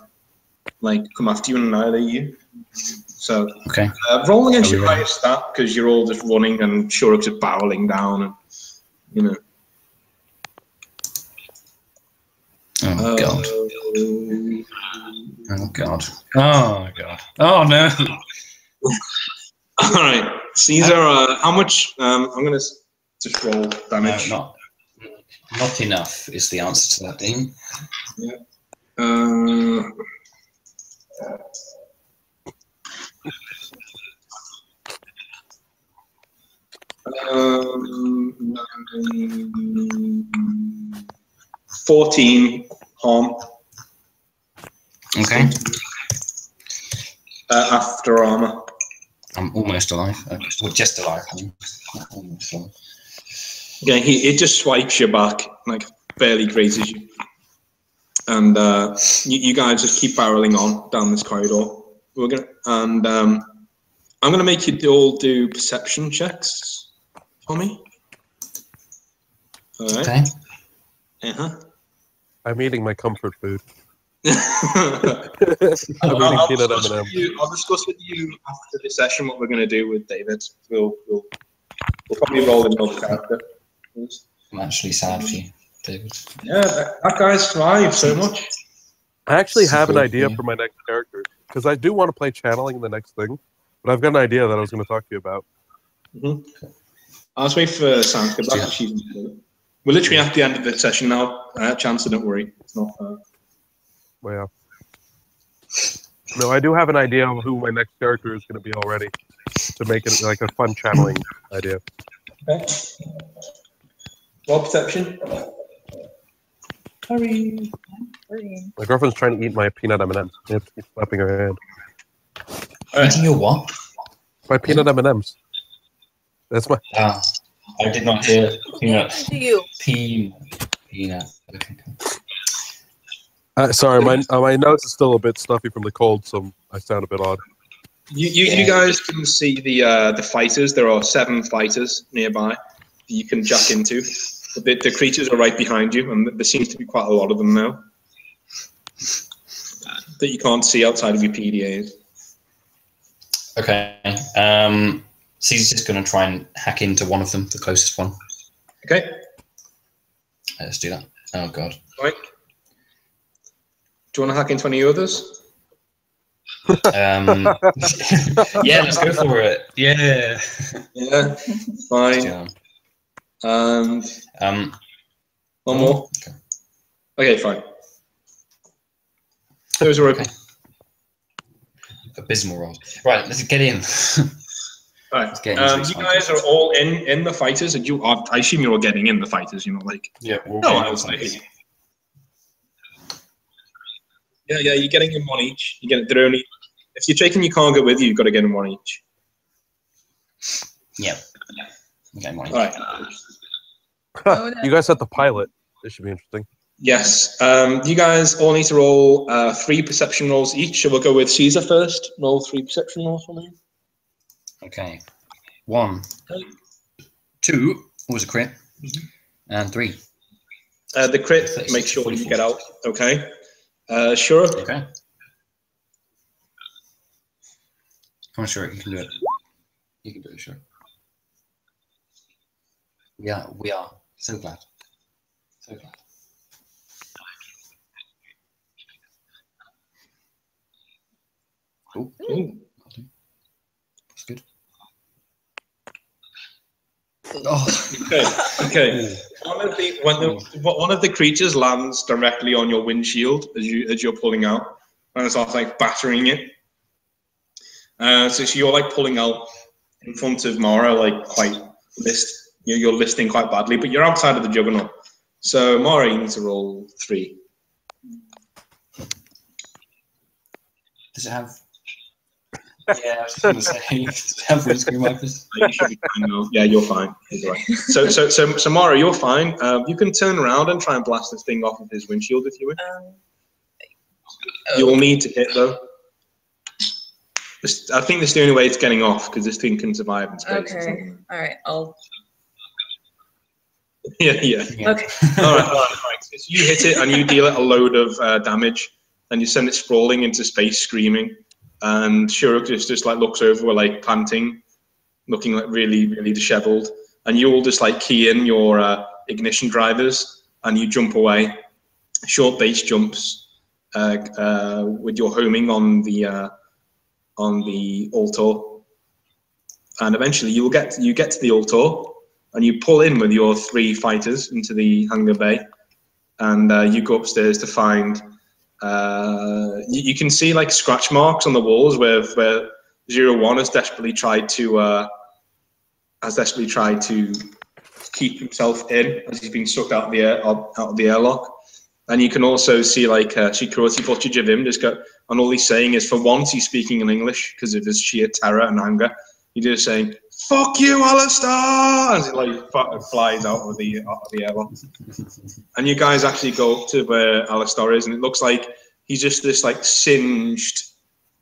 come after you and annihilate you. So roll against your highest stat because you're all just running and Shuruk's just barreling down and Oh god. Oh god. Oh god. Oh no. All right, Caesar. How much? I'm gonna just roll damage. No, not enough is the answer to that, Dean. Yeah. 14 harm. Okay. After armor. I'm almost alive. Well, just alive. Almost alive. Yeah, it just swipes your back, barely grazes you. And you guys just keep barreling on down this corridor. I'm gonna make you all do perception checks for me. All right. Okay. Uh-huh. I'm eating my comfort food. I'll discuss with you after the session what we're going to do with David. We'll probably roll in another character. I'm actually sad for you, David. Yeah, that guy's thrived so much. I actually have an idea for my next character, because I do want to play channeling in the next thing, but I've got an idea that I was going to talk to you about. I'll just wait for Sam to get back. We're literally at the end of the session now. Chancellor, don't worry. It's not... Well, yeah. No, I do have an idea of who my next character is going to be already, to make it like a fun channeling idea. Okay. Roll perception. Hurry. My girlfriend's trying to eat my peanut M&Ms. It's slapping her hand. Eating your what? My peanut M&Ms. That's my... I did not hear peanut. Peanut. Okay. Sorry, my nose is still a bit stuffy from the cold, so I sound a bit odd. You guys can see the fighters. There are 7 fighters nearby that you can jack into. The creatures are right behind you, and there seems to be quite a lot of them now that you can't see outside of your PDAs. Okay. So he's just going to try and hack into one of them, the closest one. Okay. Let's do that. Oh, God. Right. Do you want to hack into any others? Yeah, let's go for it. Yeah. Yeah. Fine. And one more. Okay, fine. Those are open. Okay. Abysmal rolls. Right, let's get in. Right. You guys are all in the fighters, and I assume you're all getting in the fighters. You know, like I was like, yeah, you're getting in one each. You get they're only if you're taking your cargo with you, you've got to get in one each. Yeah. Okay, one each. All right. You guys have the pilot. This should be interesting. Yes. You guys all need to roll 3 perception rolls each. So we'll go with Caesar first. Roll 3 perception rolls for me. Okay. 1, 2 was a crit, and 3. The crit, make sure 44. You get out. Okay. Sure. Okay. Come on, sure, you can do it. You can do it, sure. Yeah, we are so glad. So glad. Cool. That's good. Oh. Okay. One of the creatures lands directly on your windshield as you're pulling out, and it starts like battering it. So you're like pulling out in front of Mara, like quite you're listing quite badly, but you're outside of the juggernaut. So Mara, you need to roll 3. Does it have? Yeah, I was just going to say, does it have windscreen wipers? You should be fine now. Yeah, you're fine. You're right. So Mara, you're fine. You can turn around and try and blast this thing off of his windshield if you wish. You'll need to hit though. I think this is the only way it's getting off because this thing can survive in space. Okay. All right. I'll. Yeah. Okay. All right. So you hit it and you deal it a load of damage, and you send it sprawling into space, screaming. And Shuruk just like looks over, like panting, looking like really, really dishevelled. And you all just like key in your ignition drivers, and you jump away. Short base jumps with your homing on the altar, and eventually you get to the altar, and you pull in with your 3 fighters into the hangar bay, and you go upstairs to find. You can see like scratch marks on the walls where 01 has desperately tried to keep himself in as he's been sucked out of the airlock. And you can also see like security footage of him just go, and all he's saying is, for once he's speaking in English because of his sheer terror and anger. He's just saying, "Fuck you, Alistair!" as he like flies out of the airlock. And you guys actually go up to where Alistair is, and it looks like he's just this like singed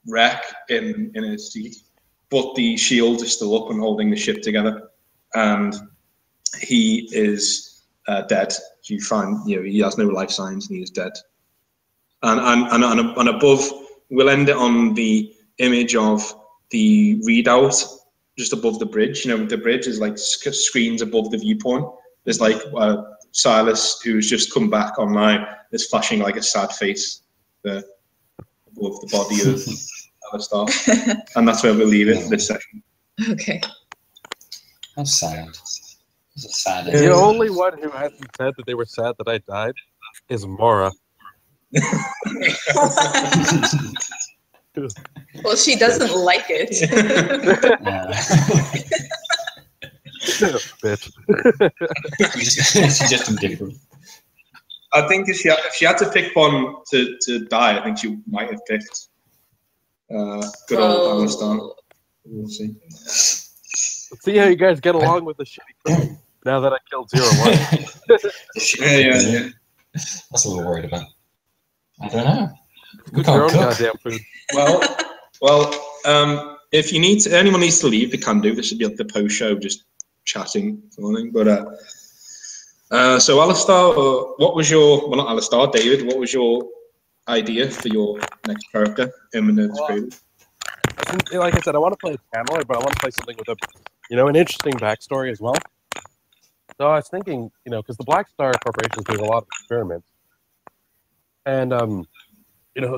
wreck in his seat, but the shield is still up and holding the ship together, and he is dead. You find he has no life signs and he is dead. and above, we'll end it on the image of the readout just above the bridge. You know, the bridge is like screens above the viewpoint. There's like Silas, who's just come back online, is flashing like a sad face there above the body of Alistar. And that's where we'll leave it for this session. Okay. How sad. It's a sad The ending. only one who hasn't said that they were sad that I died is Mara. Well, she doesn't like it. Bitch. She's just indifferent. I think if she had to pick one to die, I think she might have picked good old Alistar. We'll see. Let's see how you guys get along with the shitty food now that I killed 0-1. Yeah. That's a little worried about. I don't know. We Cook your own can't cook. goddamn food. Well, if you need to, anyone needs to leave, they can do. This should be like the post show, just chatting something. But so Alistar, what was your? Well, not Alistar, David. What was your idea for your next character in Minerva's Cradle? Like I said, I want to play a channeler, but I want to play something with an interesting backstory as well. So I was thinking, because the Black Star Corporation is doing a lot of experiments, and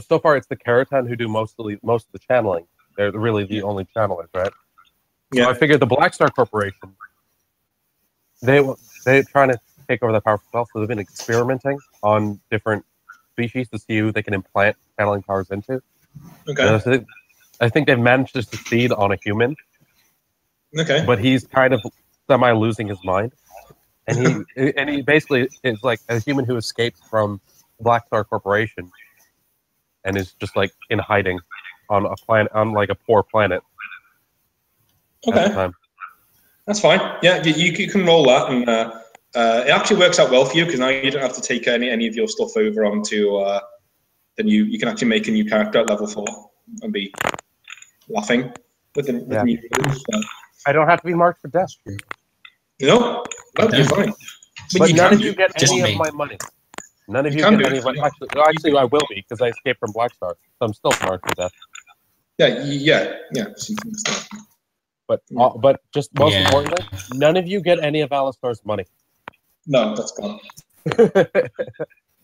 so far it's the Keratin who do most of the channeling. They're really the only channelers, right? Yeah. So I figured the Black Star Corporation, they're trying to take over that power for themselves, so they've been experimenting on different species to see who they can implant channeling powers into. Okay. So I think they've managed to succeed on a human. Okay. But he's kind of semi losing his mind, and he basically is like a human who escapes from Black Star Corporation, and is just like in hiding on a planet, on like a poor planet. Okay. At the time. That's fine. Yeah, you can roll that, and it actually works out well for you because now you don't have to take any of your stuff over onto. Then you can actually make a new character at level 4 and be laughing with the new moves. I don't have to be marked for death. No, that'd be fine. But none of you get any of my money. None of you get any of my money. Actually, I will be because I escaped from Black Star, so I'm still marked for death. Yeah. But just most importantly, none of you get any of Alistar's money. No, that's gone.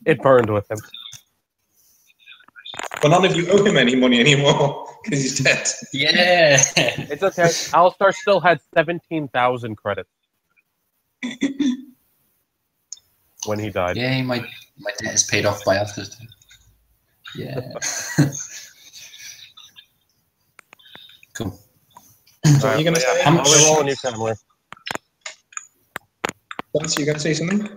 It burned with him. But none of you owe him any money anymore because he's dead. Yeah. It's okay. Alistar still had 17,000 credits when he died. Yay, my debt is paid off by others. Yeah. Cool. So are you going to say? How much are we rolling your camera? Lance, you going to say something?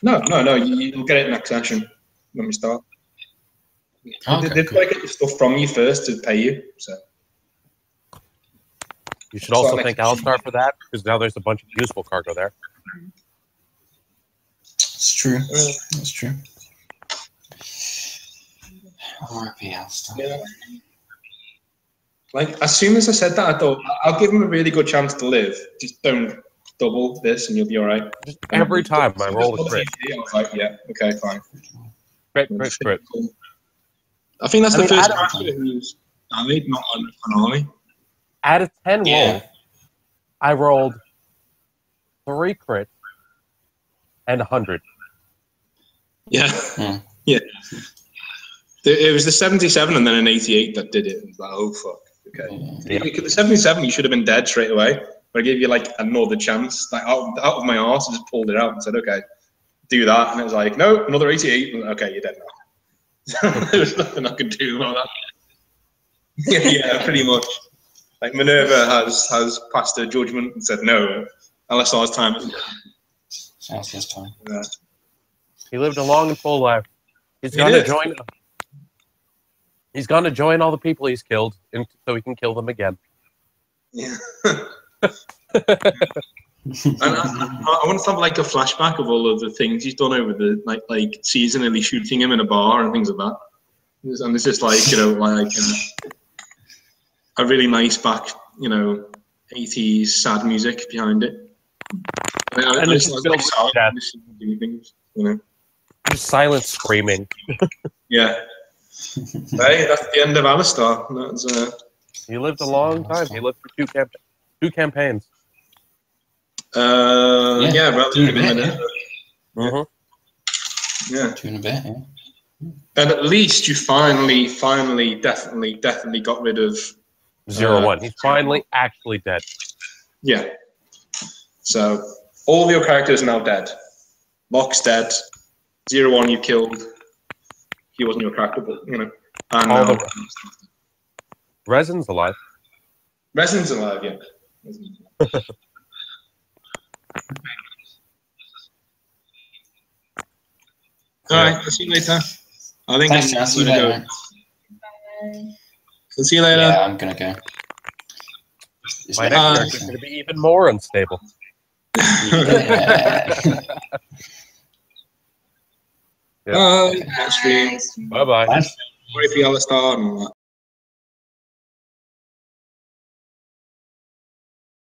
No. You'll get it next session when we start. Okay, they've got to get the stuff from you first to pay you. So you should also thank Alistar for that, because now there's a bunch of useful cargo there. It's true. That's true. R.I.P. Alistar. Yeah. Like, as soon as I said that, I thought, I'll give him a really good chance to live. Just don't double this and you'll be all right. Just every time I roll a crit. I was like, yeah, okay, fine. Crit. I think that's the first character who's died, not on the finale. Out of 10 rolls, I rolled 3 crits and 100. Yeah. Yeah. It was the 77 and then an 88 that did it. I was like, oh, fuck. Okay. Yeah. Because the 77, you should have been dead straight away. But I gave you like another chance. Like out of my arse, I just pulled it out and said, okay, do that. And it was like, no, another 88. Okay, you're dead now. There was nothing I could do about that. Yeah, pretty much. Like Minerva has passed her judgment and said, no, Alistar's time is Alistar's time. Yeah. He lived a long and full life. He's going to join. He's going to join all the people he's killed, so he can kill them again. Yeah. And I want to have like a flashback of all of the things he's done over the like seasonally shooting him in a bar and things like that. And it's just like, like a really nice you know, 80s sad music behind it. I And just it's like filled with doing things, you know. just silent screaming. Yeah. Hey, that's the end of Alistar. That's He lived a long time. He lived for two campaigns. yeah, relatively bit, yeah. 2 and a bit, yeah. And at least you finally, definitely got rid of 0-1. He's finally actually dead. Yeah. So all of your characters are now dead. Locke's dead. 0-1 you killed. He wasn't your character, but you know. And All now Resin's alive. Resin's alive, yeah. All right, I'll see you later. I think Thanks, I'll see you later. Bye. I'll see you later. Yeah, I'm gonna go. My next character is going to be even more unstable. Yeah. Bye. Bye-bye. Sorry for Alistar and all that.